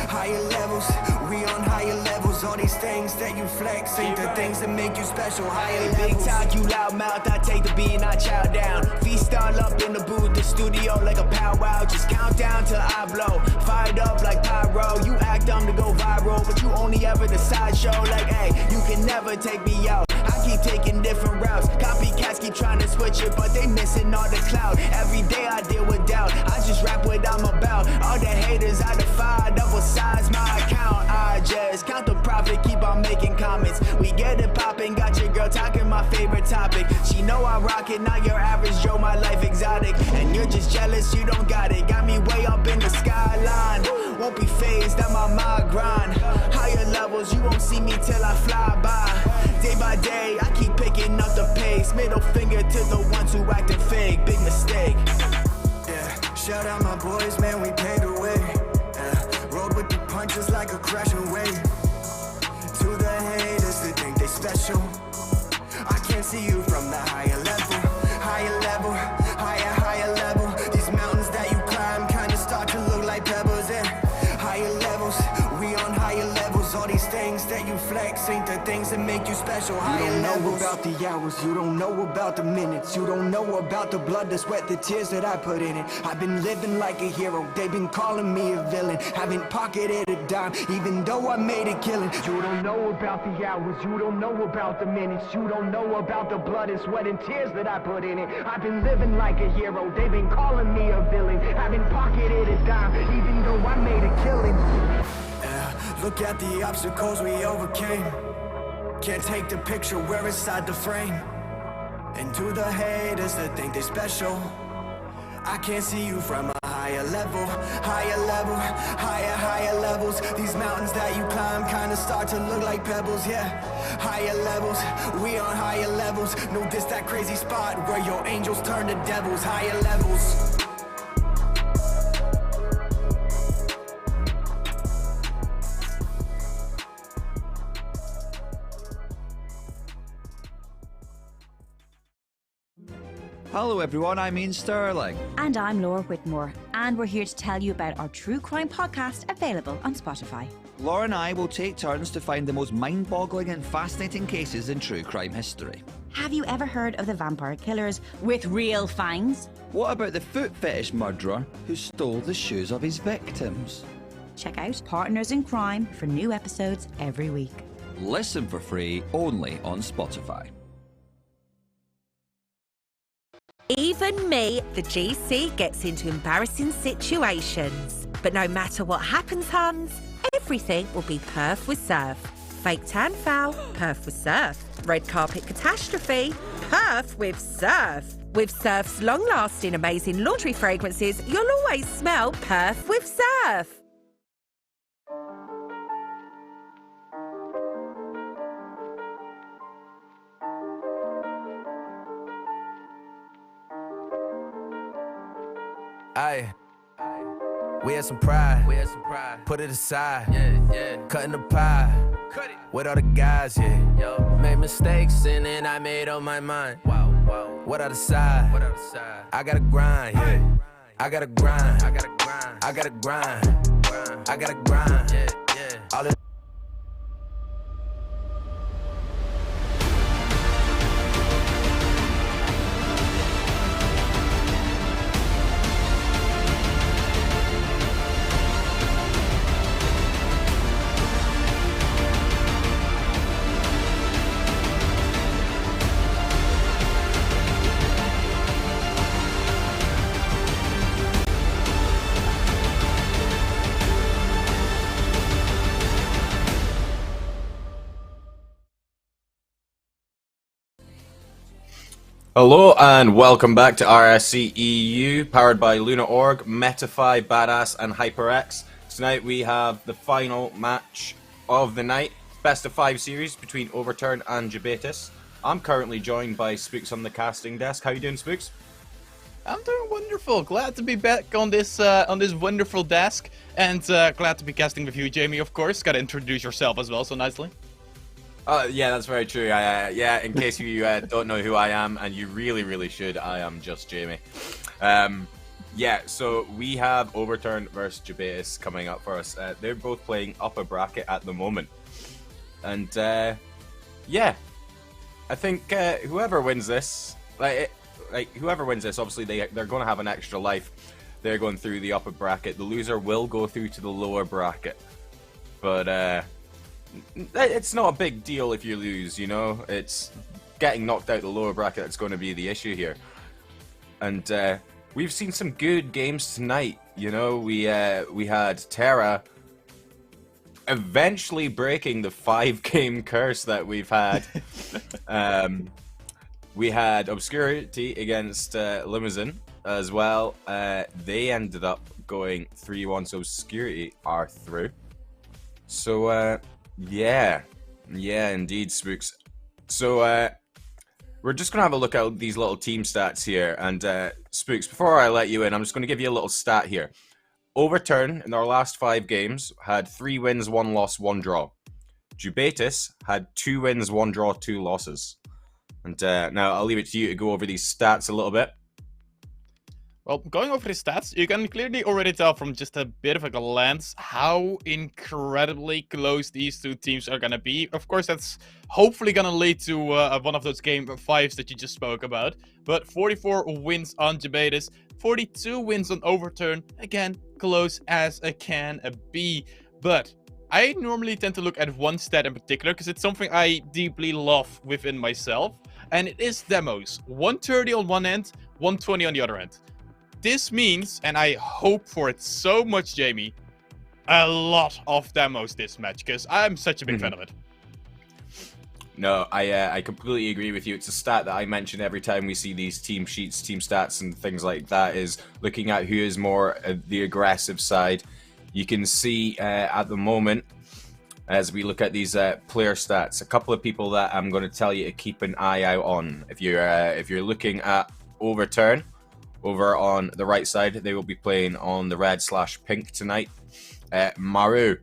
Higher levels, we on higher levels. All these things that you flex ain't the things that make you special. Higher levels. Big talk, you loud mouth, I take the beat and I chow down. Feast all up in the booth, the studio like a powwow. Just count down till I blow. Fired up like pyro. You act dumb to go viral, but you only ever the sideshow. Like, hey, you can never take me out. I keep taking different routes. Copycats keep trying to switch it, but they missing all the clout. Every day I deal with doubt. I just rap what I'm about. All the haters I defy, double size my account. I just count the profit, keep on making comments. We get it poppin', got your girl talking my favorite topic. She know I rock it, not your average Joe, my life exotic. And you're just jealous, you don't got it. Got me way up in the skyline. Won't be phased, I'm on my grind. Higher levels, you won't see me till I fly by. Day by day, I keep picking up the pace. Middle finger to the ones who acting fake. Big mistake. Yeah, shout out my boys, man, we paid the way. Rolled with the punches like a crashing wave. To the haters that think they special, I can't see you from the higher level. Higher level, higher level. These mountains that you climb kinda start to look like pebbles, yeah. Higher levels, we on higher levels. All these things that you flex ain't the things that make you special. You don't know about the hours, you don't know about the minutes. You don't know about the blood, the sweat, the tears that I put in it. I've been living like a hero, they've been calling me a villain. Haven't pocketed a dime, even though I made a killing. You don't know about the hours, you don't know about the minutes. You don't know about the blood and sweat and tears that I put in it. I've been living like a hero, they've been calling me a villain. Haven't pocketed a dime, even though I made a killing. Look at the obstacles we overcame. Can't take the picture, we're inside the frame. And to the haters that think they special, I can't see you from a higher level. Higher level, higher levels. These mountains that you climb kinda start to look like pebbles, yeah. Higher levels, we on higher levels. No, this that crazy spot where your angels turn to devils. Higher levels. Hello everyone, I'm Ian Sterling. And I'm Laura Whitmore, and we're here to tell you about our true crime podcast available on Spotify. Laura and I will take turns to find the most mind-boggling and fascinating cases in true crime history. Have you ever heard of the vampire killers with real fangs? What about the foot fetish murderer who stole the shoes of his victims? Check out Partners in Crime for new episodes every week. Listen for free only on Spotify. Even me, the GC, gets into embarrassing situations. But no matter what happens, Hans, everything will be perf with surf. Fake tan foul, perf with surf. Red carpet catastrophe, perf with surf. With Surf's long-lasting, amazing laundry fragrances, you'll always smell perf with surf. Aye, we had some pride. Put it aside. Cutting the pie. With all the guys, yeah. Made mistakes and then I made up my mind. What I decide? I gotta grind, yeah. I gotta grind. I gotta grind. I gotta grind. All it Hello and welcome back to RSC EU, powered by Luna.org, Metafy, Badass and HyperX. Tonight we have the final match of the night, best of 5 series between Overturn and Jubatus. I'm currently joined by Spooks on the casting desk. How you doing, Spooks? I'm doing wonderful. Glad to be back on this wonderful desk, and glad to be casting with you, Jamie. Of course, gotta introduce yourself as well, so nicely. Yeah, that's very true. Yeah, in case you don't know who I am, and you really should, I am just Jamie. Yeah, so we have Overturn versus Jubatus coming up for us. They're both playing upper bracket at the moment, and yeah, I think whoever wins this, whoever wins this, obviously they're going to have an extra life. They're going through the upper bracket. The loser will go through to the lower bracket, but it's not a big deal if you lose, you know? It's getting knocked out the lower bracket that's going to be the issue here. And we've seen some good games tonight, you know? We had Terra eventually breaking the 5-game curse that we've had. We had Obscurity against Limousine as well. They ended up going 3-1, so Obscurity are through. So, yeah, indeed, Spooks. So, we're just going to have a look at these little team stats here. And, Spooks, before I let you in, I'm just going to give you a little stat here. Overturn, in our last 5 games, had 3 wins, 1 loss, 1 draw. Jubatus had 2 wins, 1 draw, 2 losses. And now I'll leave it to you to go over these stats a little bit. Well, going over the stats, you can clearly already tell from just a bit of a glance how incredibly close these two teams are going to be. Of course, that's hopefully going to lead to one of those game 5s that you just spoke about. But 44 wins on Jubatus, 42 wins on Overturn. Again, close as it can be. But I normally tend to look at one stat in particular because it's something I deeply love within myself. And it is demos. 130 on one end, 120 on the other end. This means, and I hope for it so much, Jamie, a lot of demos this match, because I'm such a big fan of it. No, I completely agree with you. It's a stat that I mention every time we see these team sheets, team stats, and things like that, is looking at who is more the aggressive side. You can see at the moment, as we look at these player stats, a couple of people that I'm going to tell you to keep an eye out on. If you're looking at Overturn, over on the right side, they will be playing on the red/pink tonight. Maru,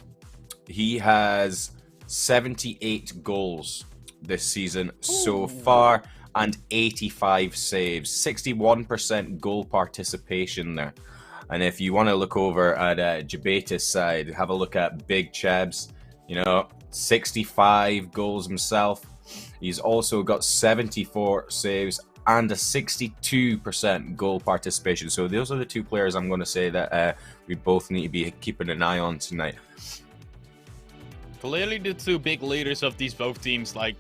he has 78 goals this season so far and 85 saves, 61% goal participation there. And if you want to look over at Jubatus' side, have a look at Big Chebs, you know, 65 goals himself. He's also got 74 saves and a 62% goal participation. So those are the two players I'm going to say that we both need to be keeping an eye on tonight. Clearly the two big leaders of these both teams, like,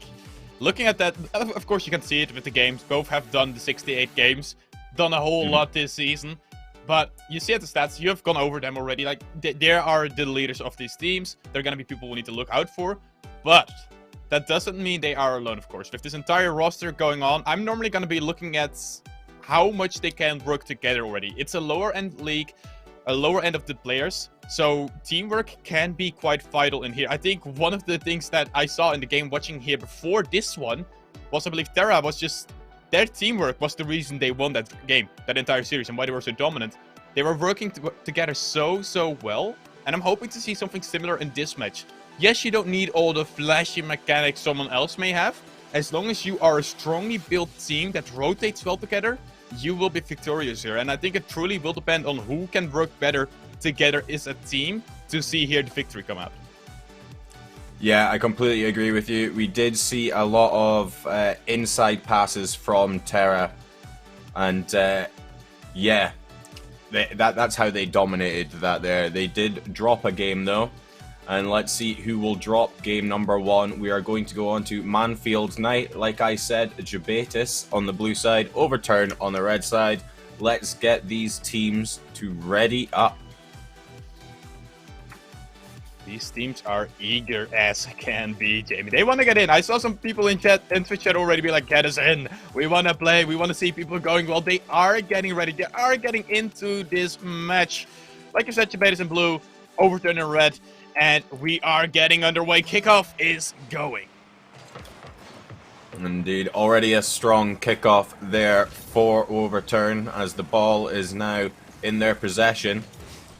looking at that, of course you can see it with the games. Both have done the 68 games, done a whole lot this season. But you see at the stats, you have gone over them already. Like, they are the leaders of these teams. They're going to be people we need to look out for. But that doesn't mean they are alone, of course. With this entire roster going on, I'm normally going to be looking at how much they can work together already. It's a lower-end league, a lower end of the players, so teamwork can be quite vital in here. I think one of the things that I saw in the game watching here before this one was, I believe, Terra was just... Their teamwork was the reason they won that game, that entire series, and why they were so dominant. They were working together so well, and I'm hoping to see something similar in this match. Yes, you don't need all the flashy mechanics someone else may have. As long as you are a strongly built team that rotates well together, you will be victorious here. And I think it truly will depend on who can work better together as a team to see here the victory come out. Yeah, I completely agree with you. We did see a lot of inside passes from Terra. And yeah, that's how they dominated that there. They did drop a game though. And let's see who will drop game number 1. We are going to go on to Manfield Knight. Like I said, Jubatus on the blue side, Overturn on the red side. Let's get these teams to ready up. These teams are eager as can be, Jamie. They want to get in. I saw some people in Twitch chat already be like, get us in. We want to play. We want to see people going. Well, they are getting ready. They are getting into this match. Like you said, Jabetus in blue, Overturn in red, and we are getting underway. Kickoff is going. Indeed, already a strong kickoff there for Overturn as the ball is now in their possession.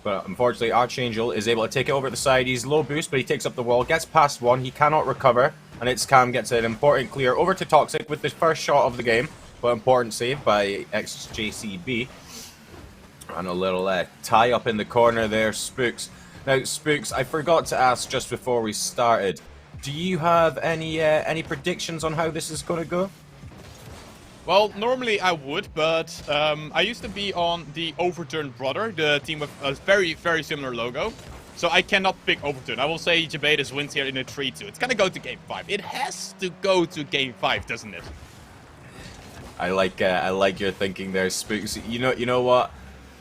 But unfortunately, Archangel is able to take it over the side. He's low boost, but he takes up the wall, gets past one. He cannot recover, and it's Cam gets an important clear over to Toxic with the first shot of the game. But important save by XJCB. And a little tie up in the corner there, Spooks. Now, Spooks, I forgot to ask just before we started. Do you have any predictions on how this is going to go? Well, normally I would, but I used to be on the Overturn Brother, the team with a very, very similar logo. So I cannot pick Overturn. I will say Jabetus wins here in a 3-2. It's going to go to Game 5. It has to go to Game 5, doesn't it? I like your thinking there, Spooks. You know what?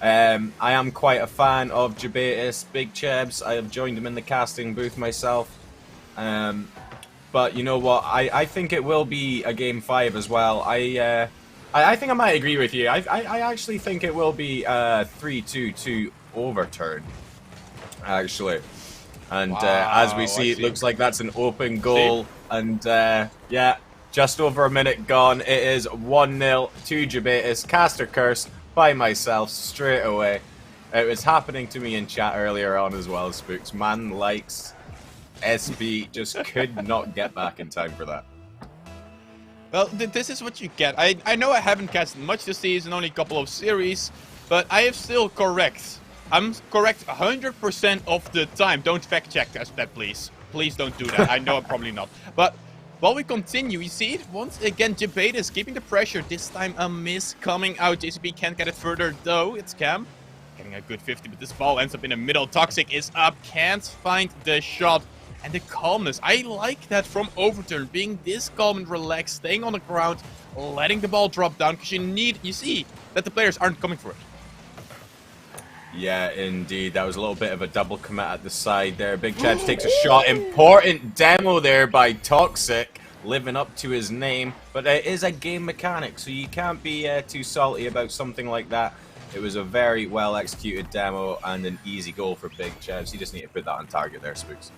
I am quite a fan of Jabetus, Big Chebs. I have joined him in the casting booth myself. But you know what? I think it will be a Game 5 as well. I think I might agree with you. I actually think it will be 3-2 to Overturn. Actually. And wow, as we see, it looks like that's an open goal. And yeah, just over a minute gone. It is 1-0 to Jabetus. Caster Curse by myself straight away. It was happening to me in chat earlier on as well, Spooks. Man likes... SB just could not get back in time for that. Well, this is what you get. I know I haven't casted much this season, only a couple of series, but I am still correct. I'm correct 100% of the time. Don't fact check us that, please. Please don't do that. I know I'm probably not. But while we continue, you see it once again. Jabetus keeping the pressure. This time a miss coming out. JCB can't get it further though. It's Cam getting a good 50, but this ball ends up in the middle. Toxic is up. Can't find the shot. And the calmness, I like that from Overturn, being this calm and relaxed, staying on the ground, letting the ball drop down, because you see that the players aren't coming for it. Yeah, indeed. That was a little bit of a double commit at the side there. Big Chad takes a shot. Important demo there by Toxic, living up to his name. But it is a game mechanic, so you can't be too salty about something like that. It was a very well executed demo and an easy goal for Big Chad. So you just need to put that on target there, Spooks.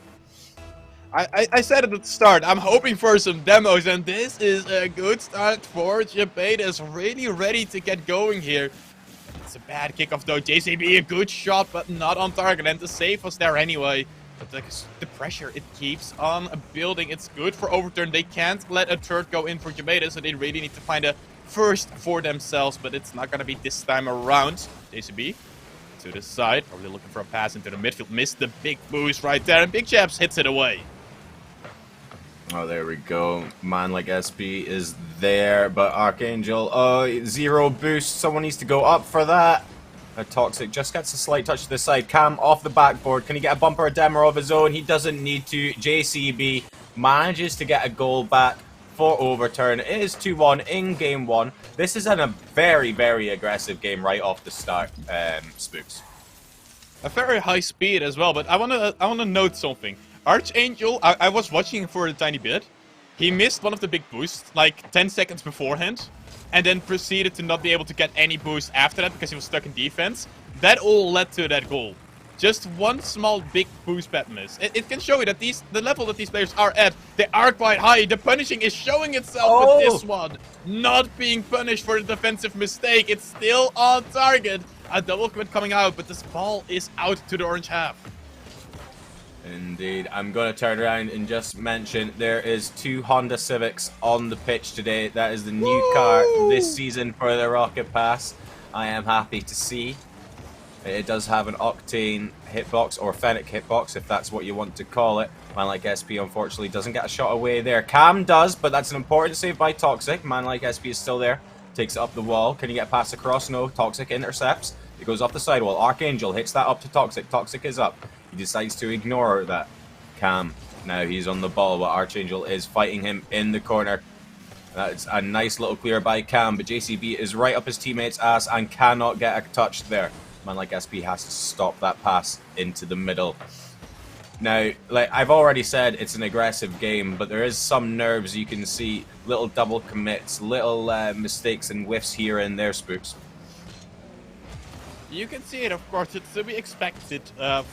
I said it at the start, I'm hoping for some demos, and this is a good start for Jabetus, really ready to get going here. It's a bad kickoff though, JCB a good shot, but not on target, and the save was there anyway. But the pressure, it keeps on building. It's good for Overturn. They can't let a third go in for Jabetus, so they really need to find a first for themselves, but it's not going to be this time around. JCB to the side, probably looking for a pass into the midfield, missed the big boost right there, and Big Chaps hits it away. Oh, there we go. Man like SB is there, but Archangel, oh, 0 boost. Someone needs to go up for that. Toxic just gets a slight touch to the side. Cam off the backboard. Can he get a bumper or demo of his own? He doesn't need to. JCB manages to get a goal back for Overturn. It is 2-1 in Game 1. This is a very, very aggressive game right off the start, Spooks. A very high speed as well, but I wanna note something. Archangel, I was watching for a tiny bit. He missed one of the big boosts, like 10 seconds beforehand, and then proceeded to not be able to get any boost after that because he was stuck in defense. That all led to that goal. Just one small big boost bad miss. It can show you that the level that these players are at, they are quite high. The punishing is showing itself with this one. Not being punished for the defensive mistake. It's still on target. A double commit coming out, but this ball is out to the orange half. Indeed. I'm going to turn around and just mention there is 2 Honda Civics on the pitch today. That is the new car this season for the Rocket Pass. I am happy to see. It does have an Octane hitbox, or Fennec hitbox, if that's what you want to call it. Man like SP unfortunately doesn't get a shot away there. Cam does, but that's an important save by Toxic. Man like SP is still there. Takes it up the wall. Can he get past across? No. Toxic intercepts. It goes off the sidewall. Archangel hits that up to Toxic. Toxic is up. He decides to ignore that. Cam, now he's on the ball, but Archangel is fighting him in the corner. That's a nice little clear by Cam, but JCB is right up his teammate's ass and cannot get a touch there. Man like SP has to stop that pass into the middle. Now, like I've already said, it's an aggressive game, but there is some nerves. You can see little double commits, little mistakes and whiffs here and there, Spooks. You can see it, of course. It's to be expected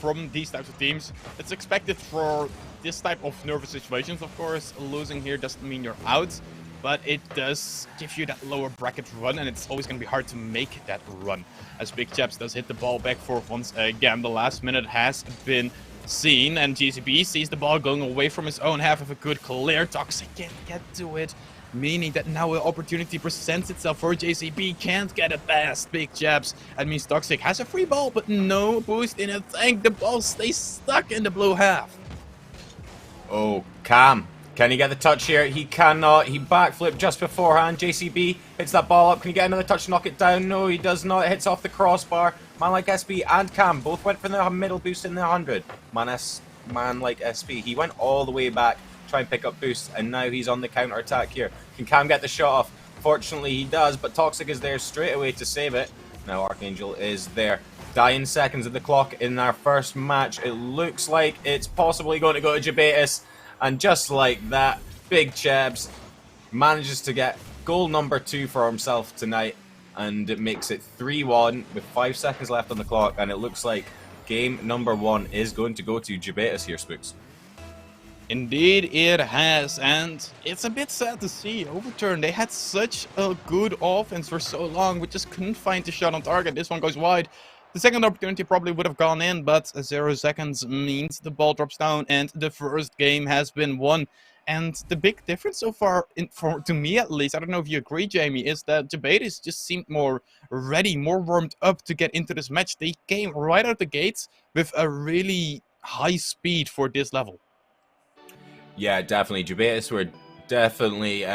from these types of teams. It's expected for this type of nervous situations, of course. Losing here doesn't mean you're out, but it does give you that lower bracket run, and it's always going to be hard to make that run. As Big Chaps does hit the ball back for once again. The last minute has been seen, and GCB sees the ball going away from his own half of a good clear. Toxic can't get to it, meaning that now an opportunity presents itself for JCB. Can't get it past Big Chaps. That means Toxic has a free ball, but no boost in a tank. The ball stays stuck in the blue half. Oh, Cam. Can he get the touch here? He cannot. He backflipped just beforehand. JCB hits that ball up. Can he get another touch to knock it down? No, he does not. It hits off the crossbar. Man like SB and Cam both went for the middle boost in the 100. Man like SB, he went all the way back, try and pick up boosts, and now he's on the counter attack here. Can Cam get the shot off? Fortunately, he does, but Toxic is there straight away to save it. Now Archangel is there. Dying seconds of the clock in our first match. It looks like it's possibly going to go to Jabetus. And just like that, Big Chebs manages to get goal number 2 for himself tonight. And it makes it 3-1 with 5 seconds left on the clock. And it looks like game number 1 is going to go to Jabetus here, Spooks. Indeed it has, and it's a bit sad to see. Overturn, they had such a good offense for so long, we just couldn't find the shot on target. This one goes wide. The second opportunity probably would have gone in, but 0 seconds means the ball drops down and the first game has been won. And the big difference so far, to me at least, I don't know if you agree, Jamie, is that Jabetus just seemed more ready, more warmed up to get into this match. They came right out the gates with a really high speed for this level. Yeah, definitely. Jabetus were definitely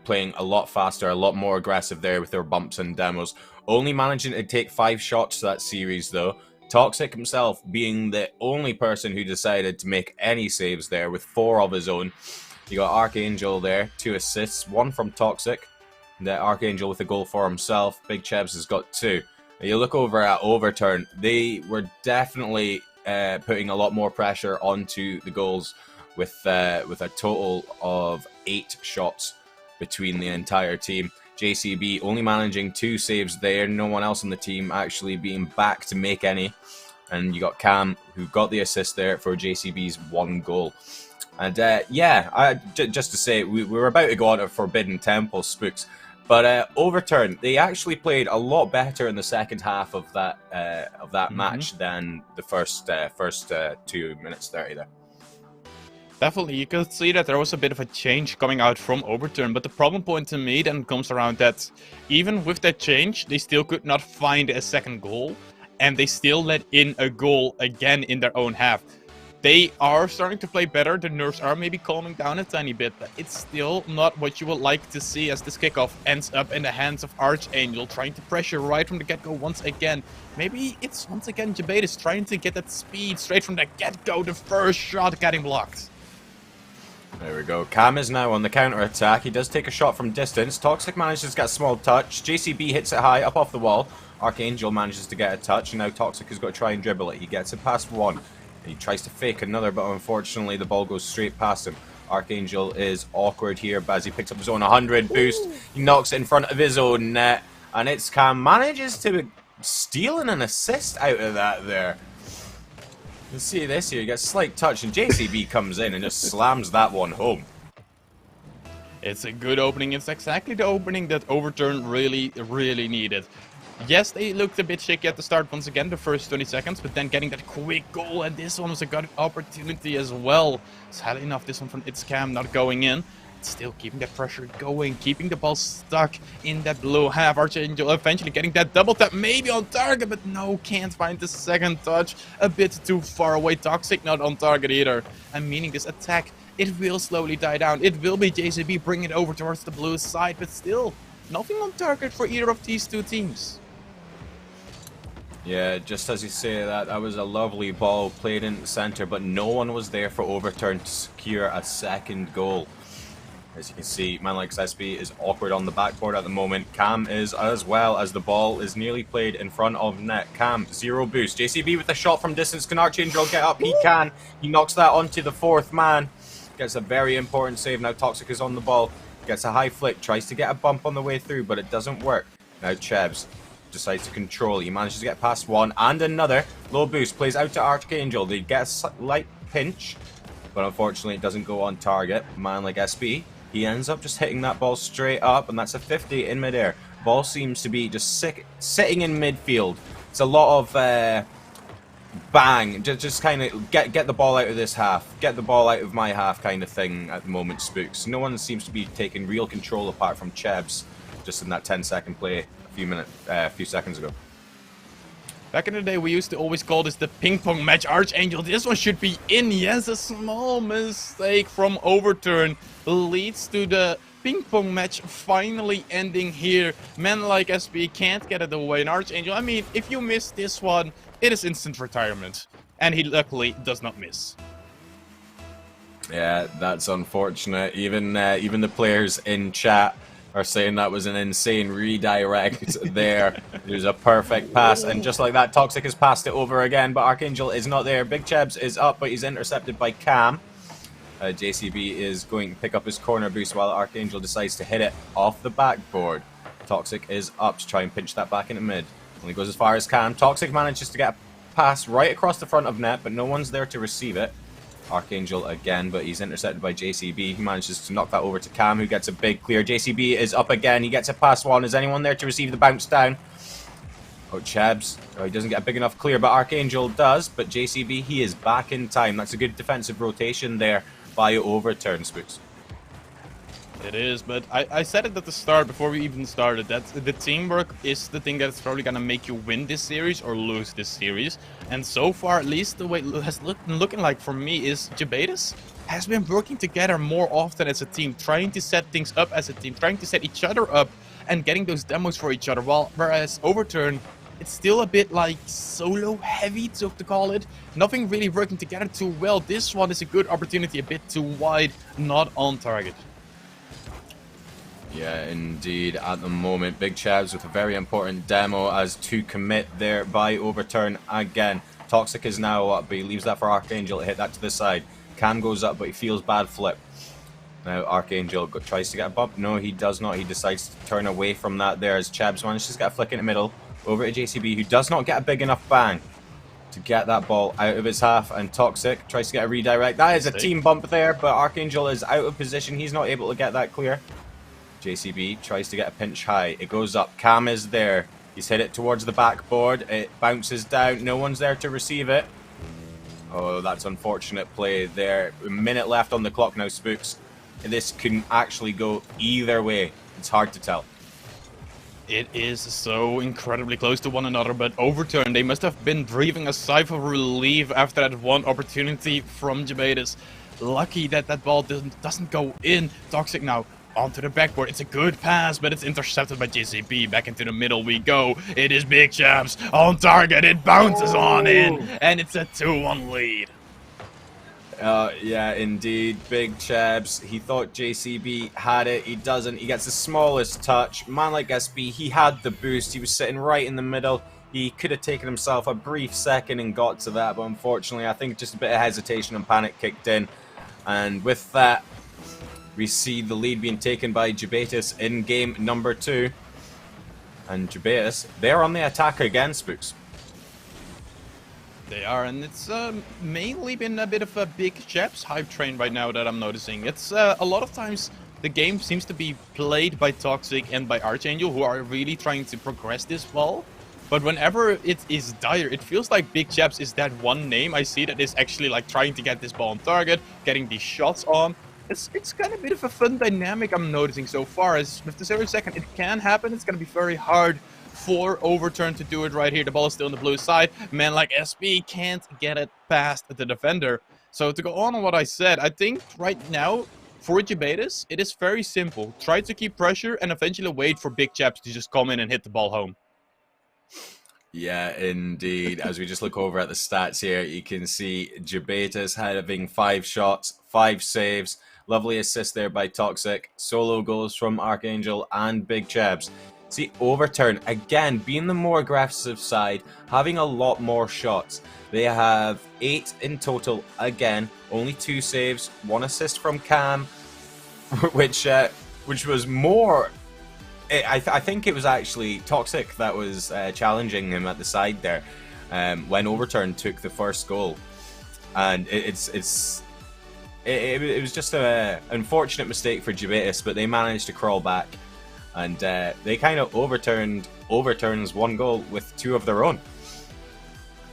playing a lot faster, a lot more aggressive there with their bumps and demos. Only managing to take 5 shots that series, though. Toxic himself being the only person who decided to make any saves there with 4 of his own. You got Archangel there, 2 assists, 1 from Toxic. The Archangel with a goal for himself. Big Chebs has got 2. You look over at Overturn, they were definitely putting a lot more pressure onto the goals with a total of 8 shots between the entire team. JCB only managing 2 saves there, no one else on the team actually being back to make any. And you got Cam, who got the assist there for JCB's 1 goal. And just to say, we were about to go on to Forbidden Temple, Spooks, but Overturn, they actually played a lot better in the second half of that match than the first 2 minutes 30 there. Definitely, you could see that there was a bit of a change coming out from Overturn, but the problem point to me then comes around that even with that change, they still could not find a second goal, and they still let in a goal again in their own half. They are starting to play better, the nerves are maybe calming down a tiny bit, but it's still not what you would like to see as this kickoff ends up in the hands of Archangel, trying to pressure right from the get-go once again. Maybe it's once again Jabetus trying to get that speed straight from the get-go, the first shot getting blocked. There we go. Cam is now on the counter-attack. He does take a shot from distance. Toxic manages to get a small touch. JCB hits it high, up off the wall. Archangel manages to get a touch, and now Toxic has got to try and dribble it. He gets it past 1. He tries to fake another, but unfortunately the ball goes straight past him. Archangel is awkward here, but as he picks up his own 100 boost, he knocks it in front of his own net, and it's Cam manages to steal an assist out of that there. You see this here, he gets a slight touch, and JCB comes in and just slams that one home. It's a good opening. It's exactly the opening that Overturn really needed. Yes, they looked a bit shaky at the start once again, the first 20 seconds, but then getting that quick goal, and this one was a good opportunity as well. Sadly enough, this one from It's Cam not going in. Still keeping that pressure going, keeping the ball stuck in that blue half. Archangel eventually getting that double tap, maybe on target, but no, can't find the second touch. A bit too far away. Toxic not on target either. And meaning this attack, it will slowly die down. It will be JCB bringing it over towards the blue side, but still nothing on target for either of these two teams. Yeah, just as you say that, that was a lovely ball played in the center, but no one was there for Overturn to secure a second goal. As you can see, Manlike's SB is awkward on the backboard at the moment. Cam is as well, as the ball is nearly played in front of net. Cam, 0 boost. JCB with a shot from distance. Can Archangel get up? He can. He knocks that onto the 4th man. Gets a very important save. Now Toxic is on the ball. Gets a high flick. Tries to get a bump on the way through, but it doesn't work. Now Chebs decides to control. He manages to get past one and another. Low boost. Plays out to Archangel. They get a slight pinch, but unfortunately it doesn't go on target. Manlike SB, he ends up just hitting that ball straight up, and that's a 50 in midair. Ball seems to be just sitting in midfield. It's a lot of bang, just kind of get the ball out of this half, get the ball out of my half kind of thing at the moment, Spooks. No one seems to be taking real control apart from Chebs just in that 10-second play a few seconds ago. Back in the day, we used to always call this the ping pong match. Archangel, this one should be in. Yes, a small mistake from Overturn leads to the ping pong match finally ending here. Manlike SB can't get it away. And Archangel, I mean, if you miss this one, it is instant retirement. And he luckily does not miss. Yeah, that's unfortunate. Even the players in chat are saying that was an insane redirect there. It was a perfect pass, and just like that, Toxic has passed it over again, but Archangel is not there. Big Chebs is up, but he's intercepted by Cam. JCB is going to pick up his corner boost while Archangel decides to hit it off the backboard. Toxic is up to try and pinch that back into mid. Only goes as far as Cam. Toxic manages to get a pass right across the front of net, but no one's there to receive it. Archangel again, but he's intercepted by JCB. He manages to knock that over to Cam, who gets a big clear. JCB is up again. He gets a pass one. Is anyone there to receive the bounce down? Oh, Chebs. Oh, he doesn't get a big enough clear, but Archangel does. But JCB, he is back in time. That's a good defensive rotation there by Overturn, Spooks. It is, but I said it at the start before we even started that the teamwork is the thing that's probably gonna make you win this series or lose this series. And so far, at least the way it has looking like for me is Jabetus has been working together more often as a team, trying to set things up as a team, trying to set each other up and getting those demos for each other. Whereas Overturn, it's still a bit like solo heavy to call it. Nothing really working together too well. This one is a good opportunity, a bit too wide, not on target. Yeah, indeed. At the moment, Big Chebs with a very important demo as to commit there by Overturn again. Toxic is now up, but he leaves that for Archangel to hit that to the side. Cam goes up, but he feels bad flip. Now Archangel tries to get a bump. No, he does not. He decides to turn away from that there as Chebs manages to get a flick in the middle. Over to JCB, who does not get a big enough bang to get that ball out of his half. And Toxic tries to get a redirect. That is a team bump there, but Archangel is out of position. He's not able to get that clear. JCB tries to get a pinch high. It goes up. Cam is there. He's hit it towards the backboard. It bounces down. No one's there to receive it. Oh, that's unfortunate play there. A minute left on the clock now, Spooks. This can actually go either way. It's hard to tell. It is so incredibly close to one another, but Overturn, they must have been breathing a sigh of relief after that one opportunity from Jabetus. Lucky that that ball doesn't go in. Toxic now onto the backboard. It's a good pass, but it's intercepted by JCB. Back into the middle we go. It is Big Chebs on target. It bounces on in, and it's a 2-1 lead. Yeah, indeed. Big Chebs. He thought JCB had it. He doesn't. He gets the smallest touch. Manlike SB, he had the boost. He was sitting right in the middle. He could have taken himself a brief second and got to that, but unfortunately, I think just a bit of hesitation and panic kicked in. And with that, we see the lead being taken by Jabetus in game number 2. And Jabetus, they're on the attack again, Spooks. They are, and it's mainly been a bit of a Big Chebs hype train right now that I'm noticing. It's a lot of times the game seems to be played by Toxic and by Archangel, who are really trying to progress this ball. But whenever it is Dire, it feels like Big Chebs is that one name I see that is actually like trying to get this ball on target, getting these shots on. It's kind of a bit of a fun dynamic I'm noticing so far. As with the 0-second, it can happen. It's going to be very hard for Overturn to do it right here. The ball is still on the blue side. Manlike SB can't get it past the defender. So to go on what I said, I think right now for Jabetus, it is very simple. Try to keep pressure and eventually wait for Big Chebs to just come in and hit the ball home. Yeah, indeed. As we just look over at the stats here, you can see Jabetus having 5 shots, 5 saves, lovely assist there by Toxic, solo goals from Archangel and Big Chebs. See, Overturn, again, being the more aggressive side, having a lot more shots. They have 8 in total, again, only 2 saves, 1 assist from Cam, which was more... I think it was actually Toxic that was challenging him at the side there when Overturn took the first goal, and it was just an unfortunate mistake for Jabetus, but they managed to crawl back, and they kind of Overturn's 1 goal with 2 of their own.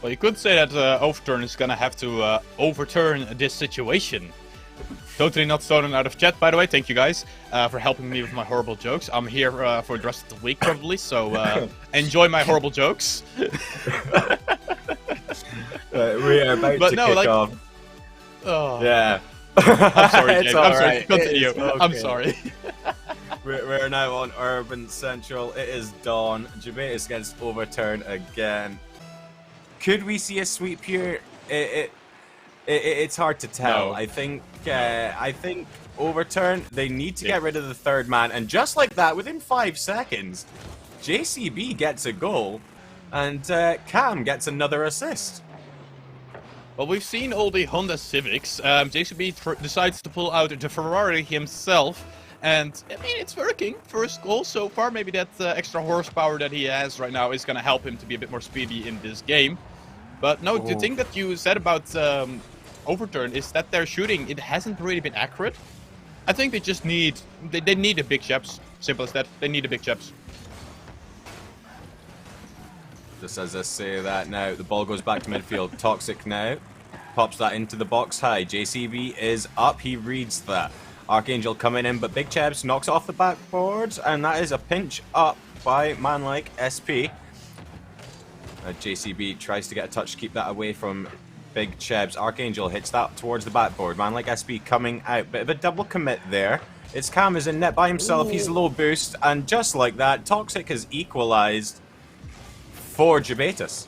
Well, you could say that Overturn is gonna have to overturn this situation. Totally not stolen out of chat, by the way. Thank you guys for helping me with my horrible jokes. I'm here for the rest of the week, probably, so enjoy my horrible jokes. We are about to kick off. Oh. Yeah. I'm sorry, James. I'm sorry. Right. Continue. Okay. I'm sorry. We're now on Urban Central. It is Dawn. Jabetus against Overturn again. Could we see a sweep here? It's hard to tell. No. I think Overturn, they need to get rid of the 3rd man, and just like that, within 5 seconds, JCB gets a goal, and Cam gets another assist. Well, we've seen all the Honda Civics. JCB decides to pull out the Ferrari himself, and I mean, it's working. First goal so far. Maybe that extra horsepower that he has right now is going to help him to be a bit more speedy in this game. But no, the thing that you said about Overturn is that their shooting, it hasn't really been accurate. I think they just need, they need a big Chebs. Simple as that. They need a big Chebs. Just as I say that now, the ball goes back to midfield. Toxic now pops that into the box high. JCB is up. He reads that. Archangel coming in, but Big Chebs knocks it off the backboard, and that is a pinch up by man like SP. JCB tries to get a touch to keep that away from Big Chebs. Archangel hits that towards the backboard. Man like SP coming out. Bit of a double commit there. It's Cam is in net by himself. He's low boost, and just like that, Toxic has equalized for Jabetus.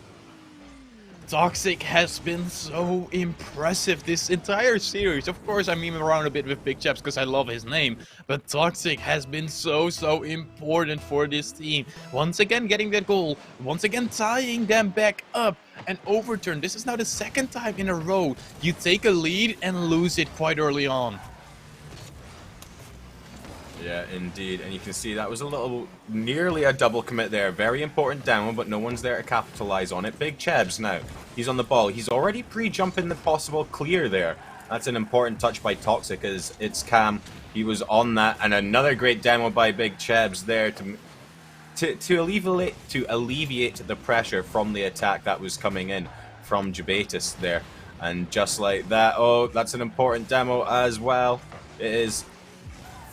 Toxic has been so impressive this entire series. Of course, I meme around a bit with Big Chebs because I love his name, but Toxic has been so important for this team. Once again getting that goal, once again tying them back up, and Overturn. This is now the 2nd time in a row you take a lead and lose it quite early on. Yeah, indeed. And you can see that was nearly a double commit there. Very important down, but no one's there to capitalize on it. Big Chebs now. He's on the ball. He's already pre-jumping the possible clear there. That's an important touch by Toxic, as it's Cam. He was on that, and another great demo by Big Chebs there to alleviate the pressure from the attack that was coming in from Jabetus there. And just like that, oh, that's an important demo as well. It is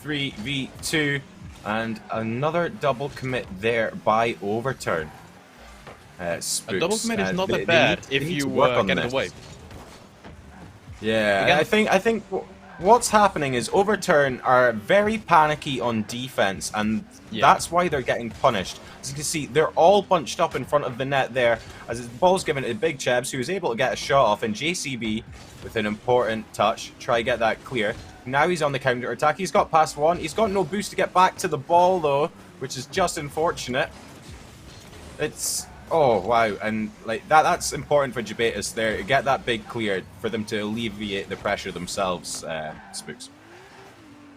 3v2, and another double commit there by Overturn. Spooks. A double commit is not that bad if you get it away. Yeah, again, I think what's happening is Overturn are very panicky on defense, and that's why they're getting punished. As you can see, they're all bunched up in front of the net there, as the ball's given to Big Chebs, who was able to get a shot off, and JCB with an important touch, try to get that clear. Now he's on the counter attack. He's got past 1. He's got no boost to get back to the ball though, which is just unfortunate. It's oh wow, and like that's important for Jabetus there to get that big clear for them to alleviate the pressure themselves. Spooks.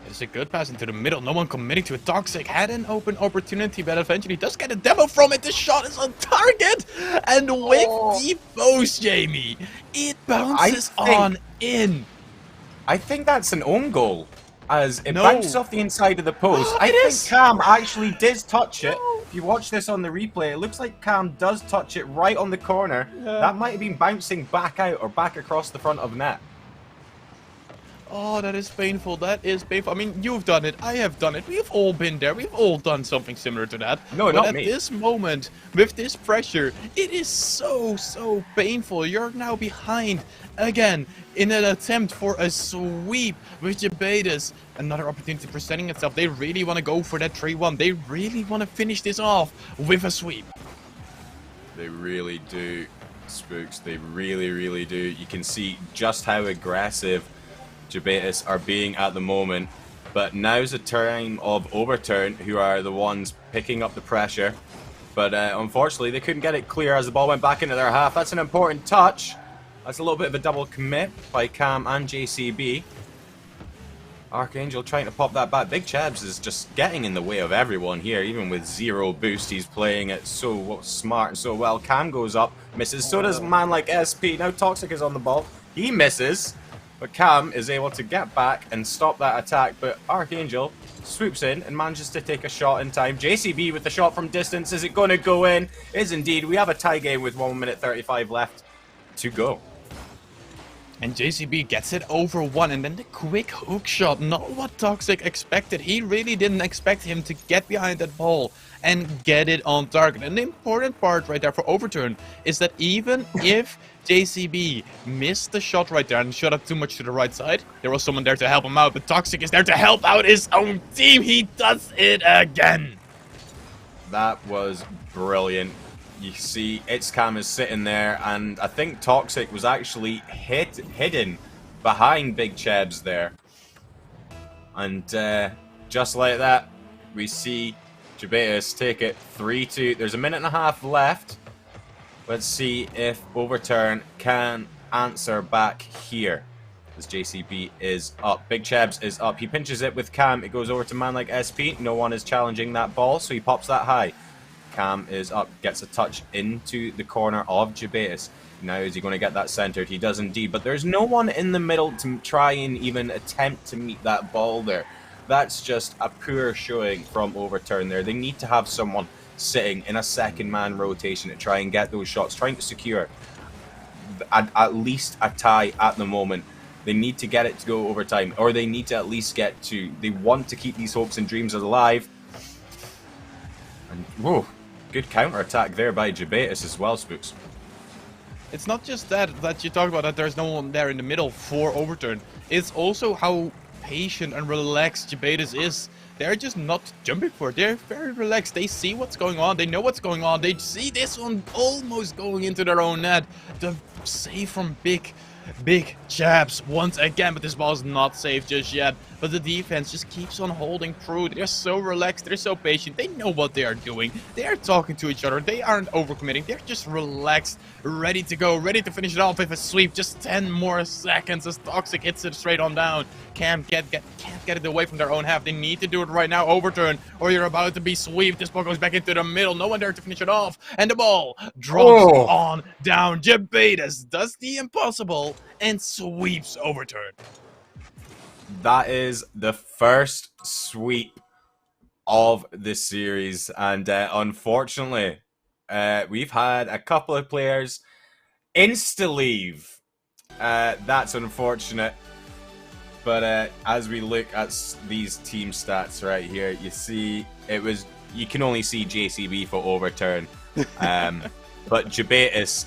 It's a good pass into the middle. No one committing to it. Toxic had an open opportunity, but eventually does get a demo from it. The shot is on target, and with the post, Jamie, it bounces on in. I think that's an own goal, as it bounces off the inside of the post. I think Cam actually did touch it. If you watch this on the replay, it looks like Cam does touch it right on the corner. Yeah. That might have been bouncing back out or back across the front of net. Oh, that is painful. That is painful. I mean, you've done it. I have done it. We've all been there. We've all done something similar to that. No, but not at me. this moment, with this pressure, it is so painful. You're now behind again in an attempt for a sweep with Jabetus. Another opportunity presenting itself. They really want to go for that 3-1. They really want to finish this off with a sweep. They really do, Spooks. They really, really do. You can see just how aggressive Jubatus are being at the moment. But now's the time of Overturn, who are the ones picking up the pressure. But unfortunately, they couldn't get it clear as the ball went back into their half. That's an important touch. That's a little bit of a double commit by Cam and JCB. Archangel trying to pop that back. Big Chebs is just getting in the way of everyone here, even with 0 boost. He's playing it so smart and so well. Cam goes up, misses. So does man like SP. Now Toxic is on the ball. He misses, but Cam is able to get back and stop that attack. But Archangel swoops in and manages to take a shot in time. JCB with the shot from distance. Is it going to go in? Is indeed. We have a tie game with 1 minute 35 left to go. And JCB gets it over 1, and then the quick hook shot. Not what Toxic expected. He really didn't expect him to get behind that ball and get it on target. And the important part right there for Overturn is that even if JCB missed the shot right there and shot up too much to the right side, there was someone there to help him out. But Toxic is there to help out his own team. He does it again. That was brilliant. You see, Cam is sitting there, and I think Toxic was actually hidden behind Big Chebs there. And just like that, we see Jubatus take it 3-2. There's a minute and a half left. Let's see if Overturn can answer back here. As JCB is up. Big Chebs is up. He pinches it with Cam. It goes over to man like SP. No one is challenging that ball, so he pops that high. Cam is up, gets a touch into the corner of Jubatus. Now is he going to get that centered? He does indeed, but there's no one in the middle to try and even attempt to meet that ball there. That's just a poor showing from Overturn there. They need to have someone sitting in a second man rotation to try and get those shots, trying to secure at least a tie at the moment. They need to get it to go overtime, or they need to at least get to, they want to keep these hopes and dreams alive. And whoa. Good counter-attack there by Jubatus as well, Spooks. It's not just that you talk about that there's no one there in the middle for Overturn. It's also how patient and relaxed Jubatus is. They're just not jumping for it. They're very relaxed. They see what's going on. They know what's going on. They see this one almost going into their own net. The save from Big Chebs once again, but this ball is not safe just yet. But the defense just keeps on holding through. They're so relaxed. They're so patient. They know what they are doing. They are talking to each other. They aren't overcommitting. They're just relaxed, ready to go, ready to finish it off with a sweep. Just 10 more seconds as Toxic hits it straight on down. Can't get it away from their own half. They need to do it right now. Overturn, or you're about to be swept. This ball goes back into the middle. No one there to finish it off. And the ball drops on down. Jubatus does the impossible and sweeps Overturn. That is the first sweep of the series, and unfortunately, we've had a couple of players insta-leave. That's unfortunate, but as we look at these team stats right here, you see you can only see JCB for Overturn, but Jubatus,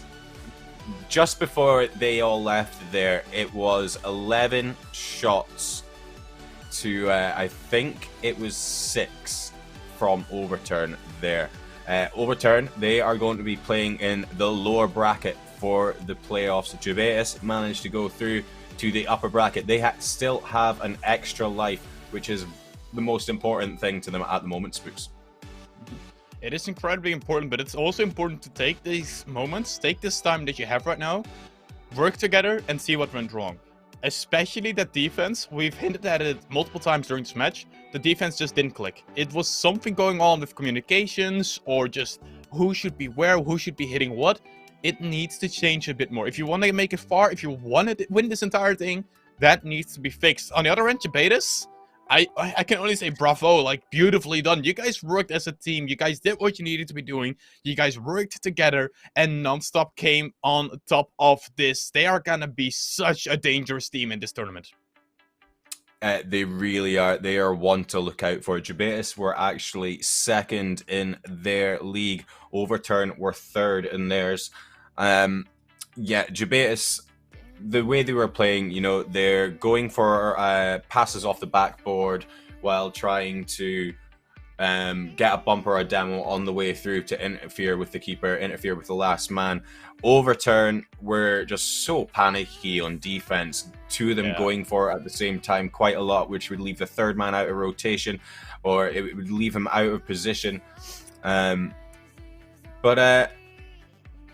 just before they all left there, it was 11 shots to, I think it was 6 from Overturn there. Overturn, they are going to be playing in the lower bracket for the playoffs. Jubatus managed to go through to the upper bracket. They still have an extra life, which is the most important thing to them at the moment, Spooks. It is incredibly important, but it's also important to take these moments, take this time that you have right now, work together and see what went wrong. Especially that defense, we've hinted at it multiple times during this match, the defense just didn't click. It was something going on with communications or just who should be where, who should be hitting what. It needs to change a bit more. If you want to make it far, if you want to win this entire thing, that needs to be fixed. On the other end, Jubatus, I can only say bravo, like beautifully done. You guys worked as a team. You guys did what you needed to be doing. You guys worked together and Nonstop came on top of this. They are gonna be such a dangerous team in this tournament. They really are. They are one to look out for. Jubatus were actually second in their league. Overturn were third in theirs. Jubatus, the way they were playing, you know, they're going for passes off the backboard while trying to get a bump or a demo on the way through to interfere with the keeper, interfere with the last man, overturn. We're just so panicky on defense. Two of them going for it at the same time quite a lot, which would leave the third man out of rotation, or it would leave him out of position.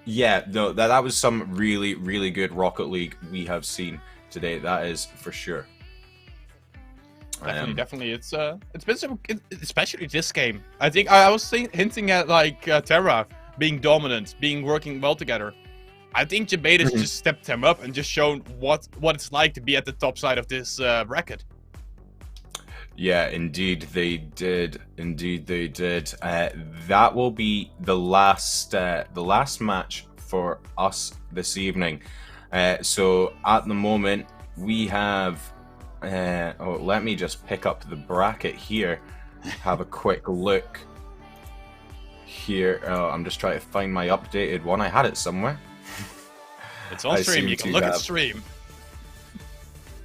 Yeah, no, that was some really, really good Rocket League we have seen today. That is for sure. Definitely. It's been some, especially this game. I think I was hinting at like Terra being dominant, working well together. I think Jabetis just stepped him up and just shown what it's like to be at the top side of this bracket. Yeah, indeed they did. Indeed they did. That will be the last match for us this evening. So at the moment we have. Let me just pick up the bracket here. Have a quick look here. Oh, I'm just trying to find my updated one. I had it somewhere. It's on stream. You can look at stream.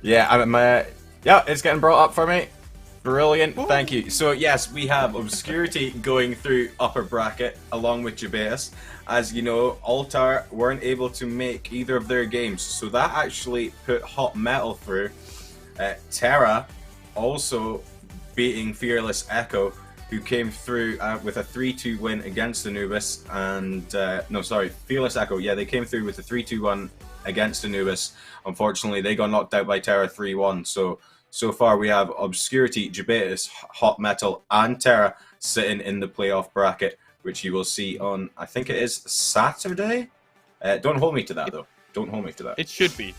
Yeah, it's getting brought up for me. Brilliant, thank you. So yes, we have Obscurity going through upper bracket along with Jabeus. As you know, Altar weren't able to make either of their games, so that actually put Hot Metal through. Terra also beating Fearless Echo, who came through with a 3-2 win against Anubis. And Fearless Echo, yeah, they came through with a 3-2 against Anubis. Unfortunately, they got knocked out by Terra 3-1. So far we have Obscurity, Jabetis, Hot Metal, and Terra sitting in the playoff bracket, which you will see on, I think it is Saturday? Don't hold me to that, though. Don't hold me to that. It should be.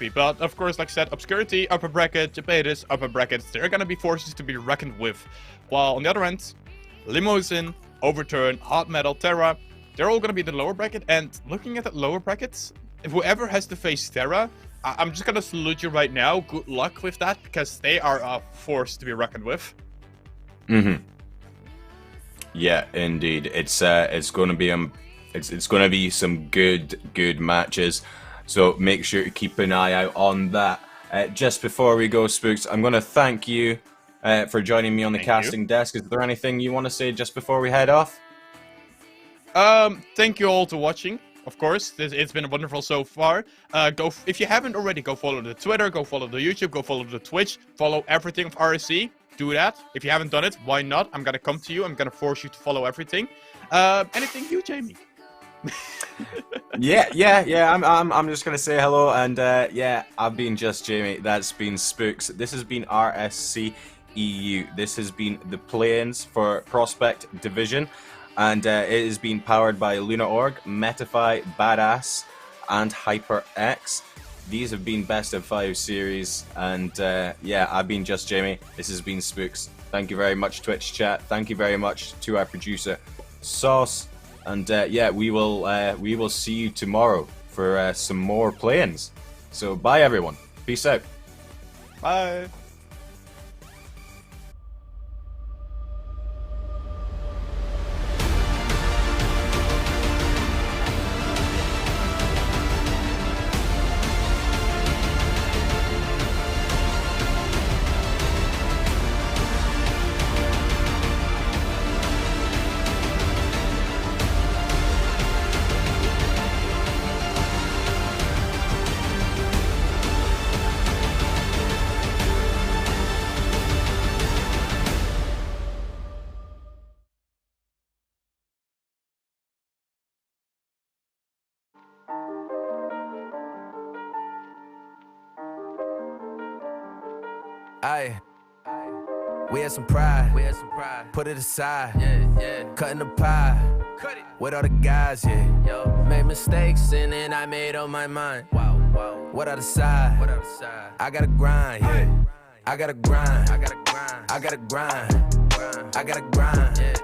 But of course, like I said, Obscurity, upper bracket, Jabetis, upper bracket. They're going to be forces to be reckoned with. While on the other end, Limousine, Overturn, Hot Metal, Terra, they're all going to be the lower bracket. And looking at the lower brackets, whoever has to face Terra, I'm just going to salute you right now. Good luck with that, because they are a force to be reckoned with. Yeah, indeed. It's going to be it's going to be some good matches. So make sure to keep an eye out on that. Just before we go, Spooks, I'm going to thank you for joining me on the casting desk. Is there anything you want to say just before we head off? Thank you all for watching. Of course, it's been wonderful so far. If you haven't already, go follow the Twitter, go follow the YouTube, go follow the Twitch, follow everything of RSC. Do that. If you haven't done it, why not? I'm gonna come to you. I'm gonna force you to follow everything. Anything you, Jamie? Yeah. I'm just gonna say hello, and I've been Just Jamie. That's been Spooks. This has been RSC EU. This has been the play-ins for Prospect Division. And it has been powered by Luna.org, Metafy, Badass, and HyperX. These have been best of 5 series. And I've been Just Jamie. This has been Spooks. Thank you very much, Twitch chat. Thank you very much to our producer, Sauce. And we will see you tomorrow for some more play-ins. So bye, everyone. Peace out. Bye. Aye. We had some pride. Put it aside. Cutting the pie. With all the guys, Made mistakes and then I made up my mind. What I decide? I gotta grind, I gotta grind. I gotta grind. I gotta grind.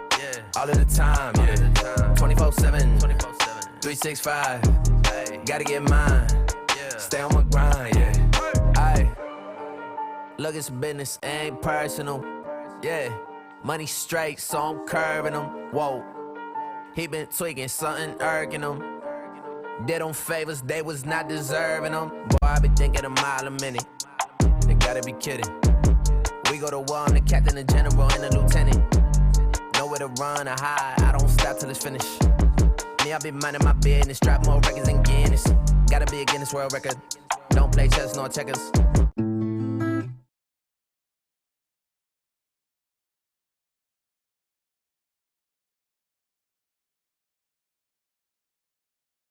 All of the time, 24/7, 365. Gotta get mine. Stay on my grind, Aye. Look, it's business, ain't personal. Money straight, so I'm curving them. Whoa. He been tweaking, something irking him. Did them favors, they was not deserving them. Boy, I be thinking a mile a minute. They gotta be kidding. We go to war, I'm the captain, the general, and the lieutenant. nowhere to run or hide. I don't stop till it's finished. Me, I be minding my business. Drop more records than Guinness. Gotta be a Guinness World Record. Don't play chess nor checkers.